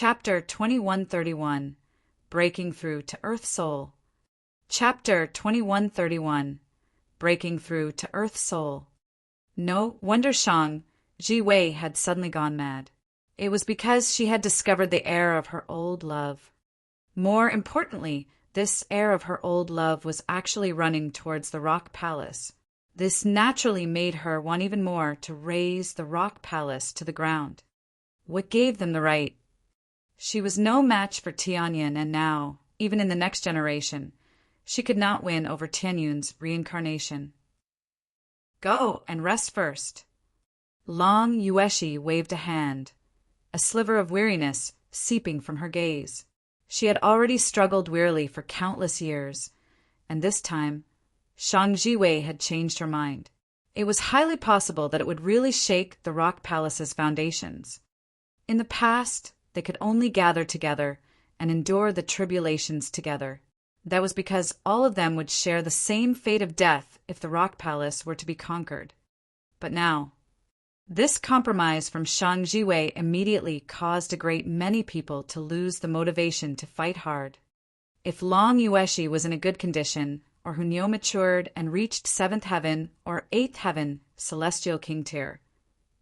Chapter 2131 Breaking Through to Earth Soul. Chapter 2131 Breaking Through to Earth Soul. No wonder Shang Ji-wei had suddenly gone mad. It was because she had discovered the heir of her old love. More importantly, this heir of her old love was actually running towards the Rock Palace. This naturally made her want even more to raze the Rock Palace to the ground. What gave them the right? She was no match for Tianyin, and now, even in the next generation, she could not win over Tianyun's reincarnation. Go and rest first. Long Yueshi waved a hand, a sliver of weariness seeping from her gaze. She had already struggled wearily for countless years, and this time, Shang Ji-wei had changed her mind. It was highly possible that it would really shake the Rock Palace's foundations. In the past, they could only gather together and endure the tribulations together. That was because all of them would share the same fate of death if the Rock Palace were to be conquered. But now, this compromise from Shang Ji-wei immediately caused a great many people to lose the motivation to fight hard. If Long Yueshi was in a good condition, or Hunyo matured and reached 7th heaven or 8th heaven celestial king tier,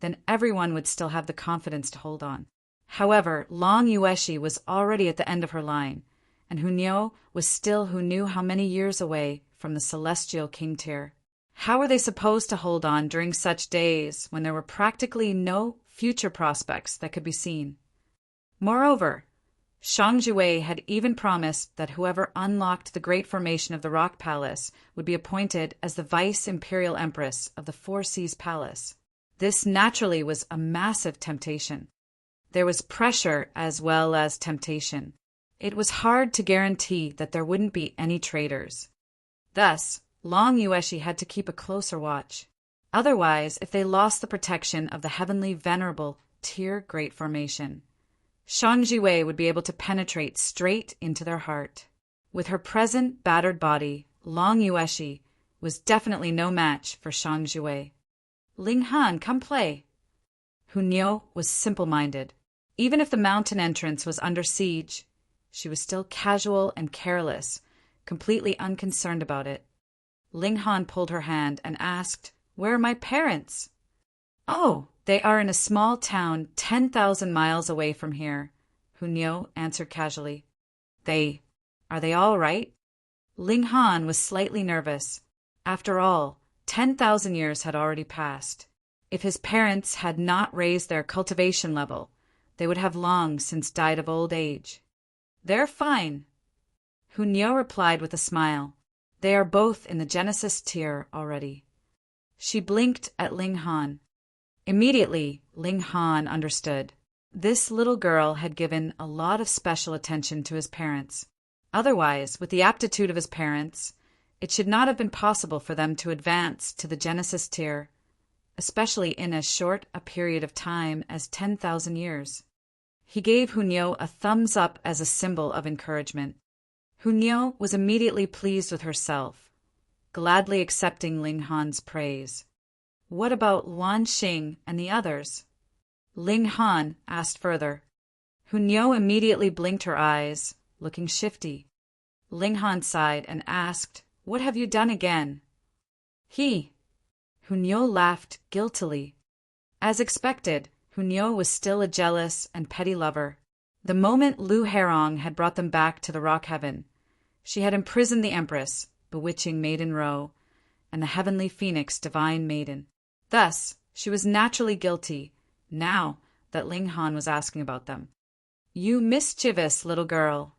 then everyone would still have the confidence to hold on. However, Long Yueshi was already at the end of her line, and Hunyo was still who knew how many years away from the celestial king tier. How were they supposed to hold on during such days when there were practically no future prospects that could be seen? Moreover, Shang Ji-wei had even promised that whoever unlocked the great formation of the Rock Palace would be appointed as the Vice-Imperial Empress of the Four Seas Palace. This naturally was a massive temptation. There was pressure as well as temptation. It was hard to guarantee that there wouldn't be any traitors. Thus, Long Yueshi had to keep a closer watch. Otherwise, if they lost the protection of the heavenly venerable Tier Great Formation, Shang Ji-wei would be able to penetrate straight into their heart. With her present battered body, Long Yueshi was definitely no match for Shang Ji-wei. Ling Han, come play. Hunyo was simple-minded. Even if the mountain entrance was under siege, she was still casual and careless, completely unconcerned about it. Ling Han pulled her hand and asked, "Where are my parents?" "Oh, they are in a small town 10,000 miles away from here," Hunyo answered casually. Are they all right?" Ling Han was slightly nervous. After all, 10,000 years had already passed. If his parents had not raised their cultivation level, they would have long since died of old age. "They're fine," Hunyo replied with a smile. "They are both in the Genesis tier already." She blinked at Ling Han. Immediately, Ling Han understood. This little girl had given a lot of special attention to his parents. Otherwise, with the aptitude of his parents, it should not have been possible for them to advance to the Genesis tier, especially in as short a period of time as 10,000 years. He gave Hunyo a thumbs up as a symbol of encouragement. Hunyo was immediately pleased with herself, gladly accepting Ling Han's praise. What about Luan Xing and the others? Ling Han asked further. Hunyo immediately blinked her eyes, looking shifty. Ling Han sighed and asked, "What have you done again?" Hunyo laughed guiltily. As expected, Hunyo was still a jealous and petty lover. The moment Lu Herong had brought them back to the Rock Heaven, she had imprisoned the Empress, bewitching Maiden Row, and the Heavenly Phoenix, Divine Maiden. Thus, she was naturally guilty, now that Ling Han was asking about them. "You mischievous little girl."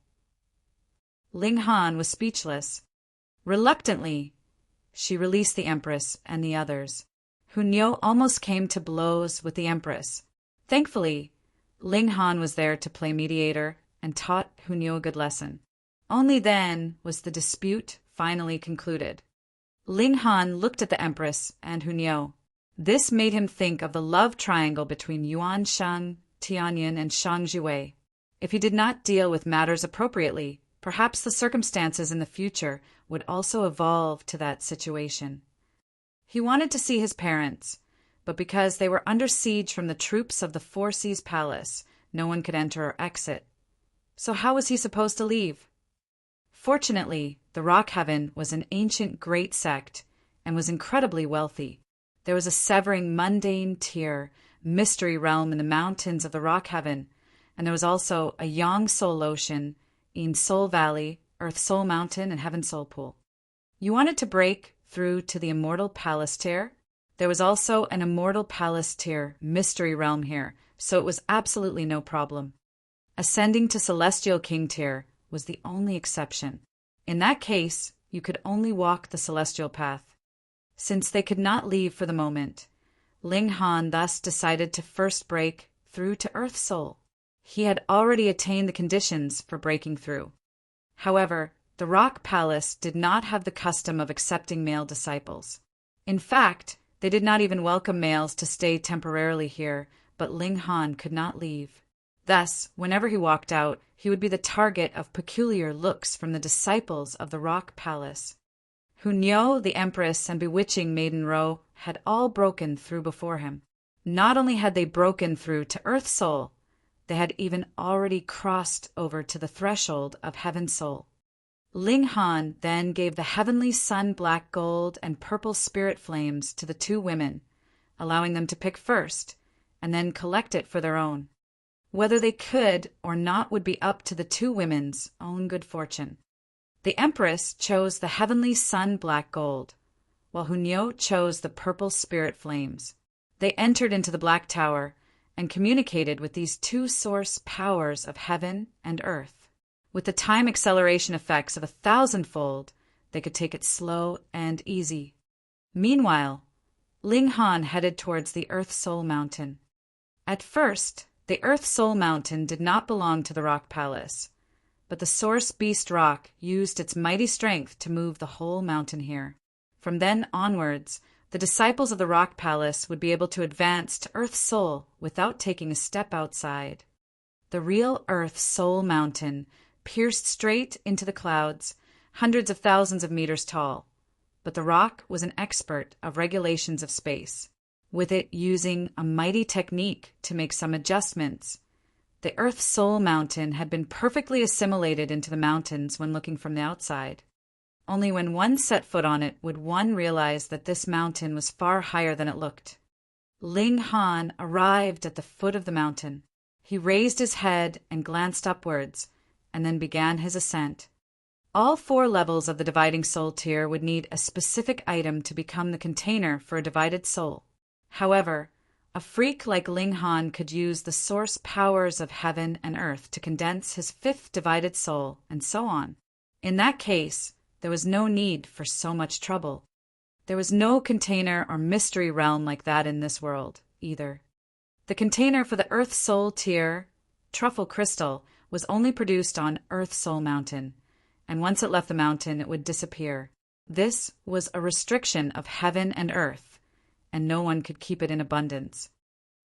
Ling Han was speechless. Reluctantly, she released the Empress and the others. Hunyo almost came to blows with the Empress. Thankfully, Ling Han was there to play mediator and taught Hunyo a good lesson. Only then was the dispute finally concluded. Ling Han looked at the Empress and Hunyo. This made him think of the love triangle between Yuan Shang, Tianyin, and Shang Ji-wei. If he did not deal with matters appropriately, perhaps the circumstances in the future would also evolve to that situation. He wanted to see his parents, but because they were under siege from the troops of the Four Seas Palace, no one could enter or exit. So how was he supposed to leave? Fortunately, the Rock Heaven was an ancient great sect and was incredibly wealthy. There was a severing mundane tier, mystery realm in the mountains of the Rock Heaven, and there was also a Yang Soul Ocean in Soul Valley, Earth Soul Mountain, and Heaven Soul Pool. You wanted to break through to the Immortal Palace tier? There was also an Immortal Palace tier mystery realm here, so it was absolutely no problem. Ascending to Celestial King tier was the only exception. In that case, you could only walk the celestial path. Since they could not leave for the moment, Ling Han thus decided to first break through to Earth Soul. He had already attained the conditions for breaking through. However, the Rock Palace did not have the custom of accepting male disciples. In fact, they did not even welcome males to stay temporarily here, but Ling Han could not leave. Thus, whenever he walked out, he would be the target of peculiar looks from the disciples of the Rock Palace. Hunyo, the Empress, and bewitching Maiden Ro had all broken through before him. Not only had they broken through to Earth Soul, they had even already crossed over to the threshold of Heaven Soul. Ling Han then gave the heavenly sun black gold and purple spirit flames to the two women, allowing them to pick first, and then collect it for their own. Whether they could or not would be up to the two women's own good fortune. The Empress chose the heavenly sun black gold, while Hunyo chose the purple spirit flames. They entered into the Black Tower and communicated with these two source powers of heaven and earth. With the time acceleration effects of 1,000-fold, they could take it slow and easy. Meanwhile, Ling Han headed towards the Earth Soul Mountain. At first, the Earth Soul Mountain did not belong to the Rock Palace, but the Source Beast Rock used its mighty strength to move the whole mountain here. From then onwards, the disciples of the Rock Palace would be able to advance to Earth Soul without taking a step outside. The real Earth Soul Mountain pierced straight into the clouds, hundreds of thousands of meters tall, but the rock was an expert of regulations of space, with it using a mighty technique to make some adjustments. The Earth Soul Mountain had been perfectly assimilated into the mountains when looking from the outside. Only when one set foot on it would one realize that this mountain was far higher than it looked. Ling Han arrived at the foot of the mountain. He raised his head and glanced upwards, and then began his ascent. All 4 levels of the dividing soul tier would need a specific item to become the container for a divided soul. However, a freak like Ling Han could use the source powers of heaven and earth to condense his 5th divided soul, and so on. In that case, there was no need for so much trouble. There was no container or mystery realm like that in this world, either. The container for the Earth Soul tier, Truffle Crystal, was only produced on Earth Soul Mountain, and once it left the mountain, it would disappear. This was a restriction of heaven and earth, and no one could keep it in abundance.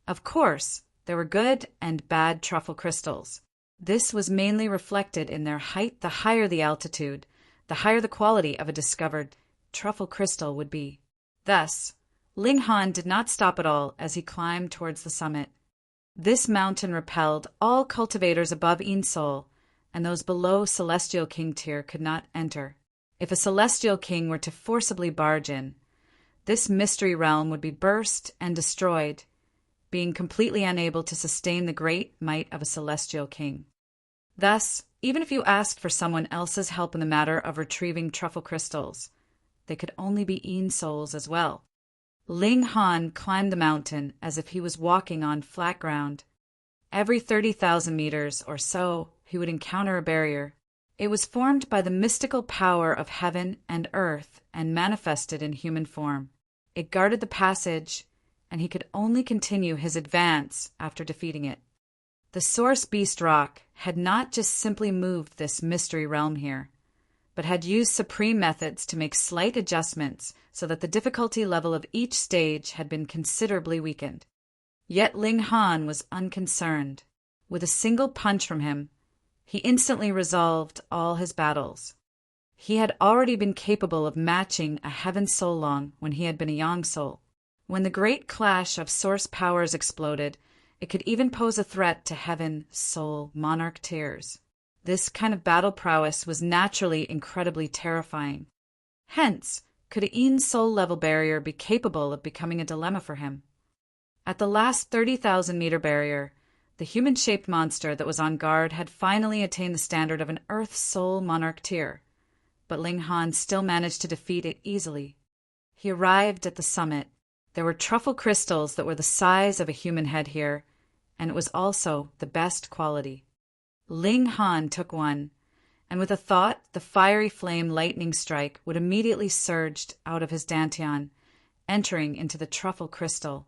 Of course, there were good and bad truffle crystals. This was mainly reflected in their height. The higher the altitude, the higher the quality of a discovered truffle crystal would be. Thus, Ling Han did not stop at all as he climbed towards the summit. This mountain repelled all cultivators above Ein Soul, and those below Celestial King tier could not enter. If a Celestial King were to forcibly barge in, this mystery realm would be burst and destroyed, being completely unable to sustain the great might of a Celestial King. Thus, even if you asked for someone else's help in the matter of retrieving truffle crystals, they could only be Ein Souls as well. Ling Han climbed the mountain as if he was walking on flat ground. Every 30,000 meters or so, he would encounter a barrier. It was formed by the mystical power of heaven and earth and manifested in human form. It guarded the passage, and he could only continue his advance after defeating it. The Source Beast Rock had not just simply moved this mystery realm here, but had used supreme methods to make slight adjustments so that the difficulty level of each stage had been considerably weakened. Yet Ling Han was unconcerned. With a single punch from him, he instantly resolved all his battles. He had already been capable of matching a Heaven Soul Long when he had been a Yang Soul. When the great clash of source powers exploded, It could even pose a threat to heaven, soul, monarch tiers. This kind of battle prowess was naturally incredibly terrifying. Hence, could Ian's soul-level barrier be capable of becoming a dilemma for him? At the last 30,000-meter barrier, the human-shaped monster that was on guard had finally attained the standard of an Earth Soul Monarch tier, but Ling Han still managed to defeat it easily. He arrived at the summit. There were truffle crystals that were the size of a human head here, and it was also the best quality. Ling Han took one, and with a thought, the fiery flame lightning strike would immediately surge out of his dantian, entering into the truffle crystal.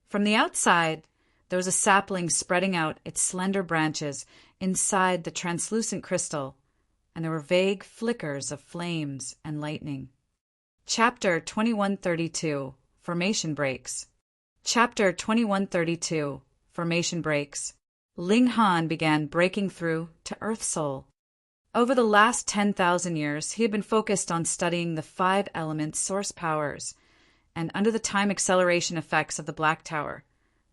From the outside, there was a sapling spreading out its slender branches inside the translucent crystal, and there were vague flickers of flames and lightning. Chapter 2132 Formation Breaks. Chapter 2132 Formation Breaks. Ling Han began breaking through to Earth Soul. Over the last 10,000 years, he had been focused on studying the 5 element source powers, and under the time acceleration effects of the Black Tower,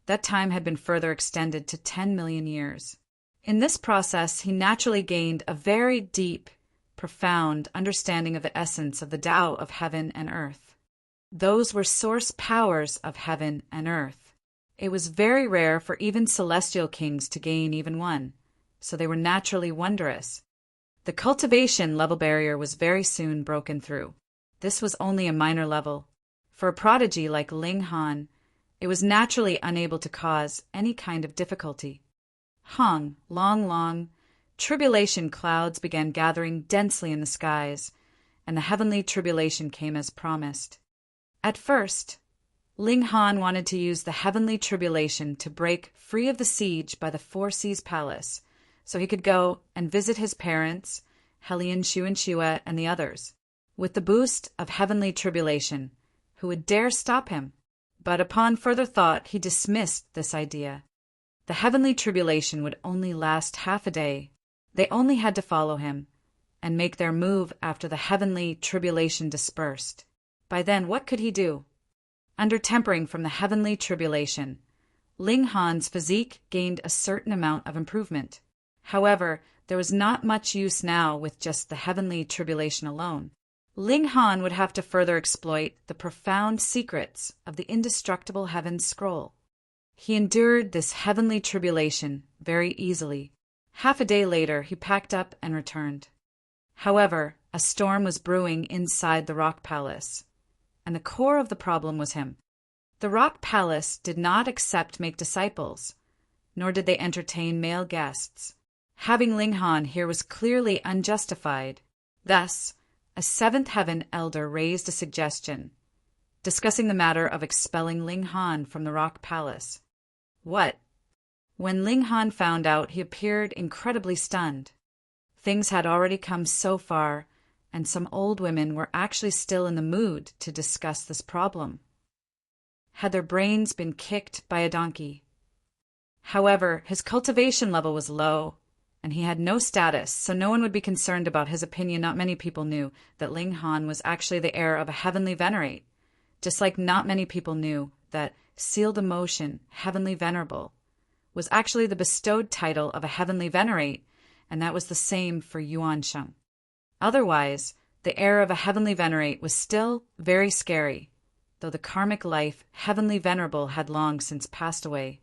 that time had been further extended to 10 million years. In this process, he naturally gained a very deep, profound understanding of the essence of the Tao of heaven and earth. Those were source powers of heaven and earth. It was very rare for even celestial kings to gain even one, so they were naturally wondrous. The cultivation level barrier was very soon broken through. This was only a minor level. For a prodigy like Ling Han, it was naturally unable to cause any kind of difficulty. Long tribulation clouds began gathering densely in the skies, and the heavenly tribulation came as promised. At first, Ling Han wanted to use the heavenly tribulation to break free of the siege by the Four Seas Palace, so he could go and visit his parents, Helian, Shu and Shue, and the others, with the boost of heavenly tribulation. Who would dare stop him? But upon further thought, he dismissed this idea. The heavenly tribulation would only last half a day. They only had to follow him and make their move after the heavenly tribulation dispersed. By then, what could he do? Under tempering from the heavenly tribulation, Ling Han's physique gained a certain amount of improvement. However, there was not much use now with just the heavenly tribulation alone. Ling Han would have to further exploit the profound secrets of the indestructible heaven scroll. He endured this heavenly tribulation very easily. Half a day later, he packed up and returned. However, a storm was brewing inside the Rock Palace, and the core of the problem was him. The Rock Palace did not accept make disciples, nor did they entertain male guests. Having Ling Han here was clearly unjustified. Thus, a seventh heaven elder raised a suggestion, discussing the matter of expelling Ling Han from the Rock Palace. What? When Ling Han found out, he appeared incredibly stunned. Things had already come so far, and some old women were actually still in the mood to discuss this problem. Had their brains been kicked by a donkey? However, his cultivation level was low, and he had no status, so no one would be concerned about his opinion. Not many people knew that Ling Han was actually the heir of a heavenly venerate, just like not many people knew that sealed emotion, heavenly venerable, was actually the bestowed title of a heavenly venerate, and that was the same for Yuan Sheng. Otherwise, the heir of a heavenly venerate was still very scary, though the karmic life heavenly venerable had long since passed away.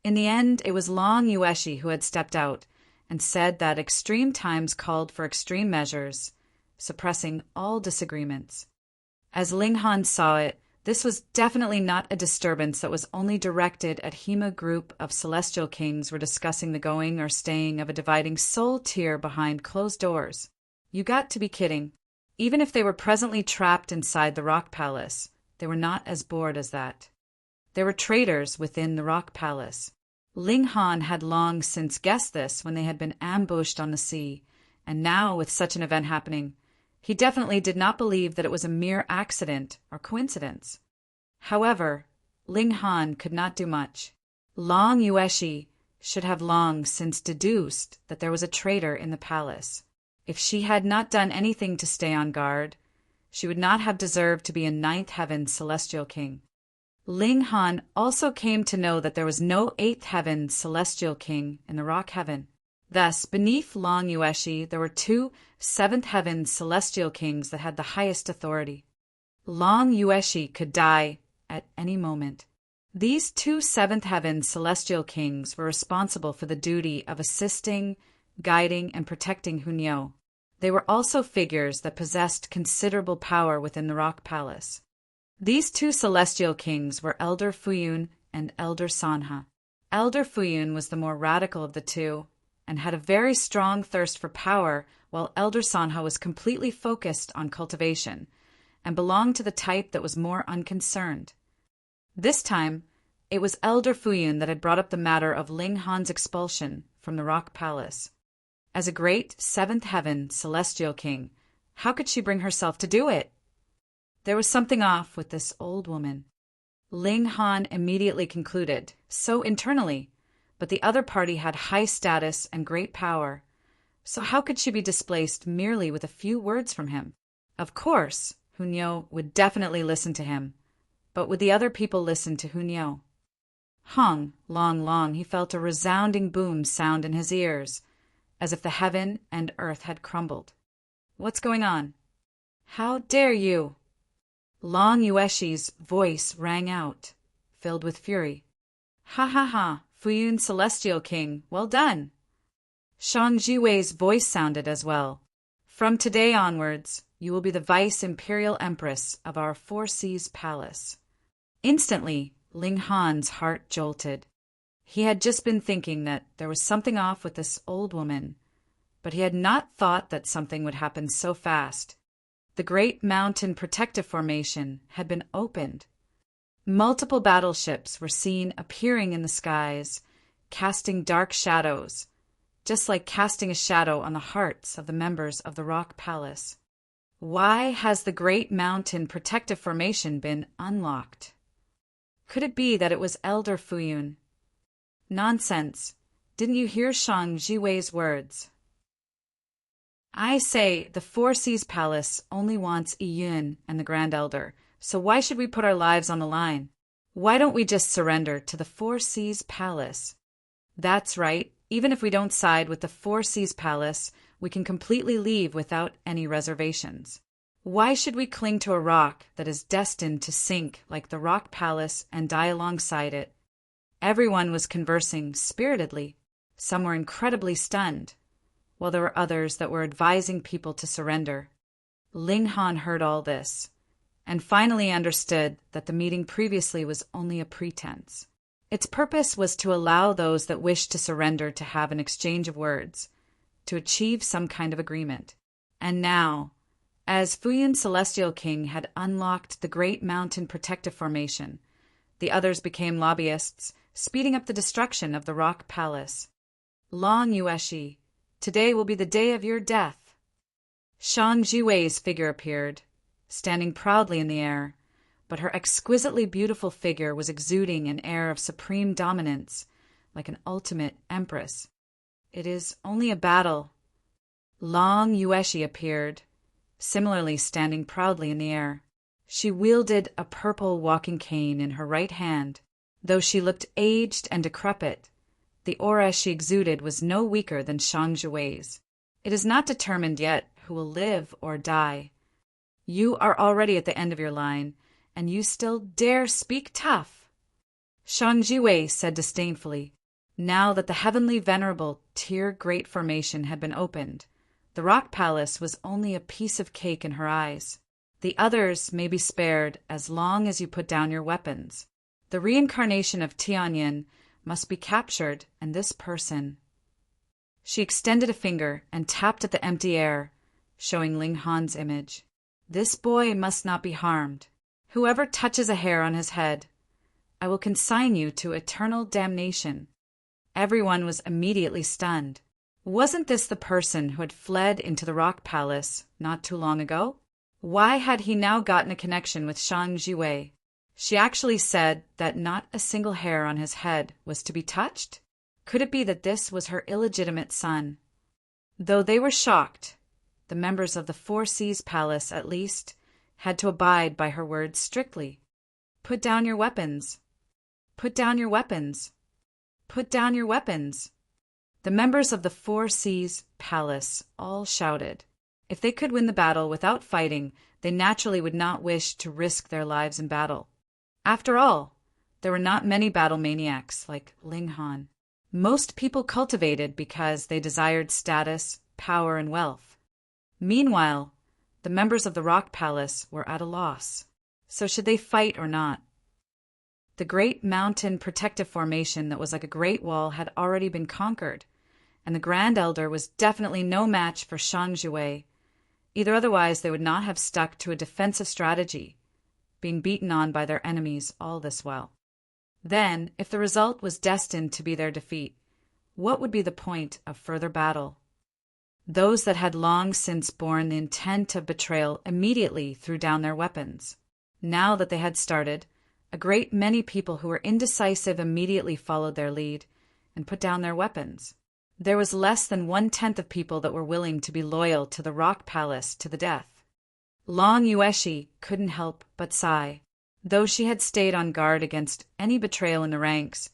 In the end, it was Long Yueshi who had stepped out and said that extreme times called for extreme measures, suppressing all disagreements. As Ling Han saw it, this was definitely not a disturbance that was only directed at him. A group of celestial kings were discussing the going or staying of a dividing soul tier behind closed doors. You got to be kidding. Even if they were presently trapped inside the Rock Palace, they were not as bored as that. There were traitors within the Rock Palace. Ling Han had long since guessed this when they had been ambushed on the sea, and now, with such an event happening, he definitely did not believe that it was a mere accident or coincidence. However, Ling Han could not do much. Long Yueshi should have long since deduced that there was a traitor in the palace. If she had not done anything to stay on guard, she would not have deserved to be a ninth heaven celestial king. Ling Han also came to know that there was no eighth heaven celestial king in the rock heaven. Thus, beneath Long Yueshi, there were two seventh heaven celestial kings that had the highest authority. Long Yueshi could die at any moment. These two seventh heaven celestial kings were responsible for the duty of assisting, guiding, and protecting Hunyo. They were also figures that possessed considerable power within the Rock Palace. These two celestial kings were Elder Fuyun and Elder Sanha. Elder Fuyun was the more radical of the two, and had a very strong thirst for power, while Elder Sanha was completely focused on cultivation, and belonged to the type that was more unconcerned. This time, it was Elder Fuyun that had brought up the matter of Ling Han's expulsion from the Rock Palace. As a great seventh heaven celestial king, how could she bring herself to do it? There was something off with this old woman. Ling Han immediately concluded, so internally, but the other party had high status and great power, so how could she be displaced merely with a few words from him? Of course, Hunyo would definitely listen to him, but would the other people listen to Hunyo? Long, he felt a resounding boom sound in his ears, as if the heaven and earth had crumbled. What's going on? How dare you? Long Yueshi's voice rang out, filled with fury. Ha, Fuyun Celestial King, well done. Shang Jiwei's voice sounded as well. From today onwards, you will be the Vice Imperial Empress of our Four Seas Palace. Instantly, Ling Han's heart jolted. He had just been thinking that there was something off with this old woman, but he had not thought that something would happen so fast. The Great Mountain Protective Formation had been opened. Multiple battleships were seen appearing in the skies, casting dark shadows, just like casting a shadow on the hearts of the members of the Rock Palace. Why has the Great Mountain Protective Formation been unlocked? Could it be that it was Elder Fuyun? Nonsense. Didn't you hear Shang Jiwei's words? I say the Four Seas Palace only wants Iyun and the Grand Elder, so why should we put our lives on the line? Why don't we just surrender to the Four Seas Palace? That's right. Even if we don't side with the Four Seas Palace, we can completely leave without any reservations. Why should we cling to a rock that is destined to sink like the Rock Palace and die alongside it? Everyone was conversing spiritedly. Some were incredibly stunned, while there were others that were advising people to surrender. Ling Han heard all this, and finally understood that the meeting previously was only a pretense. Its purpose was to allow those that wished to surrender to have an exchange of words, to achieve some kind of agreement. And now, as Fuyun Celestial King had unlocked the Great Mountain Protective Formation, the others became lobbyists, speeding up the destruction of the Rock Palace. Long Yueshi, today will be the day of your death. Shang Jiwei's figure appeared, standing proudly in the air, but her exquisitely beautiful figure was exuding an air of supreme dominance, like an ultimate empress. It is only a battle. Long Yueshi appeared, similarly standing proudly in the air. She wielded a purple walking cane in her right hand. Though she looked aged and decrepit, the aura she exuded was no weaker than Shang Jiwei's. It is not determined yet who will live or die. You are already at the end of your line, and you still dare speak tough. Shang Jiwei said disdainfully, now that the heavenly venerable Tier Great Formation had been opened. The Rock Palace was only a piece of cake in her eyes. The others may be spared as long as you put down your weapons. The reincarnation of Tianyin must be captured, and this person. She extended a finger and tapped at the empty air, showing Ling Han's image. This boy must not be harmed. Whoever touches a hair on his head, I will consign you to eternal damnation. Everyone was immediately stunned. Wasn't this the person who had fled into the Rock Palace not too long ago? Why had he now gotten a connection with Shang Jiwei? She actually said that not a single hair on his head was to be touched? Could it be that this was her illegitimate son? Though they were shocked, the members of the Four Seas Palace, at least, had to abide by her words strictly. Put down your weapons! Put down your weapons! Put down your weapons! The members of the Four Seas Palace all shouted. If they could win the battle without fighting, they naturally would not wish to risk their lives in battle. After all, there were not many battle maniacs like Ling Han. Most people cultivated because they desired status, power, and wealth. Meanwhile, the members of the Rock Palace were at a loss. So should they fight or not? The great mountain protective formation that was like a great wall had already been conquered, and the Grand Elder was definitely no match for Shang Jue. Either otherwise they would not have stuck to a defensive strategy, being beaten on by their enemies all this while. Then, if the result was destined to be their defeat, what would be the point of further battle? Those that had long since borne the intent of betrayal immediately threw down their weapons. Now that they had started, a great many people who were indecisive immediately followed their lead and put down their weapons. There was less than 1/10 of people that were willing to be loyal to the Rock Palace to the death. Long Yueshi couldn't help but sigh. Though she had stayed on guard against any betrayal in the ranks,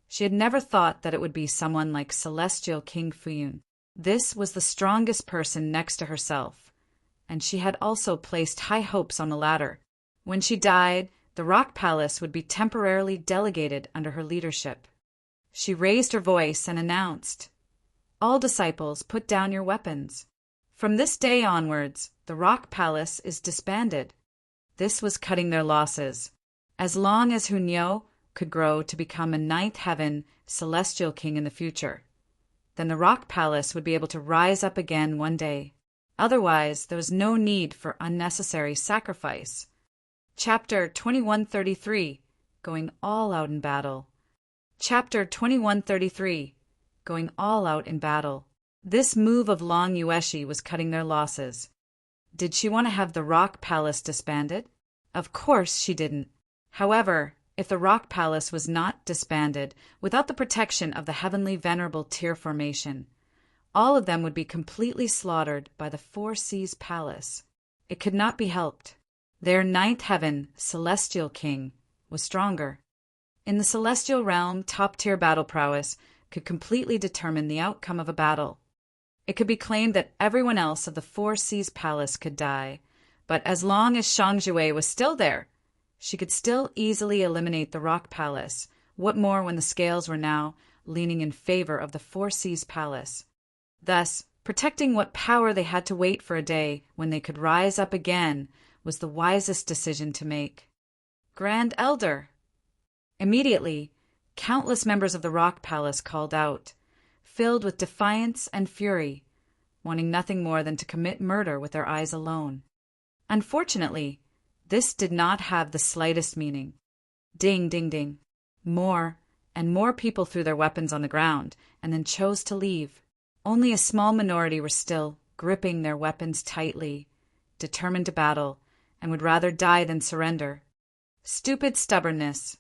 she had never thought that it would be someone like Celestial King Fuyun. This was the strongest person next to herself, and she had also placed high hopes on the latter. When she died, the Rock Palace would be temporarily delegated under her leadership. She raised her voice and announced, "All disciples, put down your weapons. From this day onwards, the Rock Palace is disbanded." This was cutting their losses. As long as Hunyo could grow to become a ninth heaven celestial king in the future, then the Rock Palace would be able to rise up again one day. Otherwise, there was no need for unnecessary sacrifice. Chapter 2133, Going All Out in Battle. Chapter 2133, Going All Out in Battle. This move of Long Yueshi was cutting their losses. Did she want to have the Rock Palace disbanded? Of course she didn't. However, if the Rock Palace was not disbanded without the protection of the Heavenly Venerable Tier Formation, all of them would be completely slaughtered by the Four Seas Palace. It could not be helped. Their ninth heaven, Celestial King, was stronger. In the celestial realm, top-tier battle prowess could completely determine the outcome of a battle. It could be claimed that everyone else of the Four Seas Palace could die, but as long as Shang Jue was still there, she could still easily eliminate the Rock Palace. What more when the scales were now leaning in favor of the Four Seas Palace. Thus, protecting what power they had to wait for a day when they could rise up again was the wisest decision to make. Grand Elder! Immediately, countless members of the Rock Palace called out, filled with defiance and fury, wanting nothing more than to commit murder with their eyes alone. Unfortunately, this did not have the slightest meaning. Ding, ding, ding. More and more people threw their weapons on the ground and then chose to leave. Only a small minority were still gripping their weapons tightly, determined to battle, and would rather die than surrender. Stupid stubbornness.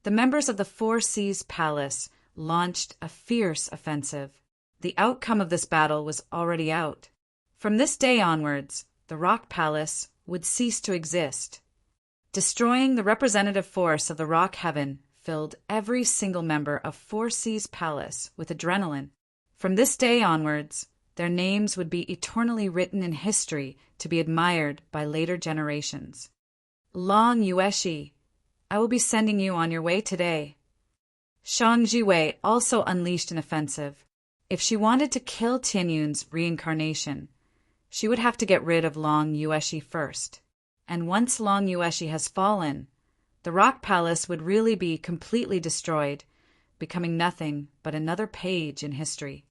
The members of the Four Seas Palace launched a fierce offensive. The outcome of this battle was already out. From this day onwards, the Rock Palace would cease to exist. Destroying the representative force of the Rock Heaven filled every single member of Four Seas Palace with adrenaline. From this day onwards, their names would be eternally written in history to be admired by later generations. Long Yueshi, I will be sending you on your way today. Shang Jue also unleashed an offensive. If she wanted to kill Tianyun's reincarnation, she would have to get rid of Long Yueshi first. And once Long Yueshi has fallen, the Rock Palace would really be completely destroyed, becoming nothing but another page in history.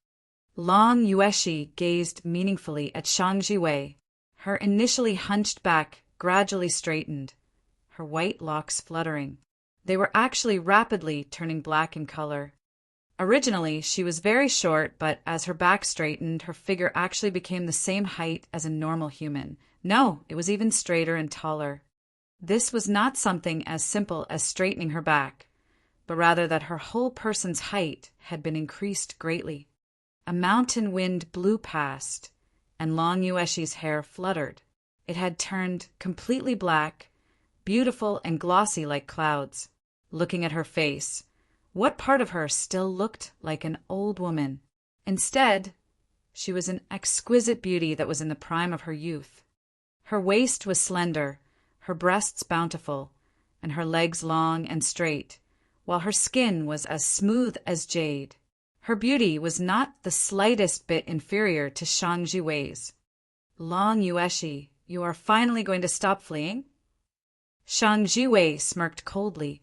Long Yueshi gazed meaningfully at Shang Jue. Her initially hunched back gradually straightened, her white locks fluttering. They were actually rapidly turning black in color. Originally, she was very short, but as her back straightened, her figure actually became the same height as a normal human. No, it was even straighter and taller. This was not something as simple as straightening her back, but rather that her whole person's height had been increased greatly. A mountain wind blew past, and Long Yueshi's hair fluttered. It had turned completely black, beautiful and glossy like clouds. Looking at her face, what part of her still looked like an old woman? Instead, she was an exquisite beauty that was in the prime of her youth. Her waist was slender, her breasts bountiful, and her legs long and straight, while her skin was as smooth as jade. Her beauty was not the slightest bit inferior to Shang Jiwei's. Long Yueshi, you are finally going to stop fleeing? Shang Jiwei smirked coldly.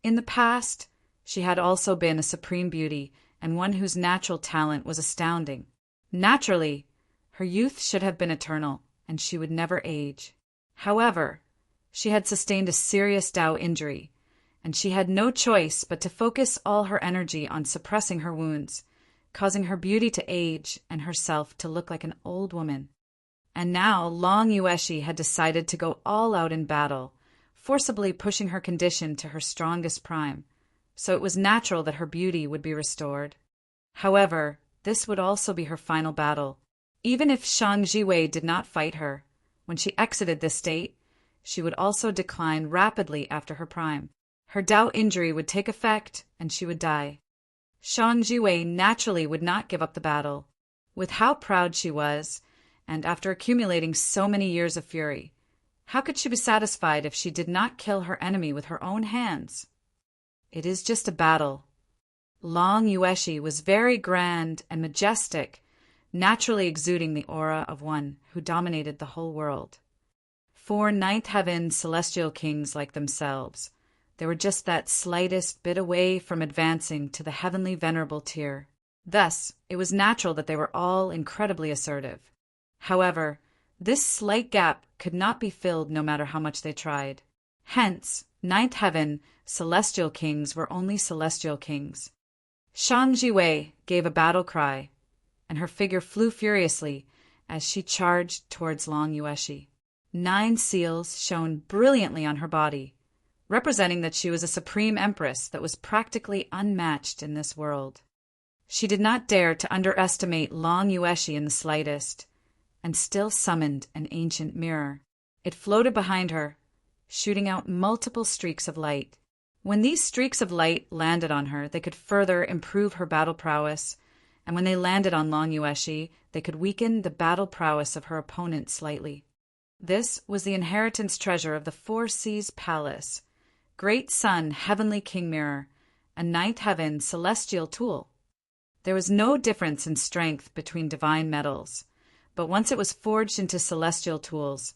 In the past, she had also been a supreme beauty and one whose natural talent was astounding. Naturally, her youth should have been eternal, and she would never age. However, she had sustained a serious Dao injury, and she had no choice but to focus all her energy on suppressing her wounds, causing her beauty to age and herself to look like an old woman. And now Long Yueshi had decided to go all out in battle, forcibly pushing her condition to her strongest prime, so it was natural that her beauty would be restored. However, this would also be her final battle. Even if Shang Jiwei did not fight her, when she exited this state, she would also decline rapidly after her prime. Her Dao injury would take effect, and she would die. Shang Jiwei naturally would not give up the battle. With how proud she was, and after accumulating so many years of fury, how could she be satisfied if she did not kill her enemy with her own hands? It is just a battle. Long Yueshi was very grand and majestic, naturally exuding the aura of one who dominated the whole world. 4 ninth heaven celestial kings like themselves, they were just that slightest bit away from advancing to the heavenly venerable tier. Thus, it was natural that they were all incredibly assertive. However, this slight gap could not be filled no matter how much they tried. Hence, ninth heaven celestial kings were only celestial kings. Shang Jiwei gave a battle cry, and her figure flew furiously as she charged towards Long Yueshi. 9 seals shone brilliantly on her body, representing that she was a supreme empress that was practically unmatched in this world. She did not dare to underestimate Long Yueshi in the slightest, and still summoned an ancient mirror. It floated behind her, shooting out multiple streaks of light. When these streaks of light landed on her, they could further improve her battle prowess, and when they landed on Long Yueshi, they could weaken the battle prowess of her opponent slightly. This was the inheritance treasure of the 4 Seas Palace, Great Sun Heavenly King Mirror, a ninth heaven celestial tool. There was no difference in strength between divine metals, but once it was forged into celestial tools,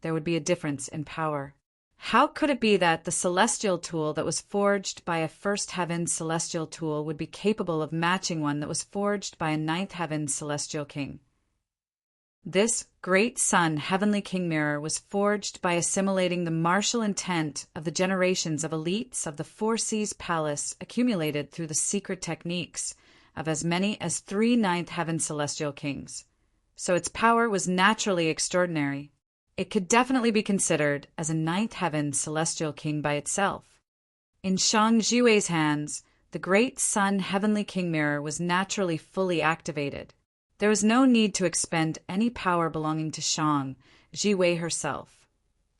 there would be a difference in power. How could it be that the celestial tool that was forged by a first heaven celestial tool would be capable of matching one that was forged by a ninth heaven celestial king? This great sun heavenly king mirror was forged by assimilating the martial intent of the generations of elites of the 4 Seas Palace accumulated through the secret techniques of as many as 3 ninth heaven celestial kings. So its power was naturally extraordinary. It could definitely be considered as a ninth heaven celestial king by itself. In Shang Jiwei's hands, the great sun heavenly king mirror was naturally fully activated. There was no need to expend any power belonging to Shang Jiwei herself,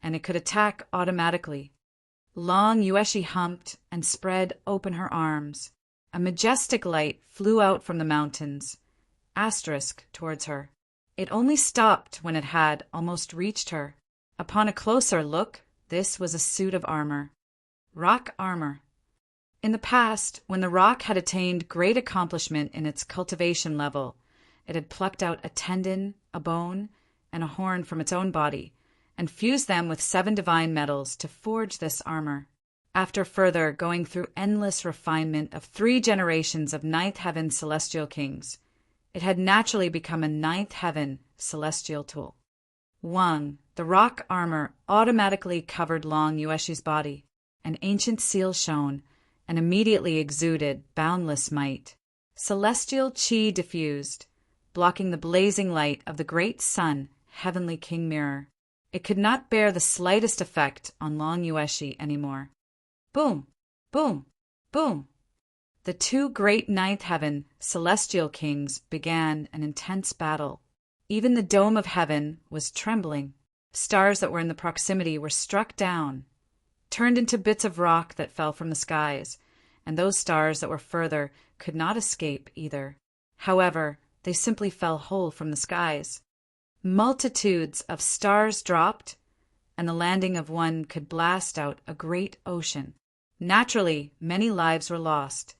and it could attack automatically. Long Yueshi humped and spread open her arms. A majestic light flew out from the mountains, towards her. It only stopped when it had almost reached her. Upon a closer look, this was a suit of armor. Rock armor. In the past, when the rock had attained great accomplishment in its cultivation level, it had plucked out a tendon, a bone, and a horn from its own body, and fused them with 7 divine metals to forge this armor. After further going through endless refinement of 3 generations of ninth heaven celestial kings, it had naturally become a ninth heaven celestial tool. 1. The rock armor automatically covered Long Yueshi's body. An ancient seal shone, and immediately exuded boundless might. Celestial chi diffused, blocking the blazing light of the great sun heavenly king mirror. It could not bear the slightest effect on Long Yueshi anymore. Boom! Boom! Boom! The 2 great ninth heaven celestial kings began an intense battle. Even the dome of heaven was trembling. Stars that were in the proximity were struck down, turned into bits of rock that fell from the skies, and those stars that were further could not escape either. However, they simply fell whole from the skies. Multitudes of stars dropped, and the landing of one could blast out a great ocean. Naturally, many lives were lost.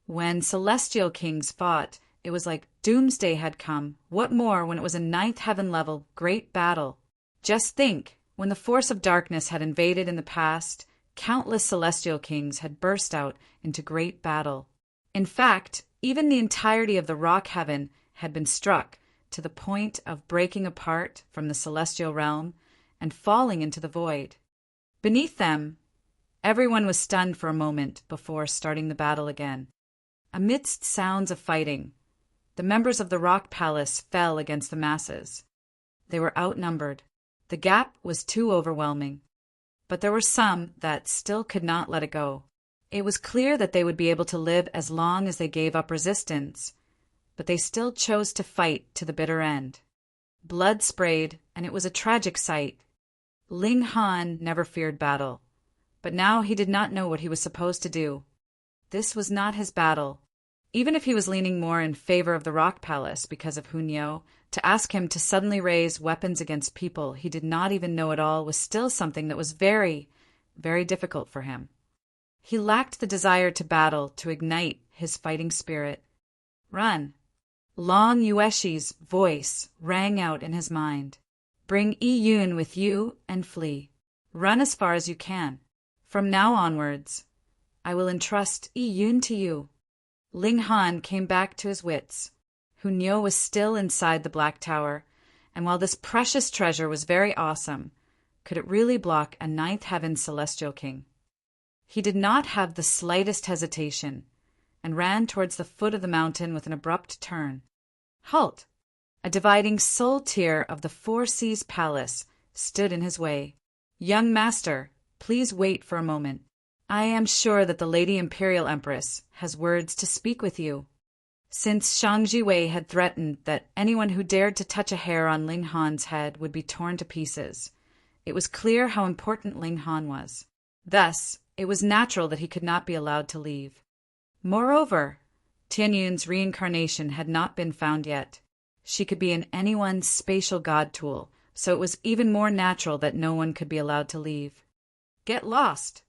When celestial kings fought, it was like doomsday had come. What more when it was a ninth heaven level great battle? Just think, when the force of darkness had invaded in the past, countless celestial kings had burst out into great battle. In fact, even the entirety of the rock heaven had been struck to the point of breaking apart from the celestial realm and falling into the void. Beneath them, everyone was stunned for a moment before starting the battle again. Amidst sounds of fighting, the members of the rock palace fell against the masses. They were outnumbered. The gap was too overwhelming. But there were some that still could not let it go. It was clear that they would be able to live as long as they gave up resistance, but they still chose to fight to the bitter end. Blood sprayed, and it was a tragic sight. Ling Han never feared battle, but now he did not know what he was supposed to do. This was not his battle. Even if he was leaning more in favor of the Rock Palace because of Hunyo, to ask him to suddenly raise weapons against people he did not even know at all was still something that was very, very difficult for him. He lacked the desire to battle to ignite his fighting spirit. Run! Long Yueshi's voice rang out in his mind. Bring Yi-Yun with you and flee. Run as far as you can. From now onwards, I will entrust Yi-Yun to you. Ling Han came back to his wits. Hunyo was still inside the Black Tower, and while this precious treasure was very awesome, could it really block a ninth heaven celestial king? He did not have the slightest hesitation, and ran towards the foot of the mountain with an abrupt turn. Halt! A dividing soul tier of the Four Seas Palace stood in his way. Young master, please wait for a moment. I am sure that the Lady Imperial Empress has words to speak with you. Since Shang Jiwei had threatened that anyone who dared to touch a hair on Ling Han's head would be torn to pieces, it was clear how important Ling Han was. Thus, it was natural that he could not be allowed to leave. Moreover, Tianyun's reincarnation had not been found yet. She could be in anyone's spatial god tool, so it was even more natural that no one could be allowed to leave. Get lost!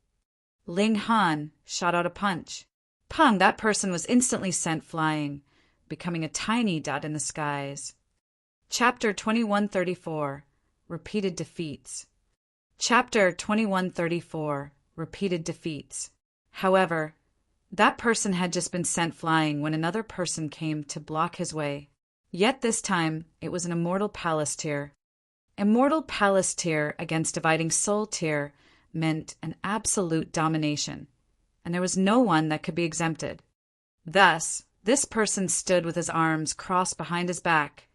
Ling Han shot out a punch. Pung, that person was instantly sent flying, becoming a tiny dot in the skies. Chapter 2134 Repeated Defeats. Chapter 2134 Repeated Defeats. However, that person had just been sent flying when another person came to block his way. Yet this time, it was an Immortal Palace tier. Immortal Palace tier against Dividing Soul tier meant an absolute domination, and there was no one that could be exempted. Thus, this person stood with his arms crossed behind his back,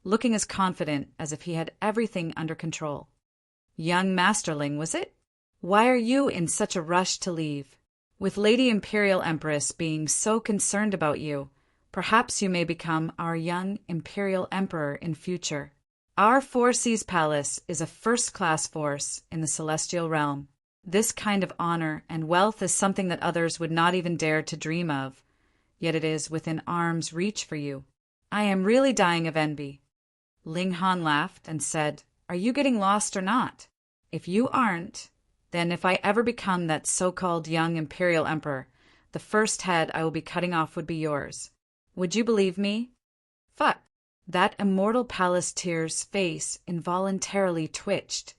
looking as confident as if he had everything under control. Young Masterling, was it? Why are you in such a rush to leave? With Lady Imperial Empress being so concerned about you, perhaps you may become our young Imperial Emperor in future. Our Four Seas Palace is a first-class force in the celestial realm. This kind of honor and wealth is something that others would not even dare to dream of, yet it is within arm's reach for you. I am really dying of envy. Ling Han laughed and said, Are you getting lost or not? If you aren't, then if I ever become that so-called young Imperial Emperor, the first head I will be cutting off would be yours. Would you believe me? Fuck. That Immortal Palace tier's face involuntarily twitched,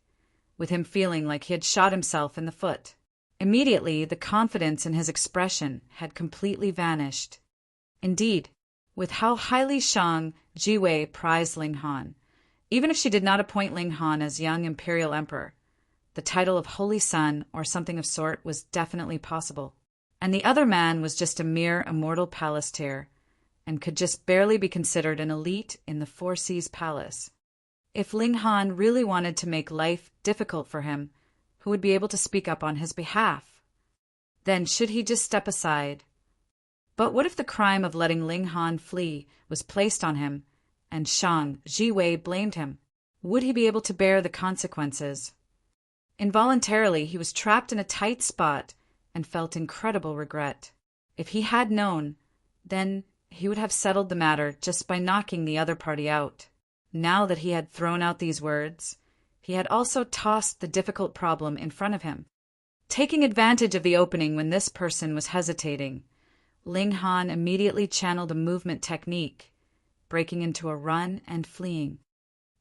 with him feeling like he had shot himself in the foot. Immediately, the confidence in his expression had completely vanished. Indeed, with how highly Shang Jiwei prized Ling Han, even if she did not appoint Ling Han as young Imperial Emperor, the title of Holy Son or something of sort was definitely possible. And the other man was just a mere Immortal Palace tier, and could just barely be considered an elite in the Four Seas Palace. If Ling Han really wanted to make life difficult for him, who would be able to speak up on his behalf? Then should he just step aside? But what if the crime of letting Ling Han flee was placed on him, and Shang Jiwei blamed him? Would he be able to bear the consequences? Involuntarily, he was trapped in a tight spot and felt incredible regret. If he had known, then he would have settled the matter just by knocking the other party out. Now that he had thrown out these words, he had also tossed the difficult problem in front of him. Taking advantage of the opening when this person was hesitating, Ling Han immediately channeled a movement technique, breaking into a run and fleeing.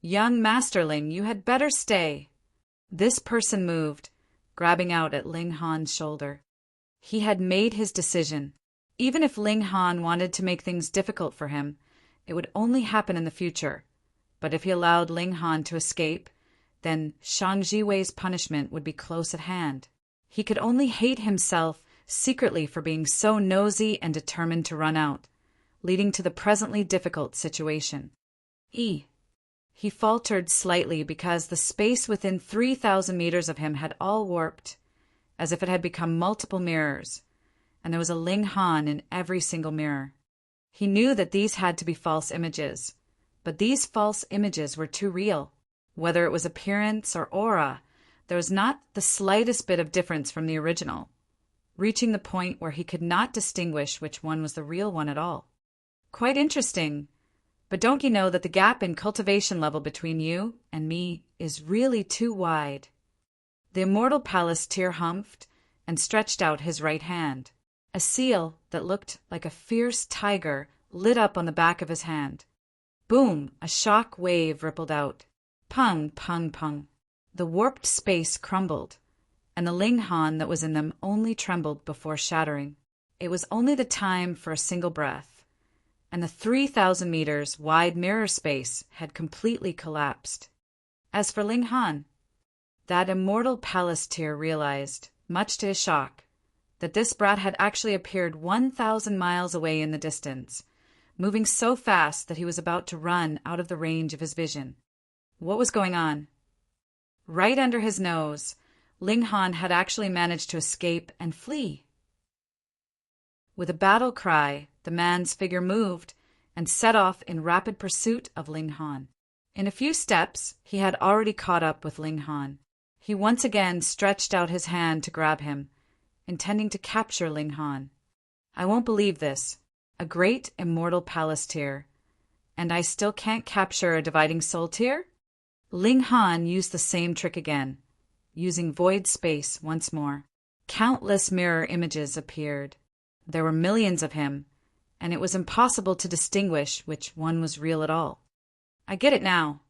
"Young Masterling, you had better stay." This person moved, grabbing out at Ling Han's shoulder. He had made his decision. Even if Ling Han wanted to make things difficult for him, it would only happen in the future. But if he allowed Ling Han to escape, then Shang Jiwei's punishment would be close at hand. He could only hate himself secretly for being so nosy and determined to run out, leading to the presently difficult situation. He faltered slightly because the space within 3,000 meters of him had all warped, as if it had become multiple mirrors, and there was a Ling Han in every single mirror. He knew that these had to be false images, but these false images were too real. Whether it was appearance or aura, there was not the slightest bit of difference from the original, reaching the point where he could not distinguish which one was the real one at all. Quite interesting. But don't you know that the gap in cultivation level between you and me is really too wide? The immortal Palantir humphed and stretched out his right hand. A seal that looked like a fierce tiger lit up on the back of his hand. Boom! A shock wave rippled out. Pung, pung, pung. The warped space crumbled, and the Ling Han that was in them only trembled before shattering. It was only the time for a single breath, and the 3,000 meters wide mirror space had completely collapsed. As for Ling Han, that immortal Palantir realized, much to his shock, that this brat had actually appeared 1,000 miles away in the distance, moving so fast that he was about to run out of the range of his vision. What was going on? Right under his nose, Ling Han had actually managed to escape and flee. With a battle cry, the man's figure moved and set off in rapid pursuit of Ling Han. In a few steps, he had already caught up with Ling Han. He once again stretched out his hand to grab him, intending to capture Ling Han. I won't believe this. A great immortal Palantir, and I still can't capture a dividing soul tier? Ling Han used the same trick again, using void space once more. Countless mirror images appeared. There were millions of him, and it was impossible to distinguish which one was real at all. I get it now.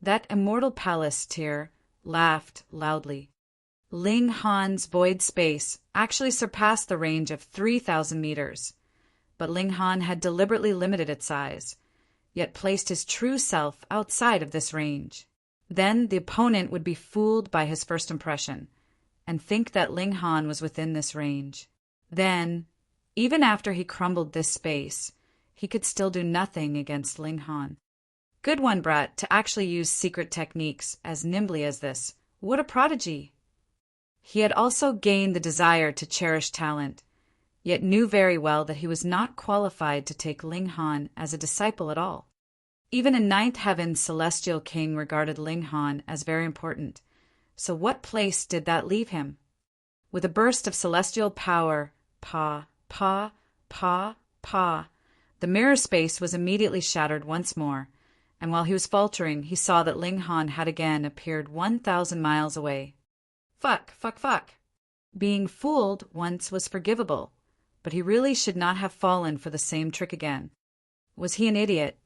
That immortal Palantir laughed loudly. Ling Han's void space actually surpassed the range of 3,000 meters, but Ling Han had deliberately limited its size, yet placed his true self outside of this range. Then the opponent would be fooled by his first impression, and think that Ling Han was within this range. Then, even after he crumbled this space, he could still do nothing against Ling Han. Good one, brat, to actually use secret techniques as nimbly as this. What a prodigy! He had also gained the desire to cherish talent, yet knew very well that he was not qualified to take Ling Han as a disciple at all. Even in Ninth Heaven's celestial king regarded Ling Han as very important, so what place did that leave him? With a burst of celestial power, pa, pa, pa, pa, the mirror space was immediately shattered once more, and while he was faltering, he saw that Ling Han had again appeared 1,000 miles away. Fuck, fuck, fuck. Being fooled once was forgivable, but he really should not have fallen for the same trick again. Was he an idiot?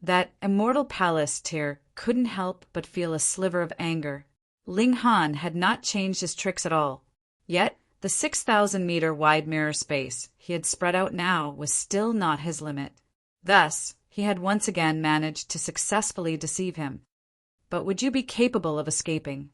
That immortal Palantir couldn't help but feel a sliver of anger. Ling Han had not changed his tricks at all, yet the 6,000-meter wide mirror space he had spread out now was still not his limit. Thus, he had once again managed to successfully deceive him. But would you be capable of escaping?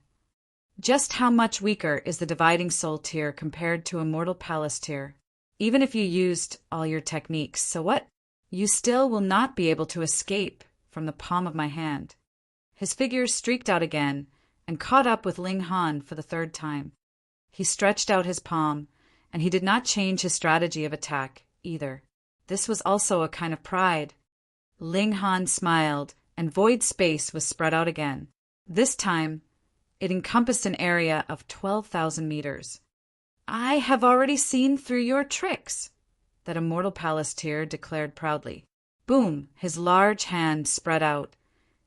Just how much weaker is the dividing soul tier compared to immortal Palantir? Even if you used all your techniques, so what? You still will not be able to escape from the palm of my hand. His figure streaked out again and caught up with Ling Han for the third time. He stretched out his palm, and he did not change his strategy of attack either. This was also a kind of pride. Ling Han smiled, and void space was spread out again. This time, It encompassed an area of 12,000 meters. "I have already seen through your tricks," that immortal palace-tier declared proudly. Boom! His large hand spread out,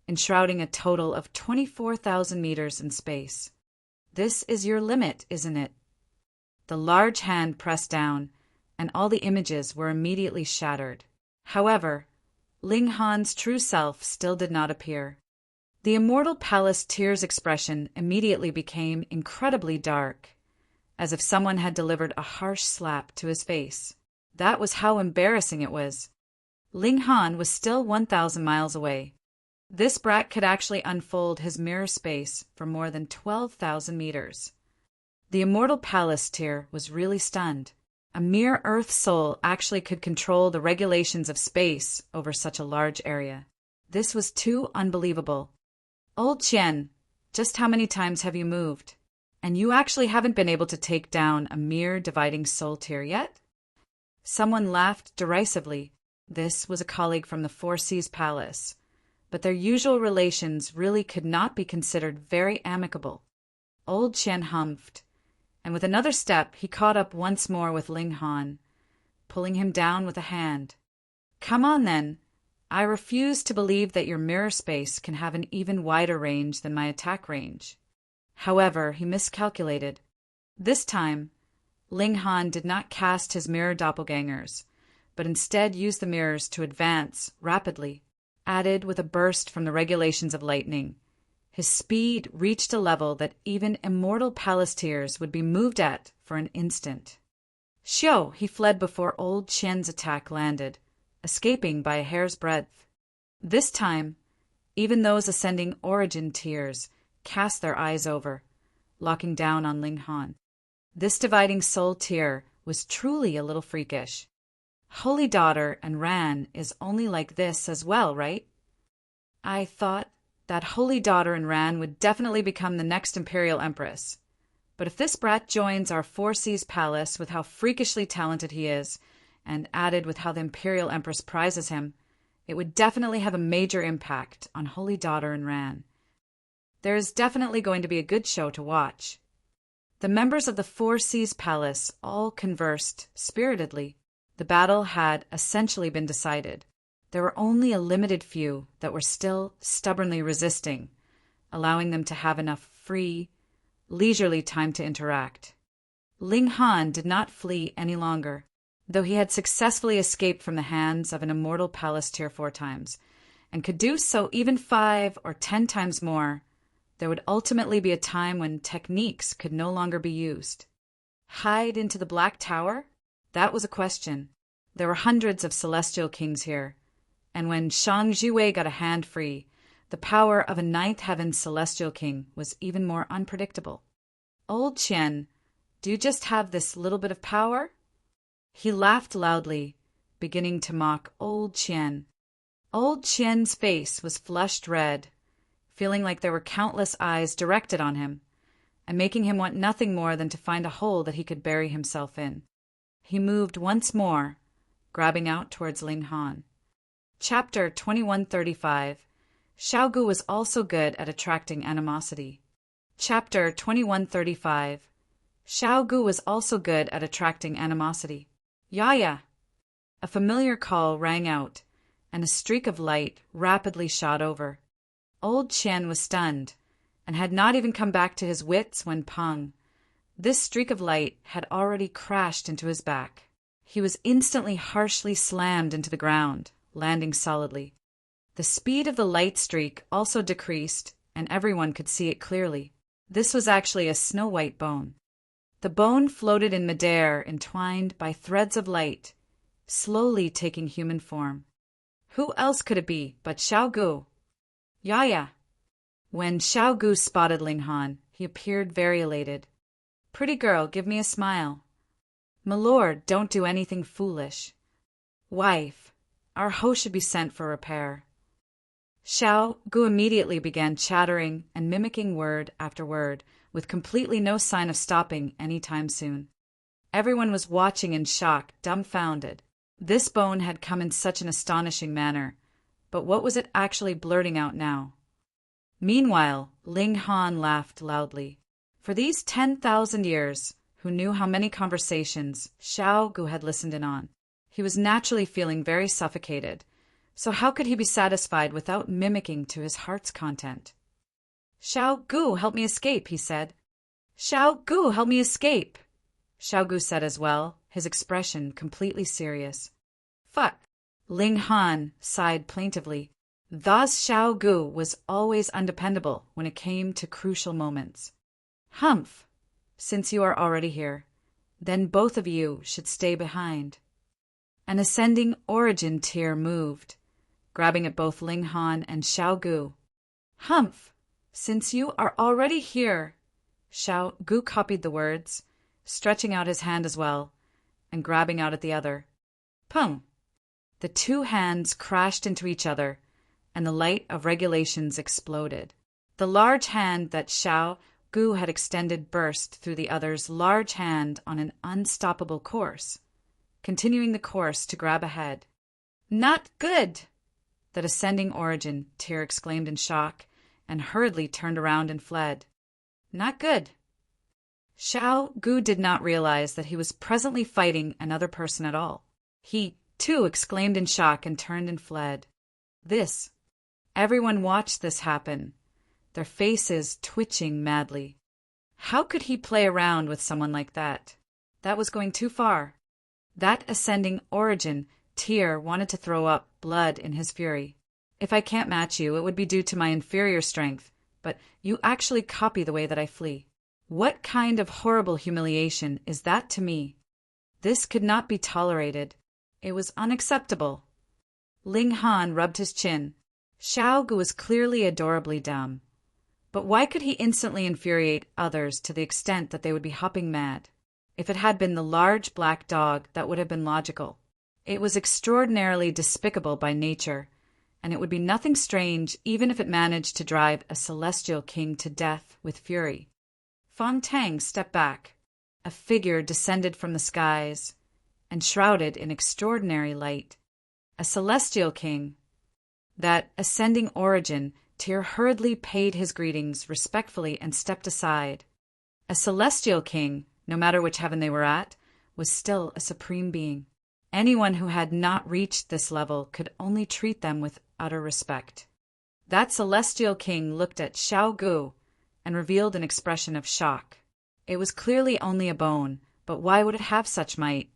enshrouding a total of 24,000 meters in space. "This is your limit, isn't it?" The large hand pressed down, and all the images were immediately shattered. However, Ling Han's true self still did not appear. The immortal palace-tier's expression immediately became incredibly dark, as if someone had delivered a harsh slap to his face. That was how embarrassing it was. Ling Han was still 1,000 miles away. This brat could actually unfold his mirror space for more than 12,000 meters. The immortal palace-tier was really stunned. A mere Earth soul actually could control the regulations of space over such a large area. This was too unbelievable. "Old Qian, just how many times have you moved? And you actually haven't been able to take down a mere dividing soul tier yet?" Someone laughed derisively. This was a colleague from the Four Seas Palace, but their usual relations really could not be considered very amicable. Old Qian humphed, and with another step he caught up once more with Ling Han, pulling him down with a hand. "Come on, then. I refuse to believe that your mirror space can have an even wider range than my attack range." However, he miscalculated. This time, Ling Han did not cast his mirror doppelgangers, but instead used the mirrors to advance rapidly. Added with a burst from the regulations of lightning, his speed reached a level that even immortal palace-tiers would be moved at for an instant. Xiao, he fled before Old Qian's attack landed, escaping by a hair's breadth. This time, even those ascending origin tiers cast their eyes over, locking down on Ling Han. This dividing soul tier was truly a little freakish. Holy Daughter and Ran is only like this as well, right? I thought that Holy Daughter and Ran would definitely become the next Imperial Empress. But if this brat joins our Four Seas Palace with how freakishly talented he is, and added with how the Imperial Empress prizes him, it would definitely have a major impact on Holy Daughter and Ran. There is definitely going to be a good show to watch. The members of the Four Seas Palace all conversed spiritedly. The battle had essentially been decided. There were only a limited few that were still stubbornly resisting, allowing them to have enough free, leisurely time to interact. Ling Han did not flee any longer, though he had successfully escaped from the hands of an immortal palace-tier 4 times, and could do so even 5 or 10 times more. There would ultimately be a time when techniques could no longer be used. Hide into the Black Tower? That was a question. There were hundreds of celestial kings here, and when Shang Jiwei got a hand free, the power of a ninth heaven celestial king was even more unpredictable. "Old Qian, do you just have this little bit of power?" He laughed loudly, beginning to mock Old Qian. Old Qian's face was flushed red, feeling like there were countless eyes directed on him, and making him want nothing more than to find a hole that he could bury himself in. He moved once more, grabbing out towards Ling Han. Chapter 2135. Xiaogu was also good at attracting animosity. Chapter 2135. Xiaogu was also good at attracting animosity. "Yaya!" A familiar call rang out, and a streak of light rapidly shot over. Old Qian was stunned, and had not even come back to his wits when pung. This streak of light had already crashed into his back. He was instantly harshly slammed into the ground, landing solidly. The speed of the light streak also decreased, and everyone could see it clearly. This was actually a snow-white bone. The bone floated in midair, entwined by threads of light, slowly taking human form. Who else could it be but Xiaogu? "Yaya!" When Xiaogu spotted Ling Han, he appeared very elated. "Pretty girl, give me a smile." "Milord, don't do anything foolish." "Wife, our host should be sent for repair." Xiaogu immediately began chattering and mimicking word after word, with completely no sign of stopping any time soon. Everyone was watching in shock, dumbfounded. This bone had come in such an astonishing manner, but what was it actually blurting out now? Meanwhile, Ling Han laughed loudly. For these 10,000 years, who knew how many conversations Xiao Gu had listened in on? He was naturally feeling very suffocated, so how could he be satisfied without mimicking to his heart's content? Xiao Gu, help me escape, he said. Xiao Gu, help me escape, Xiao Gu said as well, his expression completely serious. Fuck. Ling Han sighed plaintively. Thus Xiao Gu was always undependable when it came to crucial moments. Humph. Since you are already here, then both of you should stay behind. An ascending origin tear moved, grabbing at both Ling Han and Xiao Gu. Humph. Since you are already here. Xiao Gu copied the words, stretching out his hand as well, and grabbing out at the other. Pum! The two hands crashed into each other, and the light of regulations exploded. The large hand that Xiao Gu had extended burst through the other's large hand on an unstoppable course, continuing the course to grab ahead. Not good! That ascending origin tear exclaimed in shock, and hurriedly turned around and fled. Not good. Xiao Gu did not realize that he was presently fighting another person at all. He, too, exclaimed in shock and turned and fled. This. Everyone watched this happen, their faces twitching madly. How could he play around with someone like that? That was going too far. That ascending origin tear wanted to throw up blood in his fury. If I can't match you, it would be due to my inferior strength, but you actually copy the way that I flee. What kind of horrible humiliation is that to me? This could not be tolerated. It was unacceptable. Ling Han rubbed his chin. Xiao Gu was clearly adorably dumb. But why could he instantly infuriate others to the extent that they would be hopping mad? If it had been the large black dog, that would have been logical. It was extraordinarily despicable by nature, and it would be nothing strange even if it managed to drive a celestial king to death with fury. Fang Tang stepped back. A figure descended from the skies, enshrouded in extraordinary light. A celestial king. That ascending origin tear hurriedly paid his greetings respectfully and stepped aside. A celestial king, no matter which heaven they were at, was still a supreme being. Anyone who had not reached this level could only treat them with utter respect. That celestial king looked at Xiao Gu and revealed an expression of shock. It was clearly only a bone, but why would it have such might?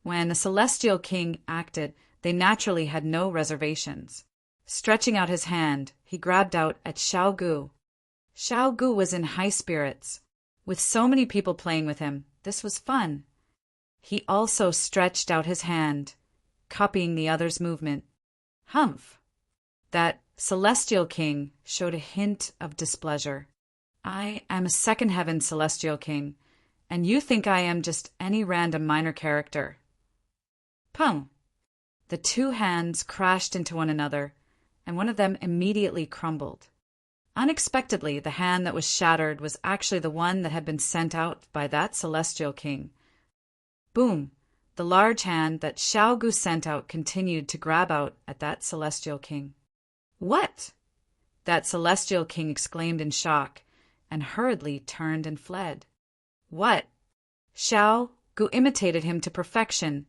When a celestial king acted, they naturally had no reservations. Stretching out his hand, he grabbed out at Xiao Gu. Xiao Gu was in high spirits. With so many people playing with him, this was fun. He also stretched out his hand, copying the other's movement. Humph! That celestial king showed a hint of displeasure. I am a second heaven celestial king, and you think I am just any random minor character. Pum! The two hands crashed into one another, and one of them immediately crumbled. Unexpectedly, the hand that was shattered was actually the one that had been sent out by that celestial king. Boom! The large hand that Xiao Gu sent out continued to grab out at that celestial king. What? That celestial king exclaimed in shock, and hurriedly turned and fled. What? Xiao Gu imitated him to perfection,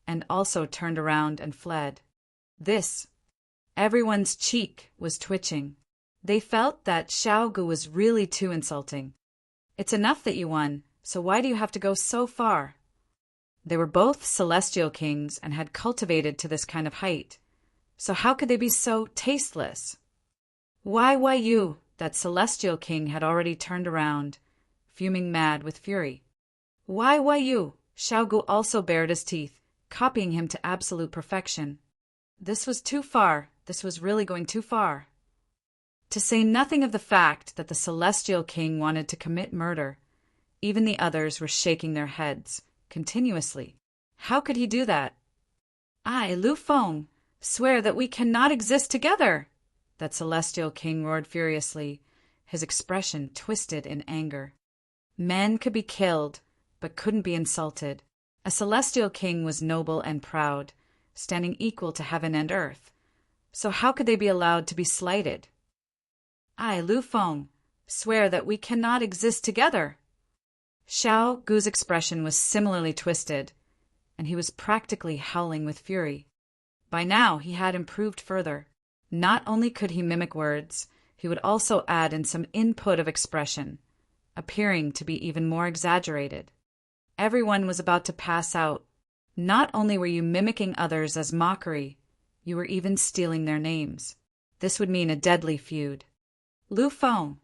and also turned around and fled. This. Everyone's cheek was twitching. They felt that Xiao Gu was really too insulting. It's enough that you won, so why do you have to go so far? They were both celestial kings and had cultivated to this kind of height. So how could they be so tasteless? Why you? That celestial king had already turned around, fuming mad with fury. Why you? Xiao Gu also bared his teeth, copying him to absolute perfection. This was too far. This was really going too far. To say nothing of the fact that the celestial king wanted to commit murder. Even the others were shaking their heads, continuously. How could he do that? I, Lu Feng, swear that we cannot exist together, that celestial king roared furiously, his expression twisted in anger. Men could be killed, but couldn't be insulted. A celestial king was noble and proud, standing equal to heaven and earth. So how could they be allowed to be slighted? I, Lu Feng, swear that we cannot exist together. Xiao Gu's expression was similarly twisted, and he was practically howling with fury. By now he had improved further. Not only could he mimic words, he would also add in some input of expression, appearing to be even more exaggerated. Everyone was about to pass out. Not only were you mimicking others as mockery, you were even stealing their names. This would mean a deadly feud. Lu Feng,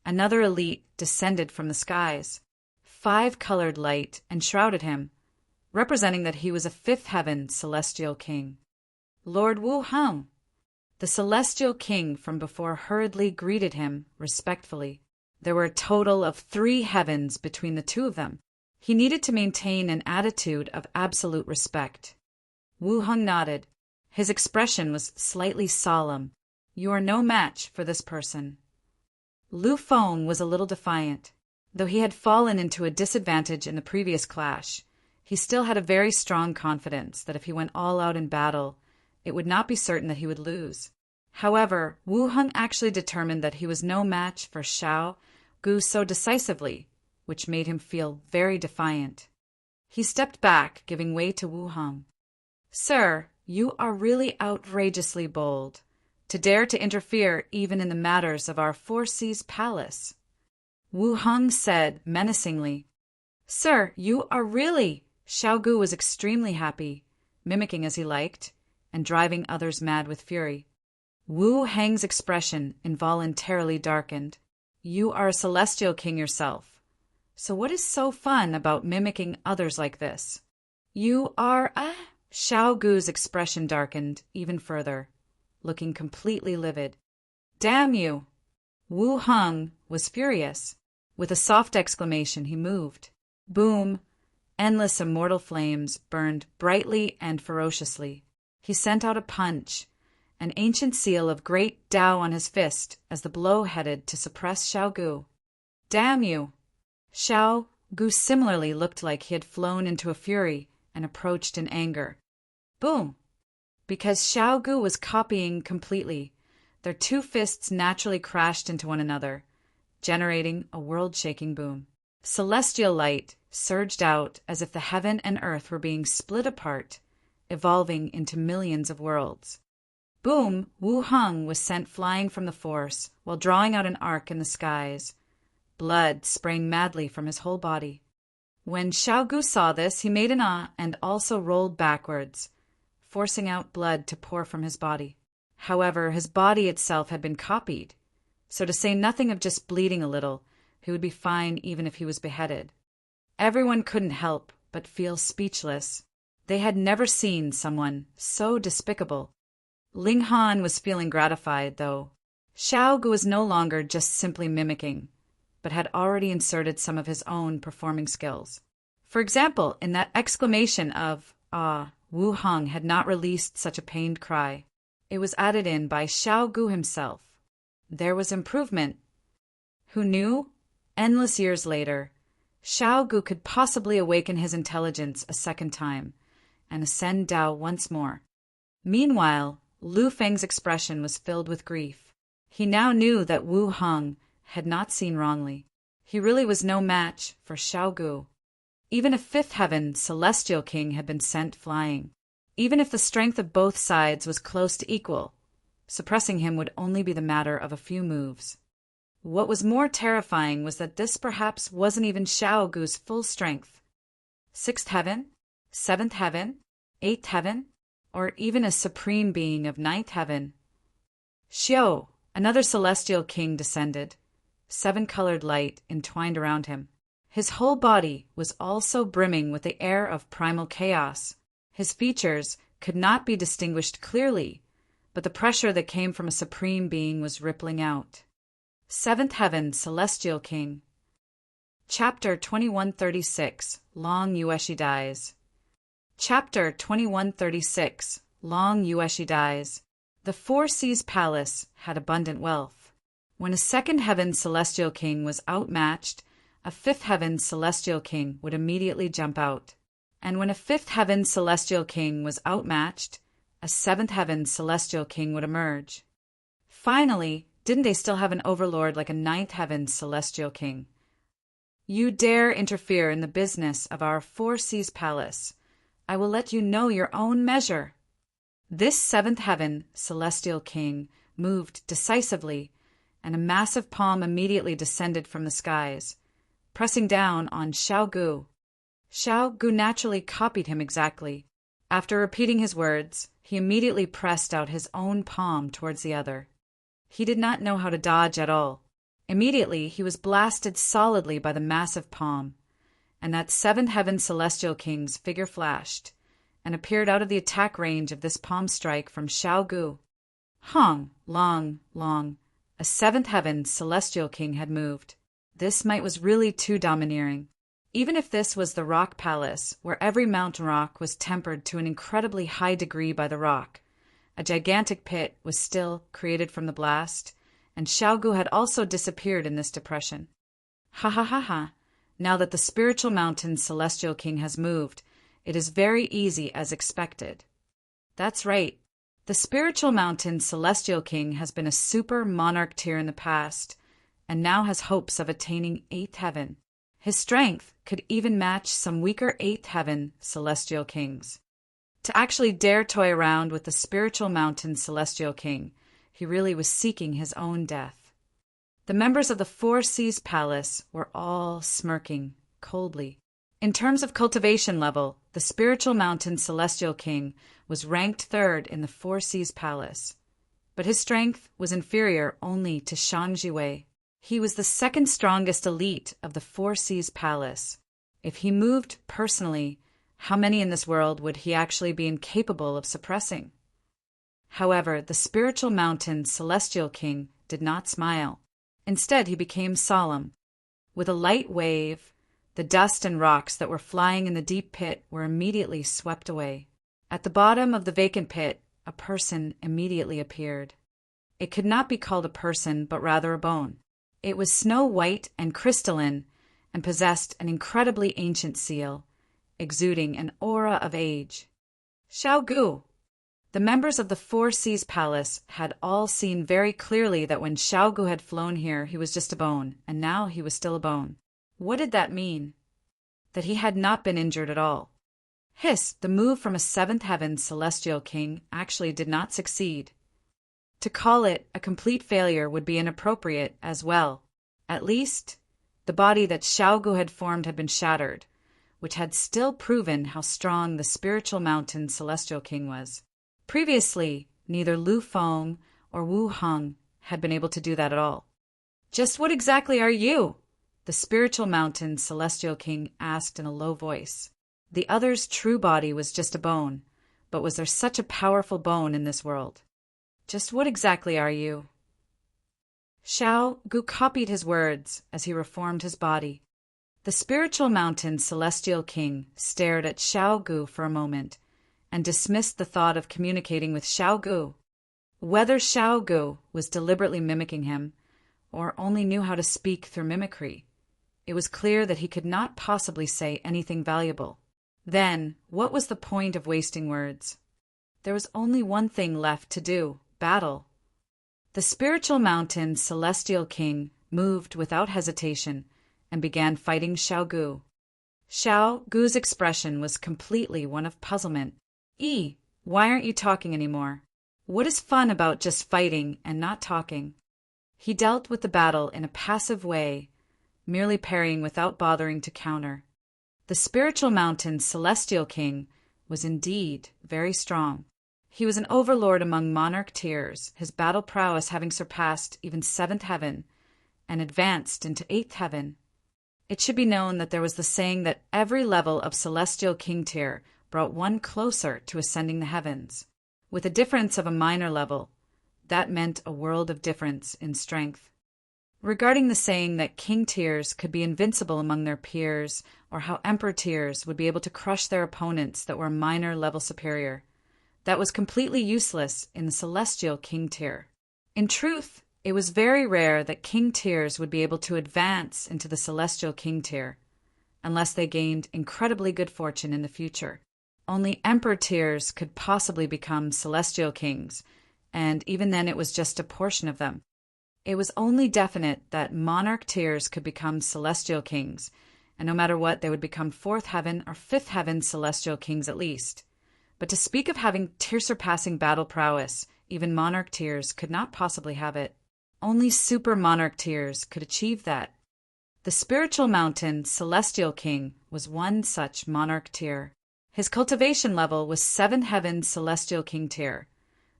another elite, descended from the skies. 5-colored light enshrouded him, representing that he was a fifth heaven celestial king. Lord Wu Heng, the celestial king from before, hurriedly greeted him respectfully. There were a total of 3 heavens between the two of them. He needed to maintain an attitude of absolute respect. Wu Heng nodded. His expression was slightly solemn. You are no match for this person. Lu Feng was a little defiant. Though he had fallen into a disadvantage in the previous clash, he still had a very strong confidence that if he went all out in battle, it would not be certain that he would lose. However, Wu Heng actually determined that he was no match for Xiao Gu so decisively, which made him feel very defiant. He stepped back, giving way to Wu Heng. Sir, you are really outrageously bold, to dare to interfere even in the matters of our Four Seas Palace. Wu Heng said menacingly. Sir, you are really... Xiao Gu was extremely happy, mimicking as he liked, and driving others mad with fury. Wu Heng's expression involuntarily darkened. You are a celestial king yourself. So what is so fun about mimicking others like this? You are Xiao Gu's expression darkened even further, looking completely livid. Damn you! Wu Heng was furious. With a soft exclamation, he moved. Boom! Endless immortal flames burned brightly and ferociously. He sent out a punch, an ancient seal of great Tao on his fist as the blow headed to suppress Xiao Gu. Damn you! Xiao Gu similarly looked like he had flown into a fury and approached in anger. Boom! Because Xiao Gu was copying completely, their 2 fists naturally crashed into one another, generating a world-shaking boom. Celestial light surged out as if the heaven and earth were being split apart, evolving into millions of worlds. Boom! Wu Heng was sent flying from the force while drawing out an arc in the skies. Blood sprang madly from his whole body. When Xiao Gu saw this, he made an ah and also rolled backwards, forcing out blood to pour from his body. However, his body itself had been copied, so to say nothing of just bleeding a little, he would be fine even if he was beheaded. Everyone couldn't help but feel speechless. They had never seen someone so despicable. Ling Han was feeling gratified, though. Xiao Gu was no longer just simply mimicking, but had already inserted some of his own performing skills. For example, in that exclamation of, ah, Wu Heng had not released such a pained cry. It was added in by Xiao Gu himself. There was improvement. Who knew? Endless years later, Xiao Gu could possibly awaken his intelligence a second time and ascend Tao once more. Meanwhile, Lu Feng's expression was filled with grief. He now knew that Wu Heng had not seen wrongly. He really was no match for Xiao Gu. Even a fifth heaven celestial king had been sent flying. Even if the strength of both sides was close to equal, suppressing him would only be the matter of a few moves. What was more terrifying was that this perhaps wasn't even Xiao Gu's full strength. 6th heaven, 7th heaven, 8th heaven, or even a supreme being of 9th heaven. Xiao, another celestial king, descended, 7-colored light entwined around him. His whole body was also brimming with the air of primal chaos. His features could not be distinguished clearly, but the pressure that came from a supreme being was rippling out. 7th heaven celestial king. Chapter 2136, Long Yueshi dies. Chapter 2136, Long Yueshi dies. The Four Seas Palace had abundant wealth. When a 2nd heaven celestial king was outmatched, a 5th heaven celestial king would immediately jump out. And when a 5th heaven celestial king was outmatched, a 7th heaven celestial king would emerge. Finally, Didn't they still have an overlord like a ninth heaven celestial king? You dare interfere in the business of our four seas palace. I will let you know your own measure. This seventh heaven celestial king moved decisively, and a massive palm immediately descended from the skies, pressing down on Xiao Gu. Xiao Gu naturally copied him exactly. After repeating his words, he immediately pressed out his own palm towards the other. He did not know how to dodge at all. Immediately, he was blasted solidly by the massive palm, and that seventh heaven celestial king's figure flashed, and appeared out of the attack range of this palm strike from Xiao Gu. Hong, long, a seventh heaven celestial king had moved. This might was really too domineering. Even if this was the rock palace, where every mountain rock was tempered to an incredibly high degree by the rock, a gigantic pit was still created from the blast, and Xiao Gu had also disappeared in this depression. Ha ha ha ha! Now that the spiritual mountain celestial king has moved, it is very easy as expected. That's right. The spiritual mountain celestial king has been a super monarch tier in the past, and now has hopes of attaining eighth heaven. His strength could even match some weaker eighth heaven celestial kings. To actually dare toy around with the spiritual mountain celestial king, he really was seeking his own death. The members of the Four Seas Palace were all smirking coldly. In terms of cultivation level, the spiritual mountain celestial king was ranked third in the Four Seas Palace, but his strength was inferior only to Shan Jiwei. He was the second strongest elite of the Four Seas Palace. If he moved personally, how many in this world would he actually be incapable of suppressing? However, the spiritual mountain celestial king did not smile. Instead, he became solemn. With a light wave, the dust and rocks that were flying in the deep pit were immediately swept away. At the bottom of the vacant pit, a person immediately appeared. It could not be called a person, but rather a bone. It was snow white and crystalline, and possessed an incredibly ancient seal, exuding an aura of age. Xiao Gu! The members of the Four Seas Palace had all seen very clearly that when Xiao Gu had flown here, he was just a bone, and now he was still a bone. What did that mean? That he had not been injured at all. Hiss, the move from a seventh heaven celestial king actually did not succeed. To call it a complete failure would be inappropriate as well. At least, the body that Xiao Gu had formed had been shattered, which had still proven how strong the spiritual mountain celestial king was. Previously, neither Lu Feng or Wu Heng had been able to do that at all. Just what exactly are you? The spiritual mountain celestial king asked in a low voice. The other's true body was just a bone, but was there such a powerful bone in this world? Just what exactly are you? Xiao Gu copied his words as he reformed his body. The spiritual mountain celestial king stared at Xiao Gu for a moment, and dismissed the thought of communicating with Xiao Gu. Whether Xiao Gu was deliberately mimicking him, or only knew how to speak through mimicry, it was clear that he could not possibly say anything valuable. Then, what was the point of wasting words? There was only one thing left to do: battle. The spiritual mountain celestial king moved without hesitation and began fighting Xiao Gu. Xiao Gu's expression was completely one of puzzlement. Why aren't you talking anymore? What is fun about just fighting and not talking? He dealt with the battle in a passive way, merely parrying without bothering to counter. The spiritual mountain celestial king was indeed very strong. He was an overlord among monarch tiers, his battle prowess having surpassed even seventh heaven, and advanced into eighth heaven. It should be known that there was the saying that every level of celestial king tier brought one closer to ascending the heavens. With a difference of a minor level, that meant a world of difference in strength. Regarding the saying that king tiers could be invincible among their peers, or how emperor tiers would be able to crush their opponents that were minor level superior, that was completely useless in the celestial king tier. In truth, it was very rare that king tiers would be able to advance into the celestial king tier, unless they gained incredibly good fortune in the future. Only emperor tiers could possibly become celestial kings, and even then it was just a portion of them. It was only definite that monarch tiers could become celestial kings, and no matter what, they would become fourth heaven or fifth heaven celestial kings at least. But to speak of having tier-surpassing battle prowess, even monarch tiers could not possibly have it. Only super monarch tiers could achieve that. The spiritual mountain celestial king was one such monarch tier. His cultivation level was 7th heaven celestial king tier,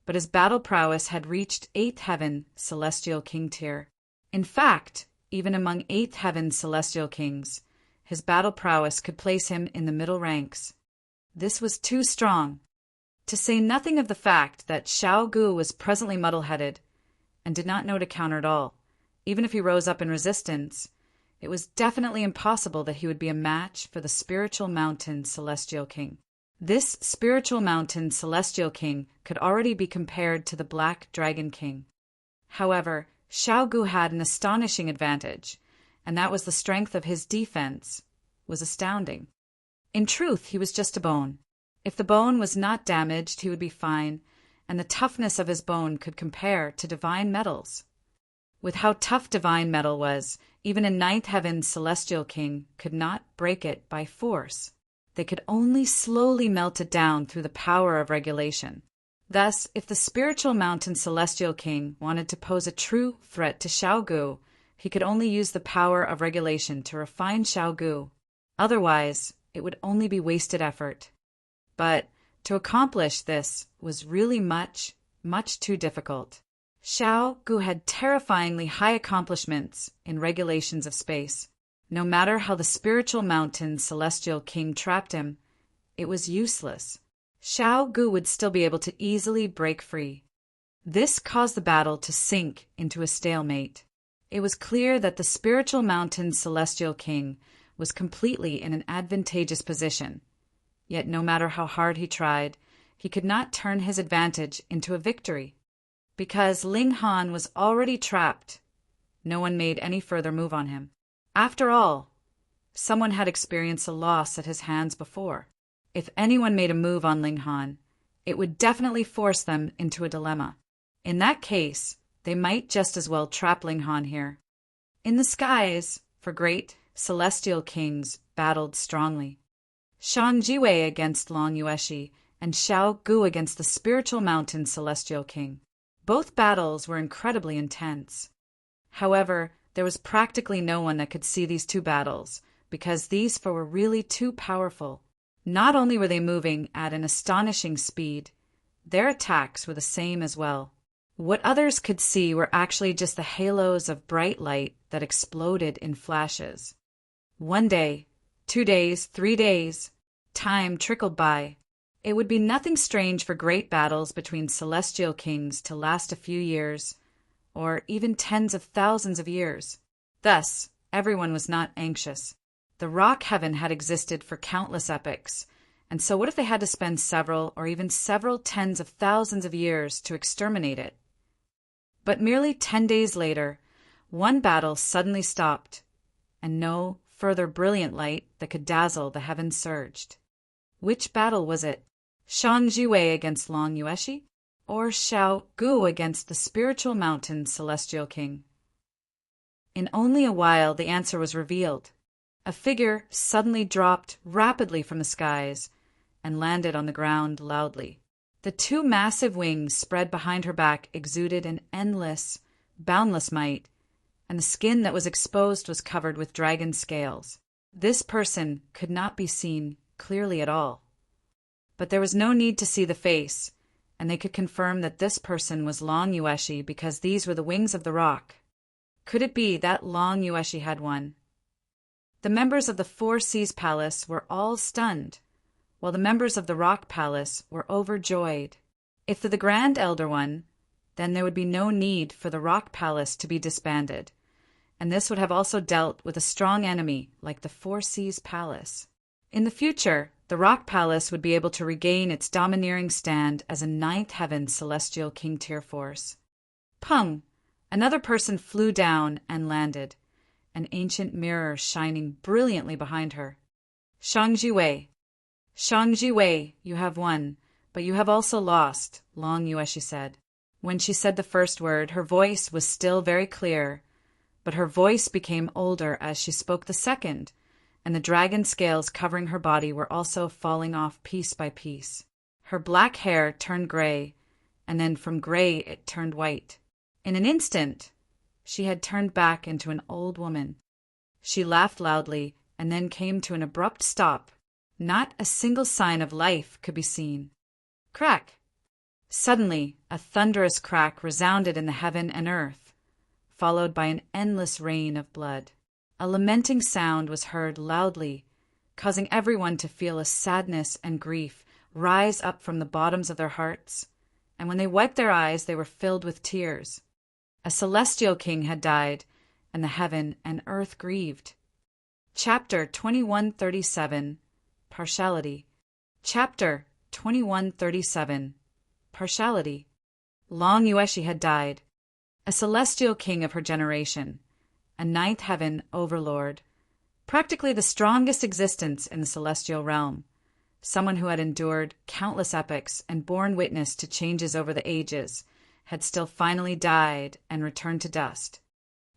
but his battle prowess had reached 8th heaven celestial king tier. In fact, even among 8th heaven celestial kings, his battle prowess could place him in the middle ranks. This was too strong. To say nothing of the fact that Xiao Gu was presently muddle-headed and did not know to counter at all. Even if he rose up in resistance, it was definitely impossible that he would be a match for the spiritual mountain celestial king. This spiritual mountain celestial king could already be compared to the black dragon king. However, Xiao Gu had an astonishing advantage, and that was the strength of his defense was astounding. In truth, he was just a bone. If the bone was not damaged, he would be fine, and the toughness of his bone could compare to divine metals. With how tough divine metal was, even a 9th heaven celestial king could not break it by force. They could only slowly melt it down through the power of regulation. Thus, if the spiritual mountain celestial king wanted to pose a true threat to Xiao Gu, he could only use the power of regulation to refine Xiao Gu. Otherwise, it would only be wasted effort. But to accomplish this was really much, much too difficult. Xiao Gu had terrifyingly high accomplishments in regulations of space. No matter how the spiritual mountain celestial king trapped him, it was useless. Xiao Gu would still be able to easily break free. This caused the battle to sink into a stalemate. It was clear that the spiritual mountain celestial king was completely in an advantageous position. Yet no matter how hard he tried, he could not turn his advantage into a victory. Because Ling Han was already trapped, no one made any further move on him. After all, someone had experienced a loss at his hands before. If anyone made a move on Ling Han, it would definitely force them into a dilemma. In that case, they might just as well trap Ling Han here. In the skies, for great celestial kings battled strongly. Shang Jiwei against Long Yueshi and Xiao Gu against the spiritual mountain celestial king. Both battles were incredibly intense. However, there was practically no one that could see these two battles, because these four were really too powerful. Not only were they moving at an astonishing speed, their attacks were the same as well. What others could see were actually just the halos of bright light that exploded in flashes. 1 day, 2 days, 3 days, time trickled by. It would be nothing strange for great battles between celestial kings to last a few years, or even tens of thousands of years. Thus, everyone was not anxious. The rock heaven had existed for countless epochs, and so what if they had to spend several or even several tens of thousands of years to exterminate it? But merely 10 days later, one battle suddenly stopped, and no further brilliant light that could dazzle the heavens surged. Which battle was it? Shang Jiwei against Long Yueshi? Or Xiao Gu against the spiritual mountain celestial king? In only a while the answer was revealed. A figure suddenly dropped rapidly from the skies and landed on the ground loudly. The 2 massive wings spread behind her back exuded an endless, boundless might, and the skin that was exposed was covered with dragon scales. This person could not be seen clearly at all. But there was no need to see the face, and they could confirm that this person was Long Yueshi because these were the wings of the rock. Could it be that Long Yueshi had one? The members of the Four Seas Palace were all stunned, while the members of the Rock Palace were overjoyed. If the Grand Elder won, then there would be no need for the Rock Palace to be disbanded, and this would have also dealt with a strong enemy like the Four Seas Palace. In the future, the Rock Palace would be able to regain its domineering stand as a 9th heaven celestial king tier force. Pung! Another person flew down and landed, an ancient mirror shining brilliantly behind her. Shang Jiwei. Shang Jiwei, you have won, but you have also lost, Long Yueshi said. When she said the first word, her voice was still very clear, but her voice became older as she spoke the second, and the dragon scales covering her body were also falling off piece by piece. Her black hair turned gray, and then from gray it turned white. In an instant, she had turned back into an old woman. She laughed loudly, and then came to an abrupt stop. Not a single sign of life could be seen. Crack! Suddenly, a thunderous crack resounded in the heaven and earth, followed by an endless rain of blood. A lamenting sound was heard loudly, causing everyone to feel a sadness and grief rise up from the bottoms of their hearts, and when they wiped their eyes they were filled with tears. A celestial king had died, and the heaven and earth grieved. Chapter 2137 Partiality. Chapter 2137 Partiality. Long Yueshi had died, a celestial king of her generation, a ninth heaven overlord, practically the strongest existence in the celestial realm, someone who had endured countless epochs and borne witness to changes over the ages, had still finally died and returned to dust.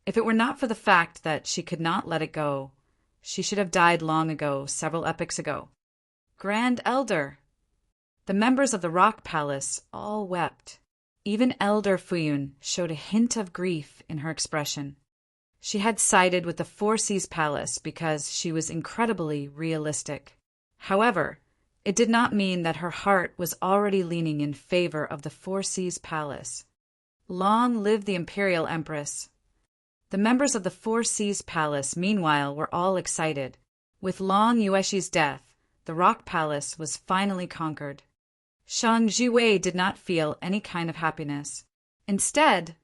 If it were not for the fact that she could not let it go, she should have died long ago, several epochs ago. Grand Elder! The members of the Rock Palace all wept. Even Elder Fuyun showed a hint of grief in her expression. She had sided with the Four Seas Palace because she was incredibly realistic. However, it did not mean that her heart was already leaning in favor of the Four Seas Palace. Long live the Imperial Empress! The members of the Four Seas Palace, meanwhile, were all excited. With Long Yueshi's death, the Rock Palace was finally conquered. Shang Jiwei did not feel any kind of happiness. Instead,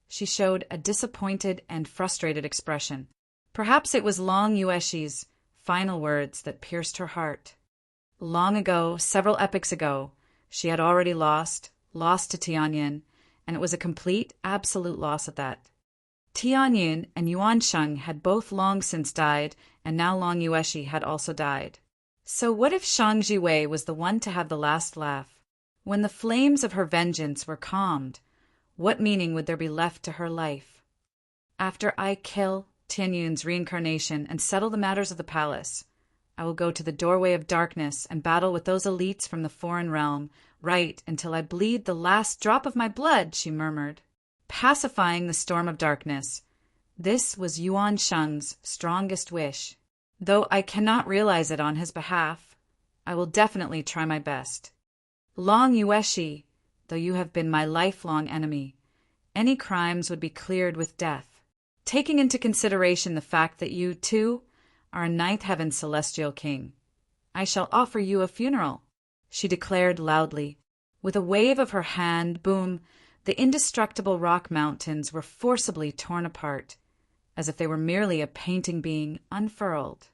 she showed a disappointed and frustrated expression. Perhaps it was Long Yueshi's final words that pierced her heart. Long ago, several epochs ago, she had already lost to Tianyin, and it was a complete, absolute loss at that. Tianyin and Yuansheng had both long since died, and now Long Yueshi had also died. So what if Shang Jiwei was the one to have the last laugh? When the flames of her vengeance were calmed, what meaning would there be left to her life? After I kill Tianyun's reincarnation and settle the matters of the palace, I will go to the doorway of darkness and battle with those elites from the foreign realm, right until I bleed the last drop of my blood, she murmured. Pacifying the storm of darkness. This was Yuan Sheng's strongest wish. Though I cannot realize it on his behalf, I will definitely try my best. Long Yueshi, though you have been my lifelong enemy, any crimes would be cleared with death. Taking into consideration the fact that you, too, are a ninth heaven celestial king, I shall offer you a funeral, she declared loudly. With a wave of her hand, boom, the indestructible rock mountains were forcibly torn apart, as if they were merely a painting being unfurled.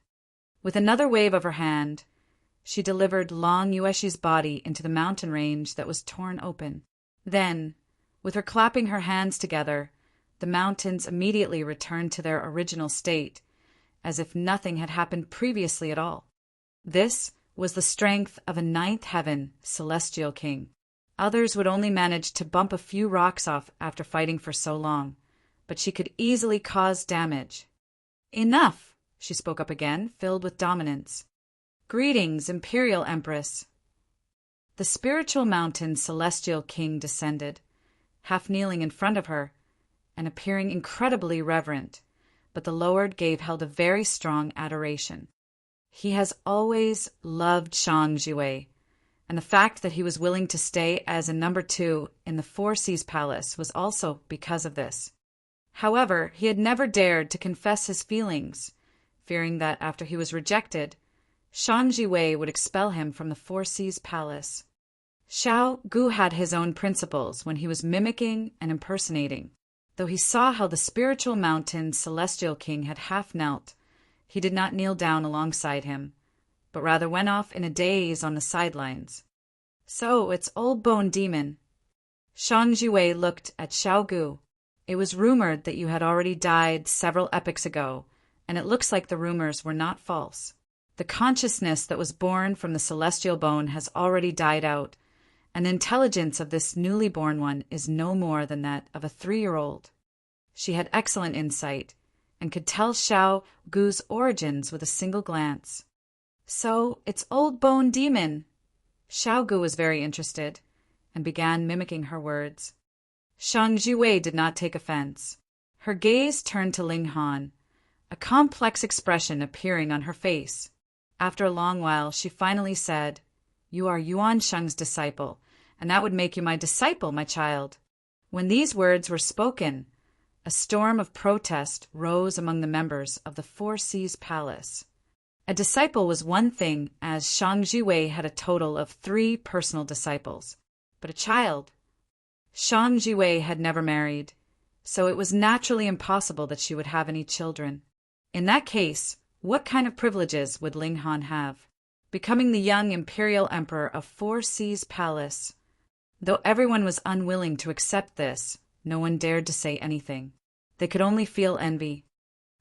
With another wave of her hand, she delivered Long Yueshi's body into the mountain range that was torn open. Then, with her clapping her hands together, the mountains immediately returned to their original state, as if nothing had happened previously at all. This was the strength of a ninth heaven celestial king. Others would only manage to bump a few rocks off after fighting for so long, but she could easily cause damage. Enough, she spoke up again, filled with dominance. Greetings, Imperial Empress. The spiritual mountain celestial king descended, half kneeling in front of her, and appearing incredibly reverent, but the lowered gaze held a very strong adoration. He has always loved Shang Jiwei, and the fact that he was willing to stay as a number 2 in the Four Seas Palace was also because of this. However, he had never dared to confess his feelings, fearing that after he was rejected, Shang Jiwei would expel him from the Four Seas Palace. Xiao Gu had his own principles when he was mimicking and impersonating. Though he saw how the spiritual mountain celestial king had half knelt, he did not kneel down alongside him, but rather went off in a daze on the sidelines. So it's old Bone Demon. Shang Jiwei looked at Xiao Gu. It was rumored that you had already died several epochs ago, and it looks like the rumors were not false. The consciousness that was born from the celestial bone has already died out, and the intelligence of this newly born one is no more than that of a 3-year-old. She had excellent insight, and could tell Xiao Gu's origins with a single glance. So, it's old bone demon. Xiao Gu was very interested, and began mimicking her words. Shang Jiwei did not take offense. Her gaze turned to Ling Han, a complex expression appearing on her face. After a long while, she finally said, "You are Yuan Shang's disciple, and that would make you my disciple, my child." When these words were spoken, a storm of protest rose among the members of the Four Seas Palace. A disciple was one thing, as Shang Jiwei had a total of 3 personal disciples. But a child? Shang Jiwei had never married, so it was naturally impossible that she would have any children. In that case, what kind of privileges would Ling Han have? Becoming the young imperial emperor of Four Seas Palace. Though everyone was unwilling to accept this, no one dared to say anything. They could only feel envy.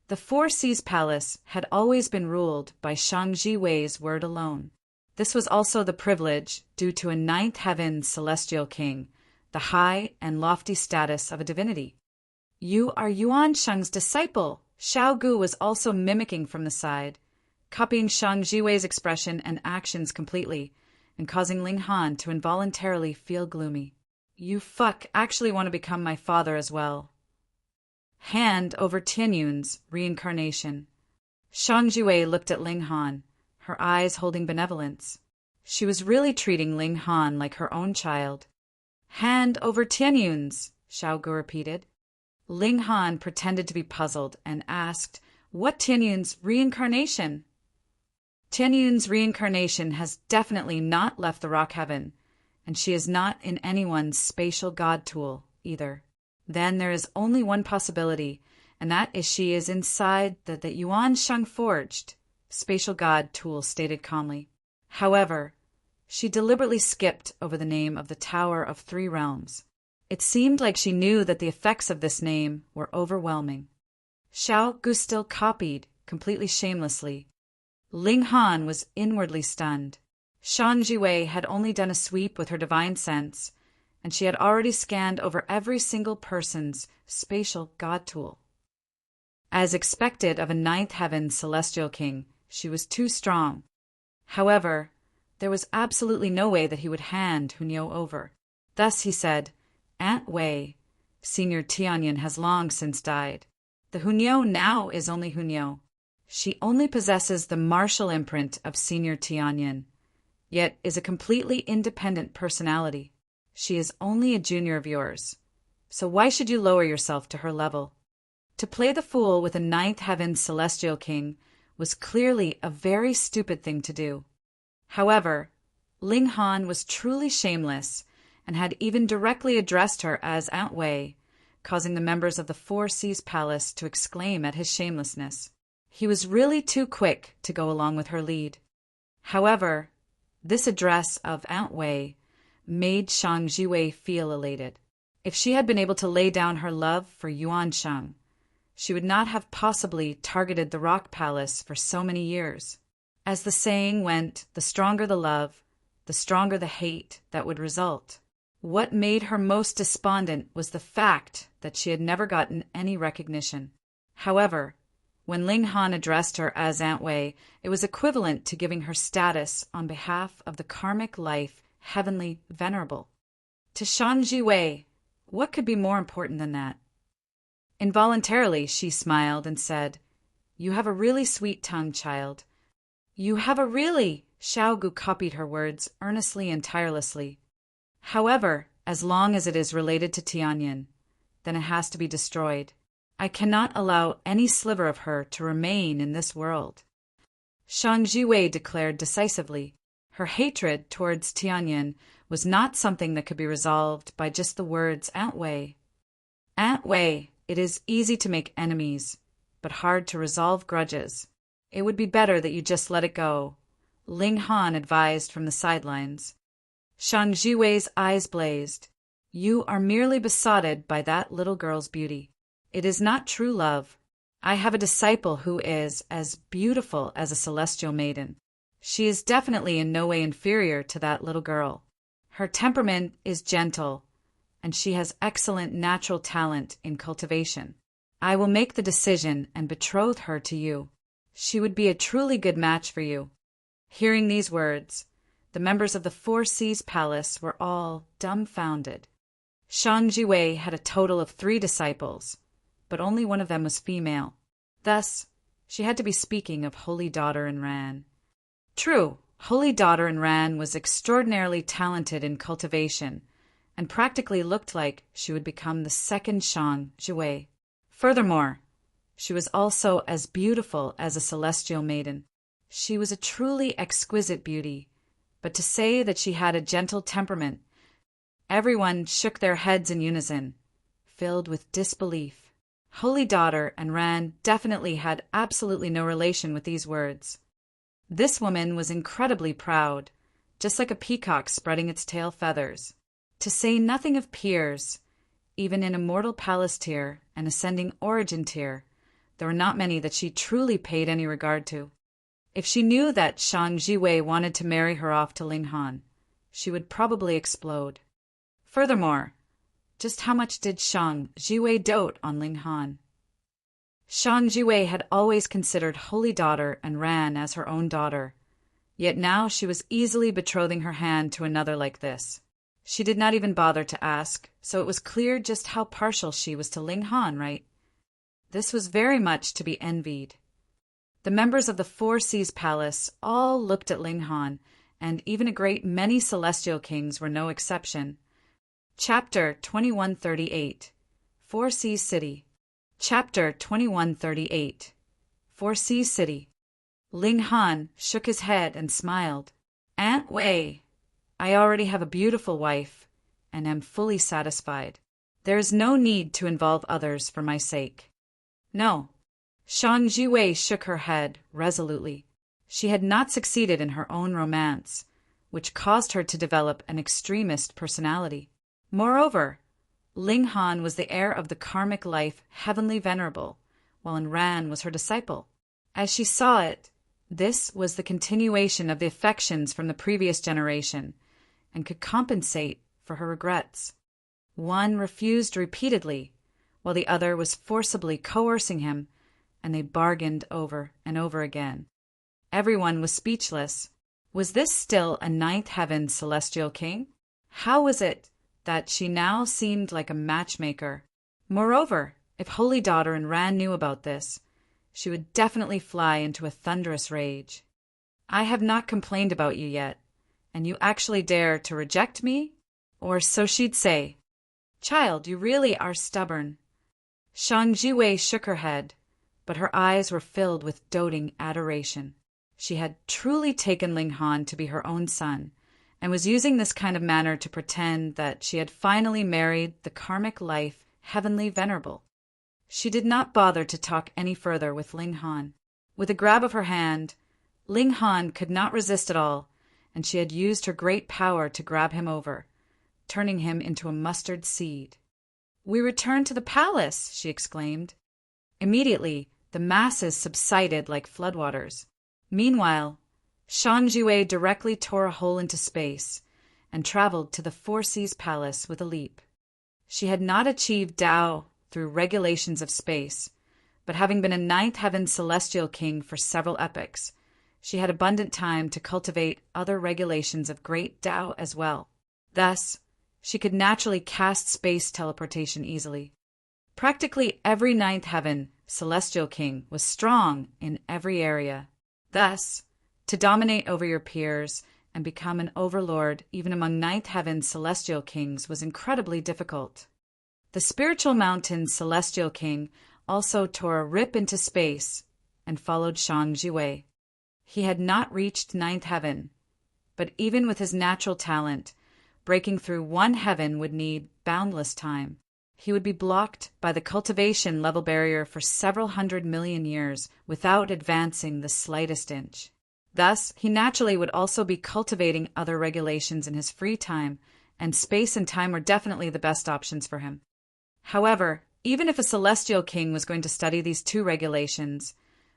The Four Seas Palace had always been ruled by Shang Jiwei's word alone. This was also the privilege due to a 9th heaven celestial king, the high and lofty status of a divinity. "You are Yuan Shang's disciple," Xiao Gu was also mimicking from the side, copying Shang Jiwei's expression and actions completely, and causing Ling Han to involuntarily feel gloomy. "You actually want to become my father as well." Hand over Tianyun's reincarnation. Shang Jiwei looked at Ling Han, her eyes holding benevolence. She was really treating Ling Han like her own child. "Hand over Tianyun's," Xiao Gu repeated. Ling Han pretended to be puzzled and asked, "What Tianyun's reincarnation?" Tianyun's reincarnation has definitely not left the rock heaven, and she is not in anyone's spatial god tool either. Then there is only one possibility, and that is she is inside the Yuan Shang forged, spatial god tool stated calmly. However, she deliberately skipped over the name of the Tower of 3 Realms. It seemed like she knew that the effects of this name were overwhelming. Xiao Gu still copied, completely shamelessly. Ling Han was inwardly stunned. Shang Jiwei had only done a sweep with her divine sense, and she had already scanned over every single person's spatial god tool. As expected of a 9th heaven celestial king, she was too strong. However, there was absolutely no way that he would hand Hunyao over. Thus he said, "Aunt Wei, Senior Tianyan has long since died. The Hunyao now is only Hunyao. She only possesses the martial imprint of Senior Tianyan, yet is a completely independent personality. She is only a junior of yours, so why should you lower yourself to her level?" To play the fool with a 9th heaven celestial king was clearly a very stupid thing to do. However, Ling Han was truly shameless and had even directly addressed her as Aunt Wei, causing the members of the Four Seas Palace to exclaim at his shamelessness. He was really too quick to go along with her lead. However, this address of Aunt Wei made Shang Jiwei feel elated. If she had been able to lay down her love for Yuan Shang, she would not have possibly targeted the Rock Palace for so many years. As the saying went, the stronger the love, the stronger the hate that would result. What made her most despondent was the fact that she had never gotten any recognition. However, when Ling Han addressed her as Aunt Wei, it was equivalent to giving her status on behalf of the karmic life heavenly venerable. To Shang Jiwei, what could be more important than that? Involuntarily, she smiled and said, "You have a really sweet tongue, child." "You have a really," Xiao Gu copied her words earnestly and tirelessly. "However, as long as it is related to Tianyan, then it has to be destroyed. I cannot allow any sliver of her to remain in this world." Shang Jiwei declared decisively. Her hatred towards Tianyan was not something that could be resolved by just the words Aunt Wei. "Aunt Wei, it is easy to make enemies, but hard to resolve grudges. It would be better that you just let it go," Ling Han advised from the sidelines. Shang Jiwei's eyes blazed. "You are merely besotted by that little girl's beauty. It is not true love. I have a disciple who is as beautiful as a celestial maiden. She is definitely in no way inferior to that little girl. Her temperament is gentle, and she has excellent natural talent in cultivation. I will make the decision and betroth her to you. She would be a truly good match for you." Hearing these words, the members of the Four Seas Palace were all dumbfounded. Shang Jiwei had a total of 3 disciples, but only one of them was female. Thus, she had to be speaking of Holy Daughter Ran. True, Holy Daughter Ran was extraordinarily talented in cultivation, and practically looked like she would become the second Shang Jiwei. Furthermore, she was also as beautiful as a celestial maiden. She was a truly exquisite beauty, but to say that she had a gentle temperament, everyone shook their heads in unison, filled with disbelief. Holy Daughter Ran definitely had absolutely no relation with these words. This woman was incredibly proud, just like a peacock spreading its tail feathers. To say nothing of peers, even in Immortal Palace tier and Ascending Origin tier, there were not many that she truly paid any regard to. If she knew that Shang Jiwei wanted to marry her off to Ling Han, she would probably explode. Furthermore, just how much did Shang Jiwei dote on Ling Han? Shang Jiwei had always considered Holy Daughter Ran as her own daughter, yet now she was easily betrothing her hand to another like this. She did not even bother to ask, so it was clear just how partial she was to Ling Han, right? This was very much to be envied. The members of the Four Seas Palace all looked at Ling Han, and even a great many celestial kings were no exception. Chapter 2138 Four Seas City. Chapter 2138 Four Seas City. Ling Han shook his head and smiled. "Aunt Wei, I already have a beautiful wife, and am fully satisfied. There is no need to involve others for my sake." No. Shang Jiwei shook her head resolutely. She had not succeeded in her own romance, which caused her to develop an extremist personality. Moreover, Ling Han was the heir of the karmic life Heavenly Venerable, while Ran was her disciple. As she saw it, this was the continuation of the affections from the previous generation, and could compensate for her regrets. One refused repeatedly, while the other was forcibly coercing him, and they bargained over and over again. Everyone was speechless. Was this still a ninth heaven celestial king? How was it that she now seemed like a matchmaker? Moreover, if Holy Daughter Ran knew about this, she would definitely fly into a thunderous rage. "I have not complained about you yet, and you actually dare to reject me?" Or so she'd say. "Child, you really are stubborn." Shang Jiwei shook her head, but her eyes were filled with doting adoration. She had truly taken Ling Han to be her own son, and was using this kind of manner to pretend that she had finally married the karmic life Heavenly Venerable. She did not bother to talk any further with Ling Han. With a grab of her hand, Ling Han could not resist at all, and she had used her great power to grab him over, turning him into a mustard seed. "We return to the palace!" she exclaimed. Immediately, the masses subsided like floodwaters. Meanwhile, Shang Jiwei directly tore a hole into space and traveled to the Four Seas Palace with a leap. She had not achieved Tao through regulations of space, but having been a ninth heaven celestial king for several epochs, she had abundant time to cultivate other regulations of great Tao as well. Thus, she could naturally cast space teleportation easily. Practically every ninth heaven celestial king was strong in every area. Thus, to dominate over your peers and become an overlord even among ninth heaven celestial kings was incredibly difficult. The spiritual mountain celestial king also tore a rip into space and followed Shang Jiwei. He had not reached ninth heaven, but even with his natural talent, breaking through one heaven would need boundless time. He would be blocked by the cultivation level barrier for several 100 million years without advancing the slightest inch. Thus, he naturally would also be cultivating other regulations in his free time, and space and time were definitely the best options for him. However, even if a celestial king was going to study these two regulations,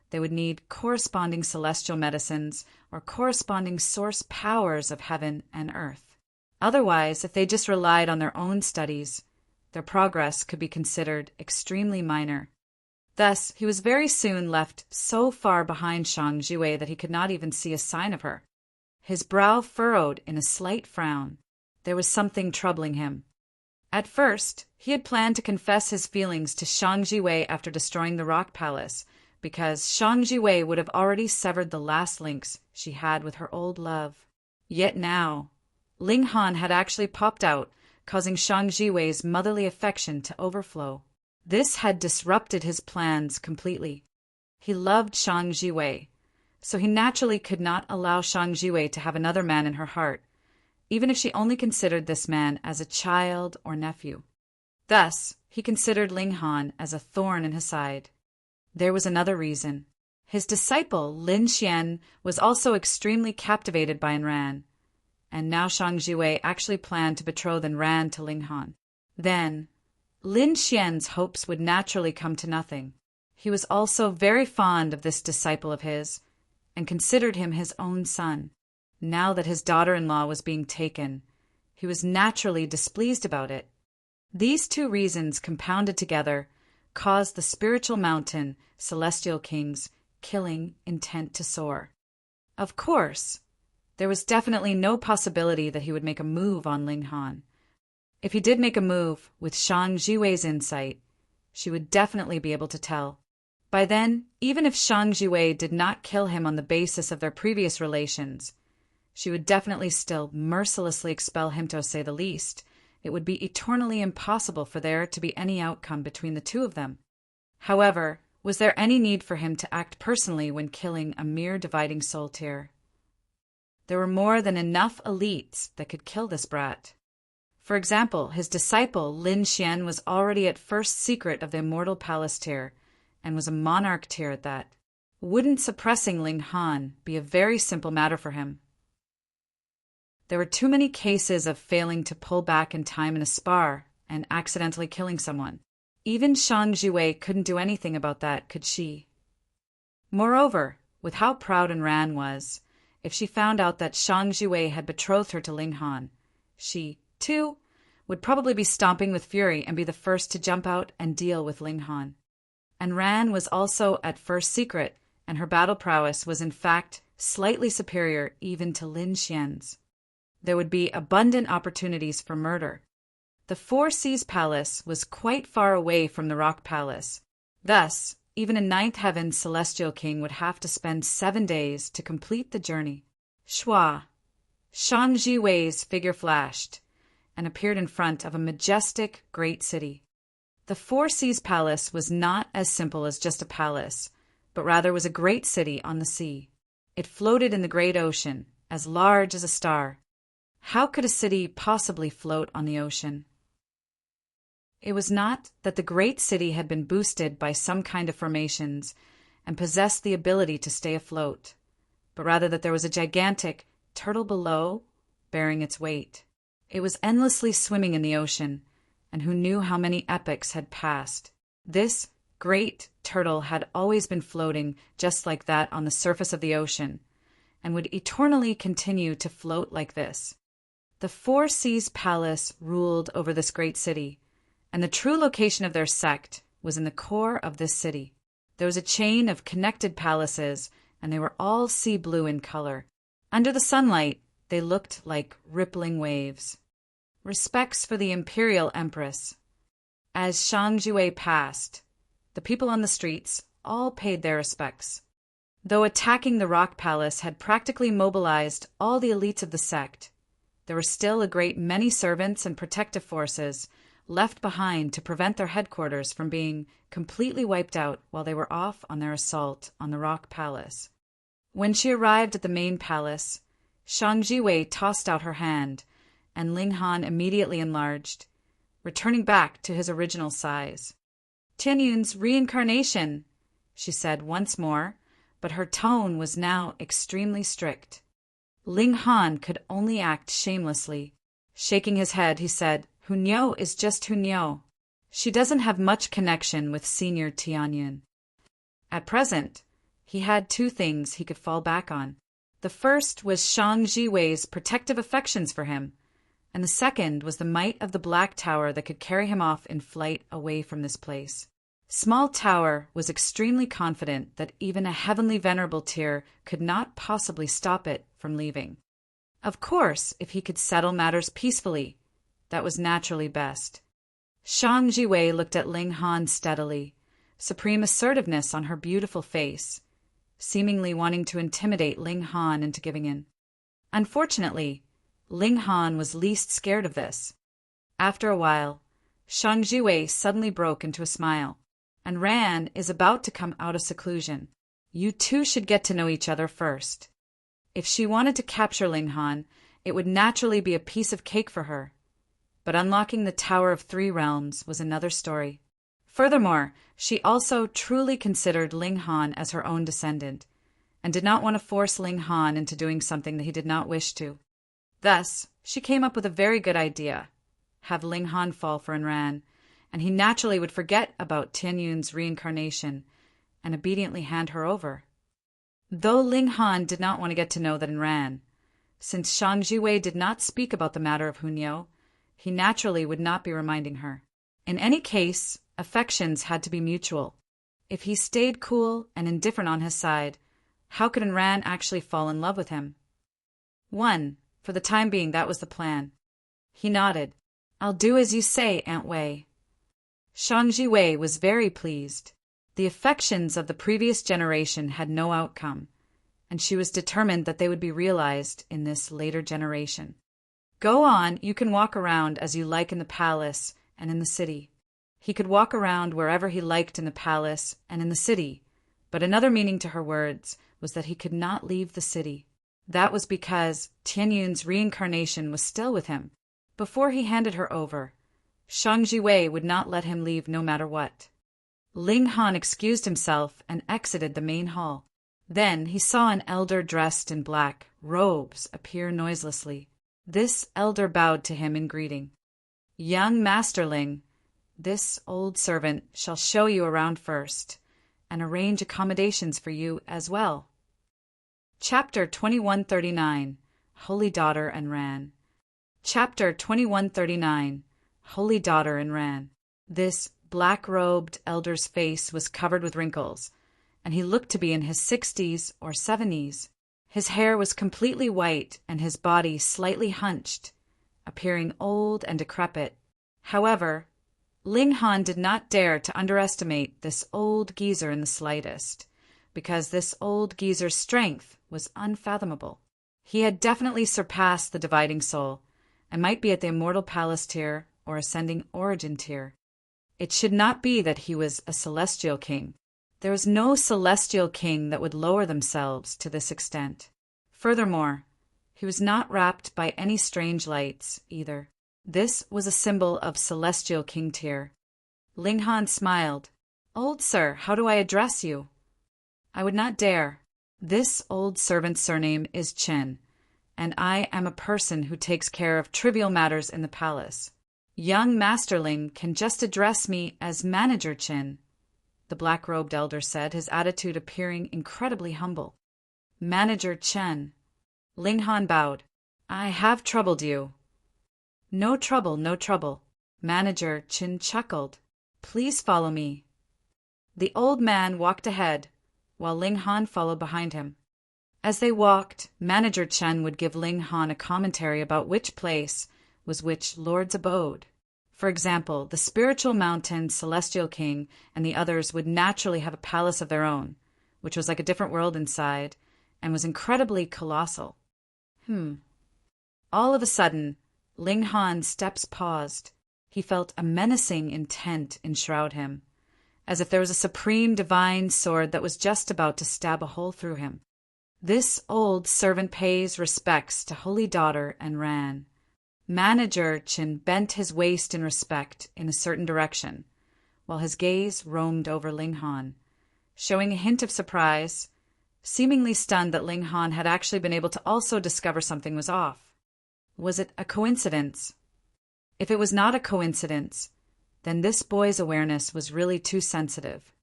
they would need corresponding celestial medicines or corresponding source powers of heaven and earth. Otherwise, if they just relied on their own studies, their progress could be considered extremely minor. Thus, he was very soon left so far behind Shang Jiwei that he could not even see a sign of her. His brow furrowed in a slight frown. There was something troubling him. At first, he had planned to confess his feelings to Shang Jiwei after destroying the rock palace, because Shang Jiwei would have already severed the last links she had with her old love. Yet now, Ling Han had actually popped out, causing Shang Jiwei's motherly affection to overflow. This had disrupted his plans completely. He loved Shang Jiwei, so he naturally could not allow Shang Jiwei to have another man in her heart, even if she only considered this man as a child or nephew. Thus, he considered Ling Han as a thorn in his side. There was another reason. His disciple, Lin Xian, was also extremely captivated by Ran, and now Shang Jiwei actually planned to betroth Ran to Ling Han. Then, Lin Xian's hopes would naturally come to nothing. He was also very fond of this disciple of his, and considered him his own son. Now that his daughter-in-law was being taken, he was naturally displeased about it. These two reasons compounded together caused the spiritual mountain, celestial king's, killing intent to soar. Of course, there was definitely no possibility that he would make a move on Ling Han. If he did make a move with Shang Jiwei's insight, she would definitely be able to tell. By then, even if Shang Jiwei did not kill him on the basis of their previous relations, she would definitely still mercilessly expel him, to say the least. It would be eternally impossible for there to be any outcome between the two of them. However, was there any need for him to act personally when killing a mere dividing soul tear? There were more than enough elites that could kill this brat. For example, his disciple Lin Xian was already at first secret of the Immortal Palace tier, and was a monarch tier at that. Wouldn't suppressing Ling Han be a very simple matter for him? There were too many cases of failing to pull back in time in a spar and accidentally killing someone. Even Shang Jiwei couldn't do anything about that, could she? Moreover, with how proud Ran was, if she found out that Shang Jiwei had betrothed her to Ling Han, she, too, would probably be stomping with fury and be the first to jump out and deal with Ling Han. And Ran was also at first secret, and her battle prowess was in fact slightly superior even to Lin Xian's. There would be abundant opportunities for murder. The Four Seas Palace was quite far away from the Rock Palace. Thus, even a ninth heaven celestial king would have to spend 7 days to complete the journey. Shua! Shang Jiwei's figure flashed and appeared in front of a majestic great city. The Four Seas Palace was not as simple as just a palace, but rather was a great city on the sea. It floated in the great ocean, as large as a star. How could a city possibly float on the ocean? It was not that the great city had been boosted by some kind of formations and possessed the ability to stay afloat, but rather that there was a gigantic turtle below bearing its weight. It was endlessly swimming in the ocean, and who knew how many epochs had passed. This great turtle had always been floating just like that on the surface of the ocean, and would eternally continue to float like this. The Four Seas Palace ruled over this great city, and the true location of their sect was in the core of this city. There was a chain of connected palaces, and they were all sea blue in color. Under the sunlight, they looked like rippling waves. Respects for the Imperial Empress. As Shang Jiwei passed, the people on the streets all paid their respects. Though attacking the Rock Palace had practically mobilized all the elites of the sect, there were still a great many servants and protective forces left behind to prevent their headquarters from being completely wiped out while they were off on their assault on the Rock Palace. When she arrived at the main palace, Shang Jiwei tossed out her hand, and Ling Han immediately enlarged, returning back to his original size. Tianyun's reincarnation, she said once more, but her tone was now extremely strict. Ling Han could only act shamelessly. Shaking his head, he said, Hunyo is just Hunyo. She doesn't have much connection with Senior Tianyun. At present, he had 2 things he could fall back on. The first was Shang Jiwei's protective affections for him, and the second was the might of the black tower that could carry him off in flight away from this place. Small Tower was extremely confident that even a heavenly venerable tear could not possibly stop it from leaving. Of course, if he could settle matters peacefully, that was naturally best. Shang Jiwei looked at Ling Han steadily, supreme assertiveness on her beautiful face, seemingly wanting to intimidate Ling Han into giving in. Unfortunately, Ling Han was least scared of this. After a while, Shang Jiwei suddenly broke into a smile. "And Ran is about to come out of seclusion. You two should get to know each other first." If she wanted to capture Ling Han, it would naturally be a piece of cake for her. But unlocking the Tower of Three Realms was another story. Furthermore, she also truly considered Ling Han as her own descendant, and did not want to force Ling Han into doing something that he did not wish to. Thus, she came up with a very good idea: have Ling Han fall for Enran, and he naturally would forget about Tian Yun's reincarnation and obediently hand her over. Though Ling Han did not want to get to know that Enran, since Shang Jiwei did not speak about the matter of Hunyao, he naturally would not be reminding her. In any case, affections had to be mutual. If he stayed cool and indifferent on his side, how could Enran actually fall in love with him? For the time being, that was the plan. He nodded. "I'll do as you say, Aunt Wei." Shang Jiwei was very pleased. The affections of the previous generation had no outcome, and she was determined that they would be realized in this later generation. "Go on, you can walk around as you like in the palace and in the city." He could walk around wherever he liked in the palace and in the city, but another meaning to her words was that he could not leave the city. That was because Tian Yun's reincarnation was still with him. Before he handed her over, Shang Jiwei would not let him leave no matter what. Ling Han excused himself and exited the main hall. Then he saw an elder dressed in black robes appear noiselessly. This elder bowed to him in greeting. "Young Masterling, this old servant shall show you around first, and arrange accommodations for you as well." Chapter 2139 Holy Daughter and Ran. Chapter 2139 Holy Daughter and Ran. This black-robed elder's face was covered with wrinkles, and he looked to be in his 60s or 70s. His hair was completely white and his body slightly hunched, appearing old and decrepit. However, Ling Han did not dare to underestimate this old geezer in the slightest, because this old geezer's strength was unfathomable. He had definitely surpassed the dividing soul, and might be at the immortal palace tier or ascending origin tier. It should not be that he was a celestial king. There is no celestial king that would lower themselves to this extent. Furthermore, he was not wrapped by any strange lights, either. This was a symbol of celestial king tier. Ling Han smiled. "Old sir, how do I address you?" "I would not dare. This old servant's surname is Chen, and I am a person who takes care of trivial matters in the palace. Young Masterling can just address me as Manager Chen," the black-robed elder said, his attitude appearing incredibly humble. "Manager Chen." Ling Han bowed. "I have troubled you." "No trouble, no trouble." Manager Chen chuckled. "Please follow me." The old man walked ahead, while Ling Han followed behind him. As they walked, Manager Chen would give Ling Han a commentary about which place was which lord's abode. For example, the spiritual mountain celestial king and the others would naturally have a palace of their own, which was like a different world inside, and was incredibly colossal. All of a sudden, Ling Han's steps paused. He felt a menacing intent enshroud him, as if there was a supreme divine sword that was just about to stab a hole through him. This old servant pays respects to Holy Daughter and Ran. Manager Chen bent his waist in respect in a certain direction, while his gaze roamed over Ling Han, showing a hint of surprise, seemingly stunned that Ling Han had actually been able to also discover something was off. Was it a coincidence? If it was not a coincidence, then this boy's awareness was really too sensitive.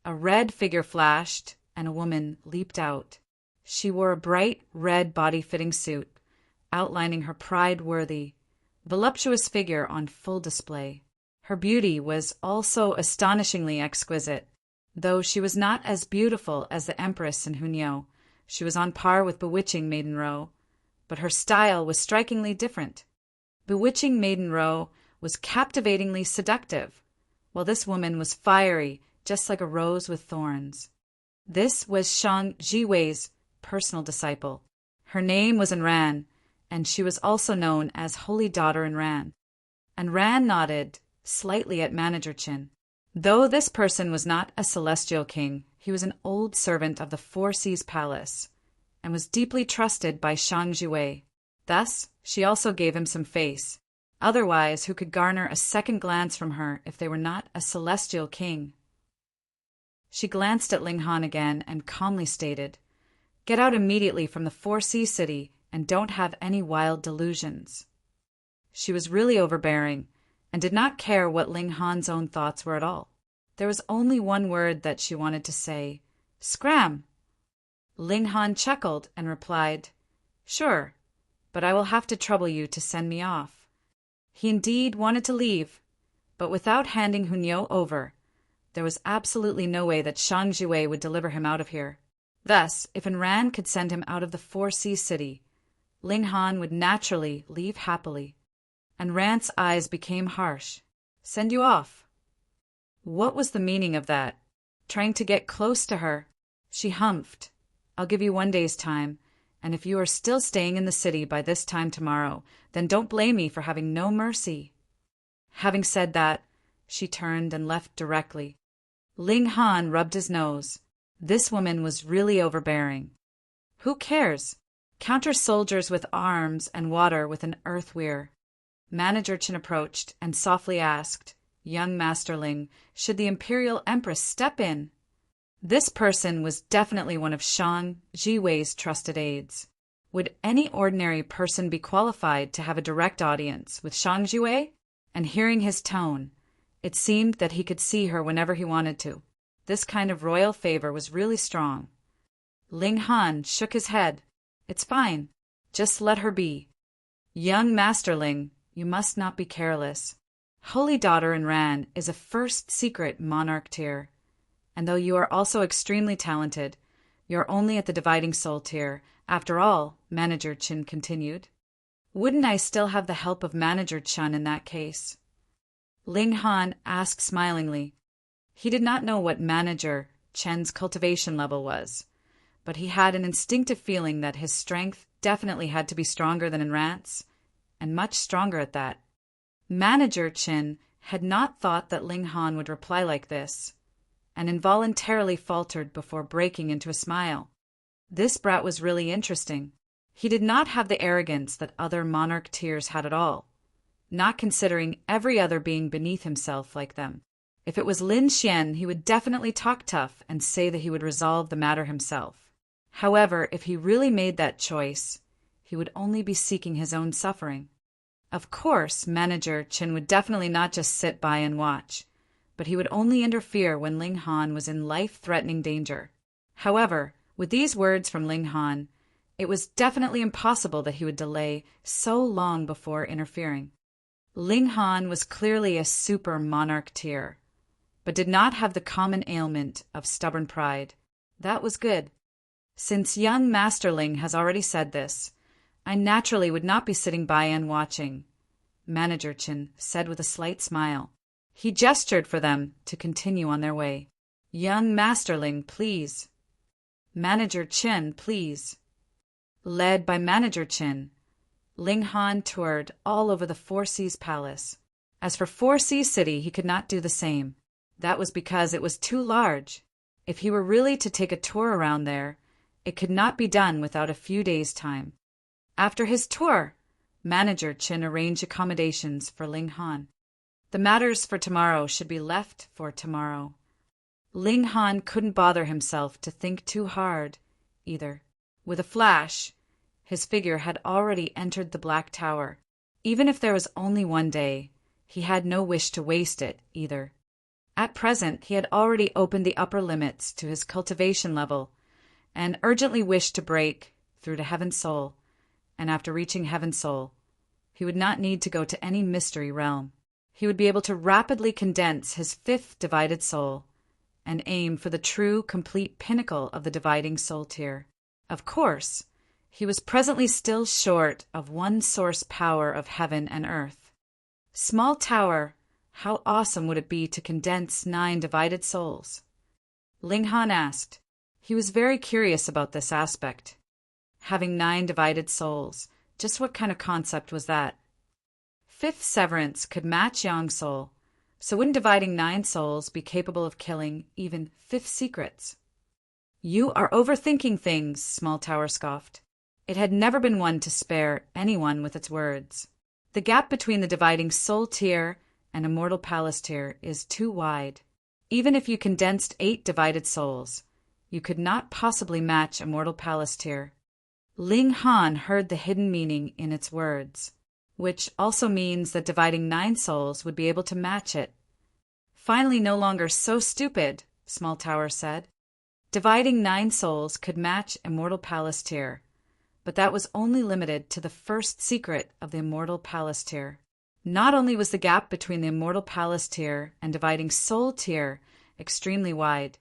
A red figure flashed, and a woman leaped out. She wore a bright red body-fitting suit, outlining her pride-worthy, voluptuous figure on full display. Her beauty was also astonishingly exquisite. Though she was not as beautiful as the Empress in Hunyo, she was on par with bewitching Maiden Row, but her style was strikingly different. Bewitching Maiden Row was captivatingly seductive, while this woman was fiery, just like a rose with thorns. This was Shang Jiwei's personal disciple. Her name was Enran, and she was also known as Holy Daughter Enran. Enran nodded slightly at Manager Qin. Though this person was not a celestial king, he was an old servant of the Four Seas Palace, and was deeply trusted by Shang Jiwei. Thus, she also gave him some face. Otherwise, who could garner a second glance from her if they were not a celestial king? She glanced at Ling Han again and calmly stated, "Get out immediately from the Four Seas City and don't have any wild delusions." She was really overbearing, and did not care what Ling Han's own thoughts were at all. There was only one word that she wanted to say: "Scram!" Ling Han chuckled and replied, "Sure, but I will have to trouble you to send me off." He indeed wanted to leave, but without handing Hunyo over, there was absolutely no way that Shang Jiwei would deliver him out of here. Thus, if Enran could send him out of the Four Seas City, Ling Han would naturally leave happily. Enran's eyes became harsh. "Send you off?" What was the meaning of that? Trying to get close to her? She humphed. "I'll give you 1 day's time, and if you are still staying in the city by this time tomorrow, then don't blame me for having no mercy." Having said that, she turned and left directly. Ling Han rubbed his nose. This woman was really overbearing. Who cares? Counter soldiers with arms and water with an earth weir. Manager Qin approached and softly asked, "Young Master Ling, should the Imperial Empress step in?" This person was definitely one of Shang Jiwei's trusted aides. Would any ordinary person be qualified to have a direct audience with Shang Jiwei? And hearing his tone, it seemed that he could see her whenever he wanted to. This kind of royal favor was really strong. Ling Han shook his head. "It's fine. Just let her be." "Young Master Ling, you must not be careless. Holy Daughter Enran is a first secret monarch tier. And though you are also extremely talented, you're only at the dividing soul tier. After all," Manager Qin continued. "Wouldn't I still have the help of Manager Chun in that case?" Ling Han asked smilingly. He did not know what Manager Chen's cultivation level was, but he had an instinctive feeling that his strength definitely had to be stronger than Enran's, and much stronger at that. Manager Qin had not thought that Ling Han would reply like this, and involuntarily faltered before breaking into a smile. This brat was really interesting. He did not have the arrogance that other monarch tiers had at all, not considering every other being beneath himself like them. If it was Lin Xian, he would definitely talk tough and say that he would resolve the matter himself. However, if he really made that choice, he would only be seeking his own suffering. Of course, Manager Qin would definitely not just sit by and watch, but he would only interfere when Ling Han was in life-threatening danger. However, with these words from Ling Han, it was definitely impossible that he would delay so long before interfering. Ling Han was clearly a super monarch tier, but did not have the common ailment of stubborn pride. That was good. Since young Master Ling has already said this, I naturally would not be sitting by and watching, Manager Qin said with a slight smile. He gestured for them to continue on their way. "Young Masterling, please." "Manager Qin, please." Led by Manager Qin, Ling Han toured all over the Four Seas Palace. As for Four Seas City, he could not do the same. That was because it was too large. If he were really to take a tour around there, it could not be done without a few days' time. After his tour, Manager Qin arranged accommodations for Ling Han. The matters for tomorrow should be left for tomorrow. Ling Han couldn't bother himself to think too hard, either. With a flash, his figure had already entered the Black Tower. Even if there was only 1 day, he had no wish to waste it, either. At present, he had already opened the upper limits to his cultivation level, and urgently wished to break through to Heaven Soul, and after reaching Heaven Soul, He would not need to go to any mystery realm. He would be able to rapidly condense his fifth divided soul and aim for the true, complete pinnacle of the dividing soul tier. Of course, he was presently still short of one source power of heaven and earth. Small tower, how awesome would it be to condense 9 divided souls? Ling Han asked. He was very curious about this aspect. Having 9 divided souls, just what kind of concept was that? Fifth severance could match Yang soul, so wouldn't dividing 9 souls be capable of killing even fifth secrets? You are overthinking things, Small Tower scoffed. It had never been one to spare anyone with its words. The gap between the dividing soul tier and immortal palace tier is too wide. Even if you condensed 8 divided souls, you could not possibly match immortal palace tier. Ling Han heard the hidden meaning in its words, which also means that dividing 9 souls would be able to match it. Finally, no longer so stupid, Small Tower said. Dividing 9 souls could match immortal palace tier, but that was only limited to the first secret of the immortal palace tier. Not only was the gap between the immortal palace tier and dividing soul tier extremely wide,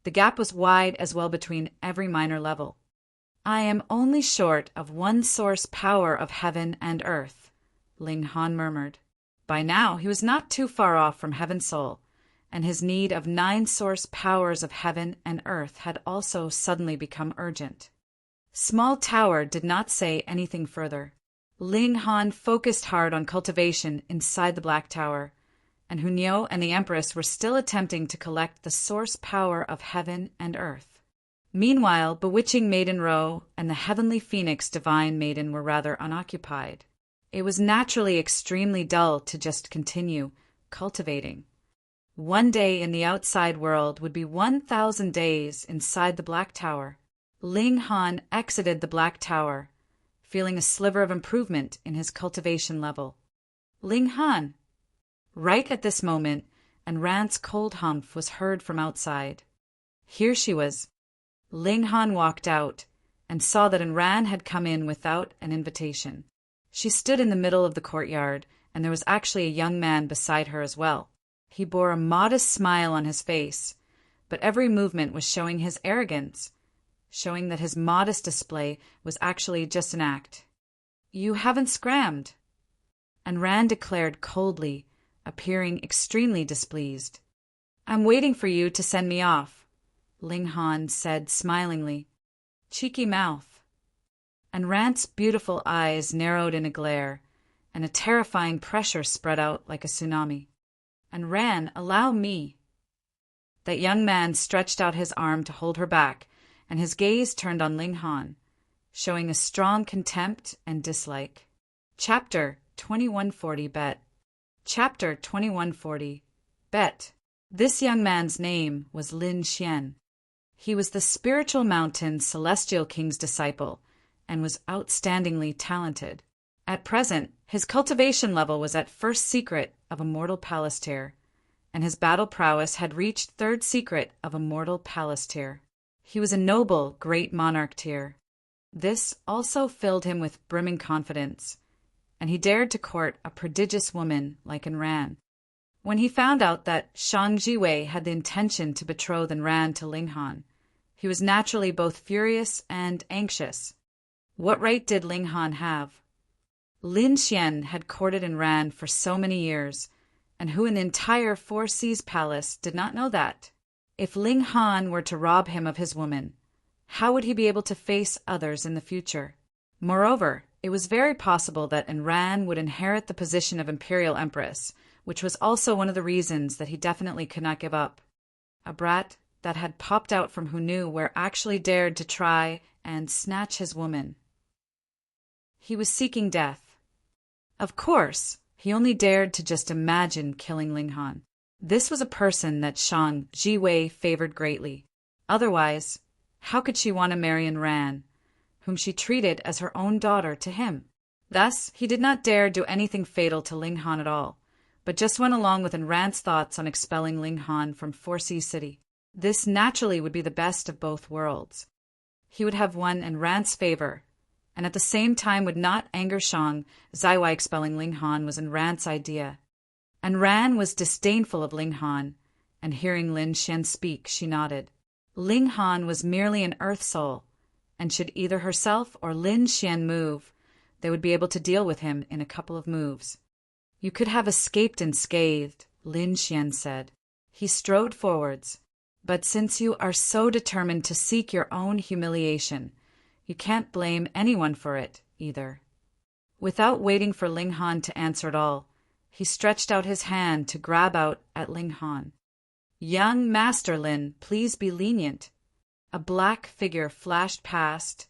the gap was wide as well between every minor level. I am only short of one source power of heaven and earth, Ling Han murmured. By now he was not too far off from Heaven's soul, and his need of 9 source powers of heaven and earth had also suddenly become urgent. Small Tower did not say anything further. Ling Han focused hard on cultivation inside the Black Tower, and Hunyo and the Empress were still attempting to collect the source power of heaven and earth. Meanwhile, Bewitching Maiden Ro and the Heavenly Phoenix Divine Maiden were rather unoccupied. It was naturally extremely dull to just continue cultivating. One day in the outside world would be 1,000 days inside the Black Tower. Ling Han exited the Black Tower, feeling a sliver of improvement in his cultivation level. Ling Han! Right at this moment, and Rant's cold humph was heard from outside. Here she was. Ling Han walked out and saw that Ran had come in without an invitation. She stood in the middle of the courtyard, and there was actually a young man beside her as well. He bore a modest smile on his face, but every movement was showing his arrogance, showing that his modest display was actually just an act. You haven't scrammed, and Ran declared coldly, appearing extremely displeased. I'm waiting for you to send me off, Ling Han said smilingly. Cheeky mouth. And Rant's beautiful eyes narrowed in a glare, and a terrifying pressure spread out like a tsunami. And Ran, allow me. That young man stretched out his arm to hold her back, and his gaze turned on Ling Han, showing a strong contempt and dislike. Chapter 2140 Bet. Chapter 2140 Bet. This young man's name was Lin Xian. He was the spiritual mountain Celestial King's disciple, and was outstandingly talented. At present, his cultivation level was at first secret of Immortal Palace tier, and his battle prowess had reached third secret of Immortal Palace tier. He was a noble, great monarch tier. This also filled him with brimming confidence, and he dared to court a prodigious woman like Ran. When he found out that Shang Jiwei had the intention to betroth Ran to Ling Han, he was naturally both furious and anxious. What right did Ling Han have? Lin Xian had courted Ran for so many years, and who in the entire Four Seas Palace did not know that? If Ling Han were to rob him of his woman, how would he be able to face others in the future? Moreover, it was very possible that Ran would inherit the position of Imperial Empress, which was also one of the reasons that he definitely could not give up. A brat that had popped out from who knew where actually dared to try and snatch his woman. He was seeking death. Of course, he only dared to just imagine killing Ling Han. This was a person that Shang Jiwei favored greatly. Otherwise, how could she want to marry Ran, whom she treated as her own daughter to him? Thus, he did not dare do anything fatal to Ling Han at all, but just went along with Ran's thoughts on expelling Ling Han from Four Seas City. This naturally would be the best of both worlds. He would have won Ran's favor, and at the same time would not anger Shang. Zaiwai expelling Ling Han was Ran's idea. And Ran was disdainful of Ling Han, and hearing Lin Xian speak, she nodded. Ling Han was merely an earth soul, and should either herself or Lin Xian move, they would be able to deal with him in a couple of moves. You could have escaped unscathed, Lin Xian said. He strode forwards. But since you are so determined to seek your own humiliation, you can't blame anyone for it, either. Without waiting for Ling Han to answer at all, he stretched out his hand to grab out at Ling Han. Young Master Lin, please be lenient. A black figure flashed past,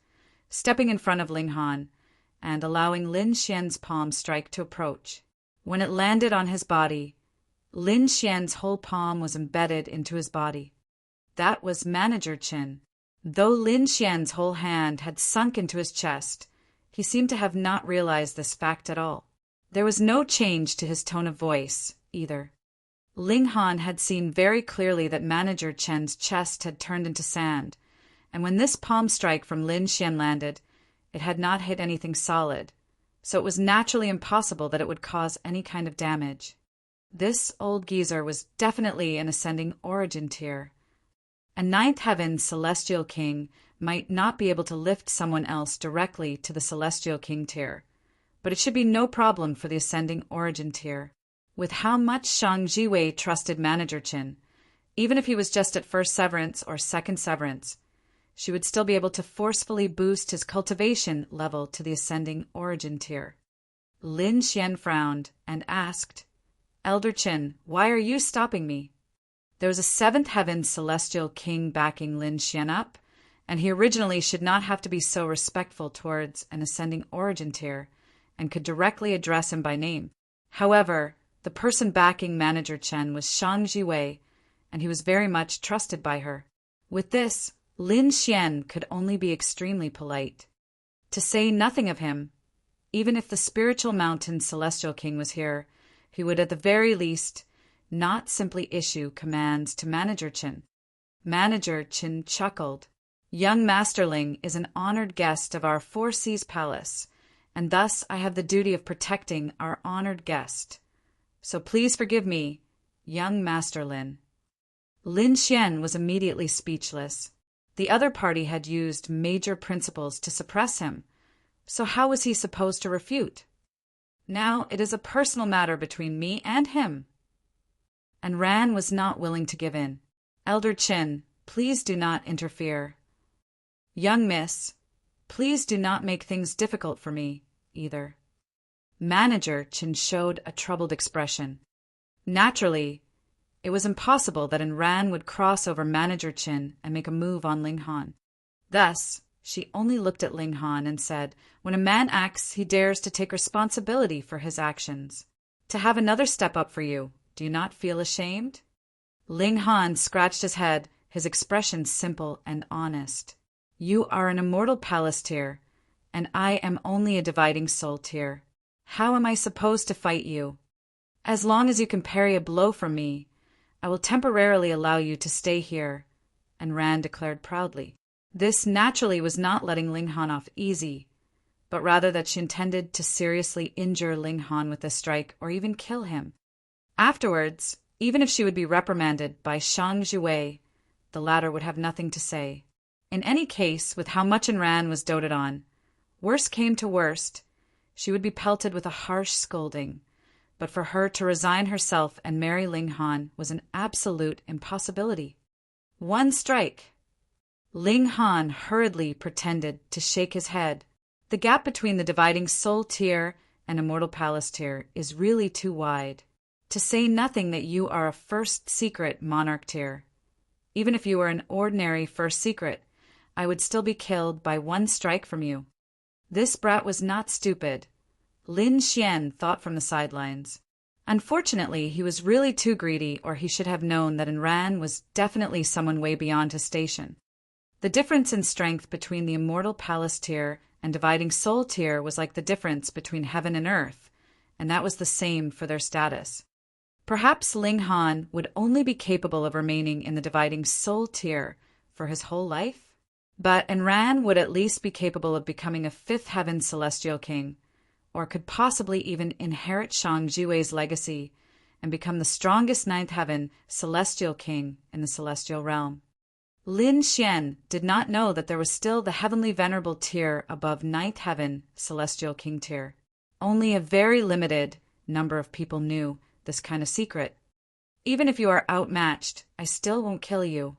stepping in front of Ling Han, and allowing Lin Xian's palm strike to approach. When it landed on his body, Lin Xian's whole palm was embedded into his body. That was Manager Qin. Though Lin Xian's whole hand had sunk into his chest, he seemed to have not realized this fact at all. There was no change to his tone of voice, either. Ling Han had seen very clearly that Manager Chen's chest had turned into sand, and when this palm strike from Lin Xian landed, it had not hit anything solid, so it was naturally impossible that it would cause any kind of damage. This old geezer was definitely an ascending origin tier. A ninth heaven celestial king might not be able to lift someone else directly to the celestial king tier, but it should be no problem for the ascending origin tier. With how much Shang Jiwei trusted Manager Qin, even if he was just at first severance or second severance, she would still be able to forcefully boost his cultivation level to the ascending origin tier. Lin Xian frowned and asked, Elder Qin, why are you stopping me? There was a seventh heaven celestial king backing Lin Xian up, and he originally should not have to be so respectful towards an ascending origin tier, and could directly address him by name. However, the person backing Manager Chen was Shang Jiwei, and he was very much trusted by her. With this, Lin Xian could only be extremely polite. To say nothing of him, even if the spiritual mountain celestial king was here, he would at the very least not simply issue commands to Manager Qin. Manager Qin chuckled. Young Masterling is an honored guest of our Four Seas Palace, and thus I have the duty of protecting our honored guest. So please forgive me, young Master Lin. Lin Xian was immediately speechless. The other party had used major principles to suppress him, so how was he supposed to refute? Now it is a personal matter between me and him. And Ran was not willing to give in. Elder Qin, please do not interfere. Young miss, please do not make things difficult for me, either. Manager Qin showed a troubled expression. Naturally, it was impossible that Ran would cross over Manager Qin and make a move on Ling Han. Thus, she only looked at Ling Han and said, when a man acts, he dares to take responsibility for his actions. To have another step up for you, do you not feel ashamed? Ling Han scratched his head, his expression simple and honest. You are an immortal palace tier, and I am only a dividing soul tier. How am I supposed to fight you? As long as you can parry a blow from me, I will temporarily allow you to stay here, and Ran declared proudly. This naturally was not letting Ling Han off easy, but rather that she intended to seriously injure Ling Han with this strike or even kill him. Afterwards, even if she would be reprimanded by Shang Jiwei, the latter would have nothing to say. In any case, with how much Ran was doted on, worst came to worst, she would be pelted with a harsh scolding, but for her to resign herself and marry Ling Han was an absolute impossibility. One strike. Ling Han hurriedly pretended to shake his head. The gap between the dividing soul tier and immortal palace tier is really too wide. To say nothing that you are a first secret monarch tier. Even if you were an ordinary first secret, I would still be killed by one strike from you. This brat was not stupid. Lin Xian thought from the sidelines. Unfortunately, he was really too greedy, or he should have known that Ran was definitely someone way beyond his station. The difference in strength between the immortal palace tier and dividing soul tier was like the difference between heaven and earth, and that was the same for their status. Perhaps Ling Han would only be capable of remaining in the dividing soul tier for his whole life? But Enran would at least be capable of becoming a fifth heaven celestial king, or could possibly even inherit Shang Jiwei's legacy and become the strongest ninth heaven celestial king in the celestial realm. Lin Xian did not know that there was still the heavenly venerable tier above ninth heaven celestial king tier. Only a very limited number of people knew this kind of secret. Even if you are outmatched, I still won't kill you.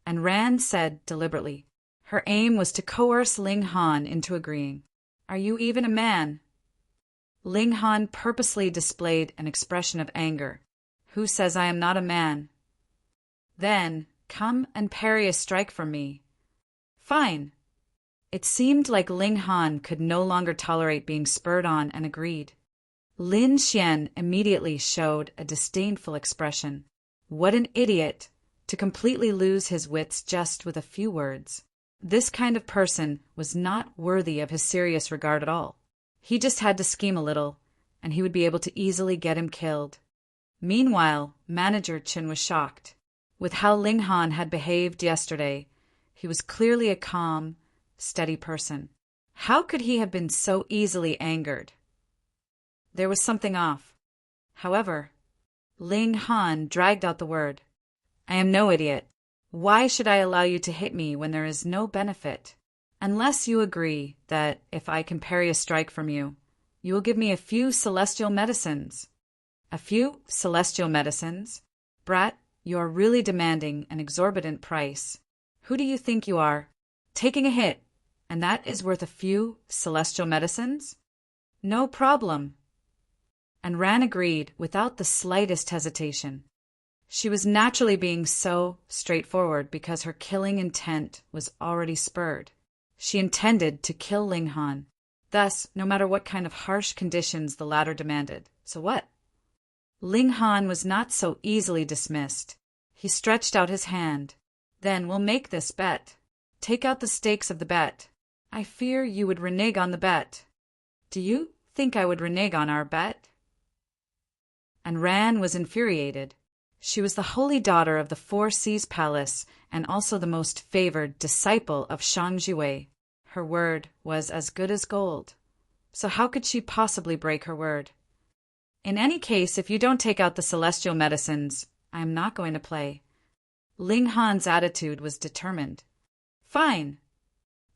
And Ran said deliberately. Her aim was to coerce Ling Han into agreeing. Are you even a man? Ling Han purposely displayed an expression of anger. Who says I am not a man? Then, come and parry a strike from me. Fine. It seemed like Ling Han could no longer tolerate being spurred on and agreed. Lin Xian immediately showed a disdainful expression. What an idiot, to completely lose his wits just with a few words. This kind of person was not worthy of his serious regard at all. He just had to scheme a little, and he would be able to easily get him killed. Meanwhile, Manager Qin was shocked. With how Ling Han had behaved yesterday, he was clearly a calm, steady person. How could he have been so easily angered? There was something off. However, Ling Han dragged out the word. I am no idiot. Why should I allow you to hit me when there is no benefit? Unless you agree that if I can parry a strike from you, you will give me a few celestial medicines. A few celestial medicines? Brat, you are really demanding an exorbitant price. Who do you think you are? Taking a hit, and that is worth a few celestial medicines? No problem. And Ran agreed without the slightest hesitation. She was naturally being so straightforward because her killing intent was already spurred. She intended to kill Ling Han. Thus, no matter what kind of harsh conditions the latter demanded. So what? Ling Han was not so easily dismissed. He stretched out his hand. Then we'll make this bet. Take out the stakes of the bet. I fear you would renege on the bet. Do you think I would renege on our bet? And Ran was infuriated. She was the holy daughter of the Four Seas Palace and also the most favored disciple of Shang Jiwei. Her word was as good as gold. So how could she possibly break her word? In any case, if you don't take out the celestial medicines, I am not going to play. Ling Han's attitude was determined. Fine.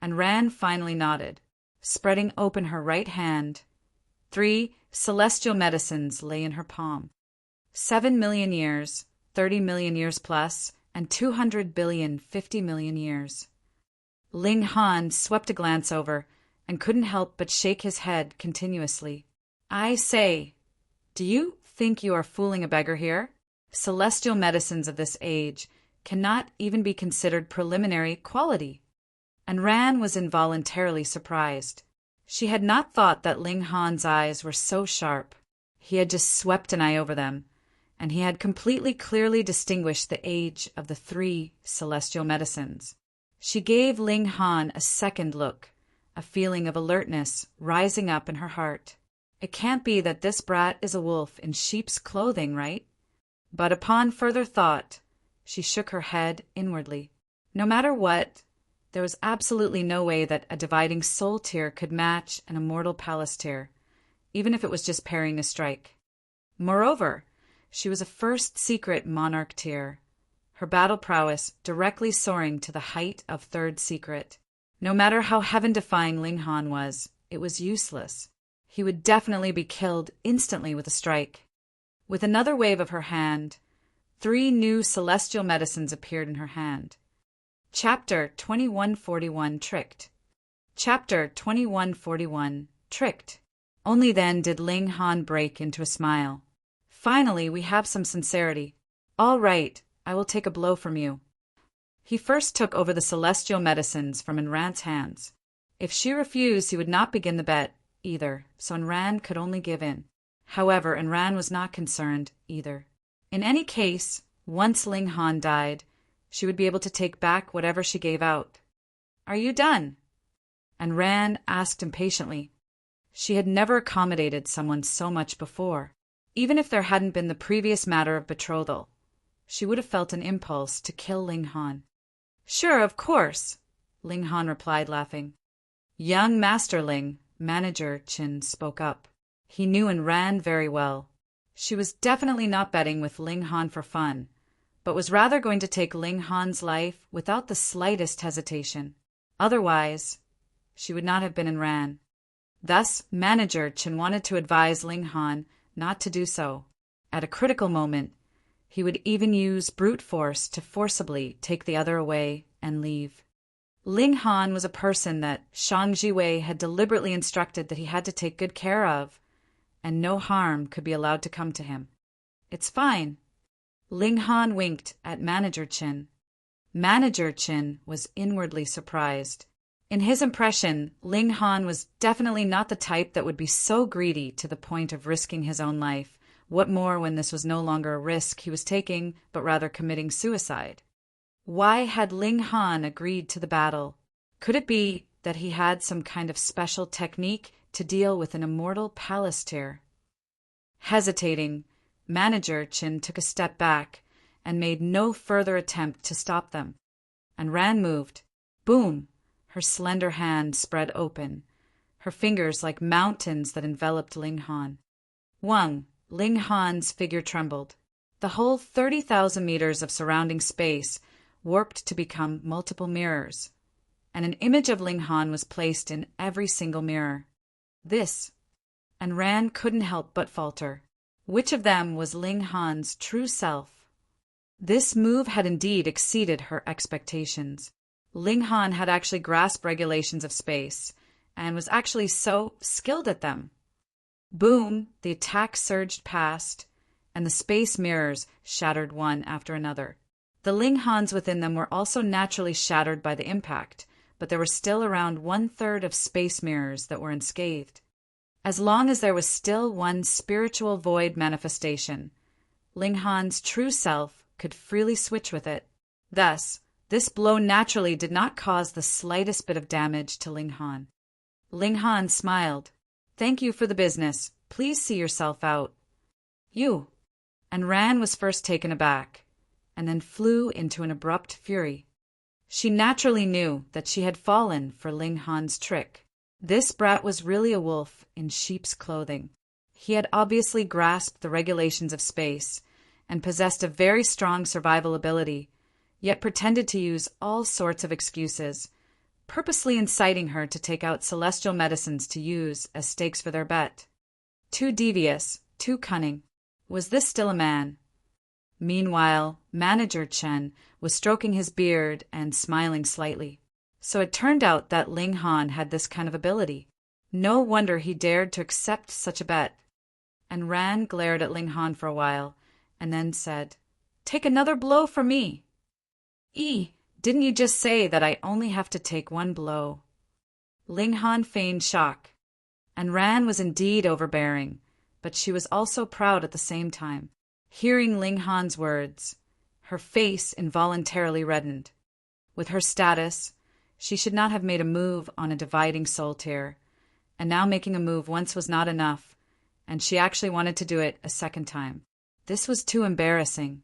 And Ran finally nodded, spreading open her right hand. 3 celestial medicines lay in her palm. 7 million years, 30 million years plus, and 200 billion 50 million years. Ling Han swept a glance over and couldn't help but shake his head continuously. I say, do you think you are fooling a beggar here? Celestial medicines of this age cannot even be considered preliminary quality. And Ran was involuntarily surprised. She had not thought that Ling Han's eyes were so sharp. He had just swept an eye over them, and he had completely clearly distinguished the age of the 3 celestial medicines. She gave Ling Han a second look, a feeling of alertness rising up in her heart. It can't be that this brat is a wolf in sheep's clothing, right? But upon further thought, she shook her head inwardly. No matter what, there was absolutely no way that a dividing soul tier could match an immortal palace tier, even if it was just parrying a strike. Moreover, she was a first secret monarch tier, her battle prowess directly soaring to the height of third secret. No matter how heaven-defying Ling Han was, it was useless. He would definitely be killed instantly with a strike. With another wave of her hand, 3 new celestial medicines appeared in her hand. Chapter 2141 Tricked. Chapter 2141 Tricked. Only then did Ling Han break into a smile. Finally, we have some sincerity. All right, I will take a blow from you. He first took over the celestial medicines from Enran's hands. If she refused, he would not begin the bet either, so Enran could only give in. However, Enran was not concerned either. In any case, once Ling Han died, she would be able to take back whatever she gave out. Are you done? Enran asked impatiently. She had never accommodated someone so much before. Even if there hadn't been the previous matter of betrothal, she would have felt an impulse to kill Ling Han. Sure, of course. Ling Han replied, laughing. Young Master Ling, Manager Qin spoke up. He knew and ran very well. She was definitely not betting with Ling Han for fun, but was rather going to take Ling Han's life without the slightest hesitation. Otherwise, she would not have been in Ran. Thus, Manager Qin wanted to advise Ling Han not to do so. At a critical moment, he would even use brute force to forcibly take the other away and leave. Ling Han was a person that Shang Jiwei had deliberately instructed that he had to take good care of, and no harm could be allowed to come to him. It's fine. Ling Han winked at Manager Qin. Manager Qin was inwardly surprised. In his impression, Ling Han was definitely not the type that would be so greedy to the point of risking his own life. What more when this was no longer a risk he was taking, but rather committing suicide? Why had Ling Han agreed to the battle? Could it be that he had some kind of special technique to deal with an immortal Palasteer? Hesitating, Manager Qin took a step back and made no further attempt to stop them. And Ran moved. Boom! Her slender hand spread open, her fingers like mountains that enveloped Ling Han. Wang, Ling Han's figure trembled. The whole 30,000 meters of surrounding space warped to become multiple mirrors, and an image of Ling Han was placed in every single mirror. This, and Ran couldn't help but falter. Which of them was Ling Han's true self? This move had indeed exceeded her expectations. Ling Han had actually grasped regulations of space, and was actually so skilled at them. Boom! The attack surged past, and the space mirrors shattered one after another. The Ling Hans within them were also naturally shattered by the impact, but there were still around 1/3 of space mirrors that were unscathed. As long as there was still one spiritual void manifestation, Ling Han's true self could freely switch with it. Thus, this blow naturally did not cause the slightest bit of damage to Ling Han. Ling Han smiled. Thank you for the business. Please see yourself out. You. And Ran was first taken aback, and then flew into an abrupt fury. She naturally knew that she had fallen for Ling Han's trick. This brat was really a wolf in sheep's clothing. He had obviously grasped the regulations of space, and possessed a very strong survival ability, yet pretended to use all sorts of excuses, purposely inciting her to take out celestial medicines to use as stakes for their bet. Too devious, too cunning. Was this still a man? Meanwhile, Manager Chen was stroking his beard and smiling slightly. So it turned out that Ling Han had this kind of ability. No wonder he dared to accept such a bet. And Ran glared at Ling Han for a while, and then said, Take another blow from me. Didn't you just say that I only have to take one blow? Ling Han feigned shock, and Ran was indeed overbearing, but she was also proud at the same time. Hearing Ling Han's words, her face involuntarily reddened. With her status, she should not have made a move on a dividing soul tier, and now making a move once was not enough, and she actually wanted to do it a second time. This was too embarrassing.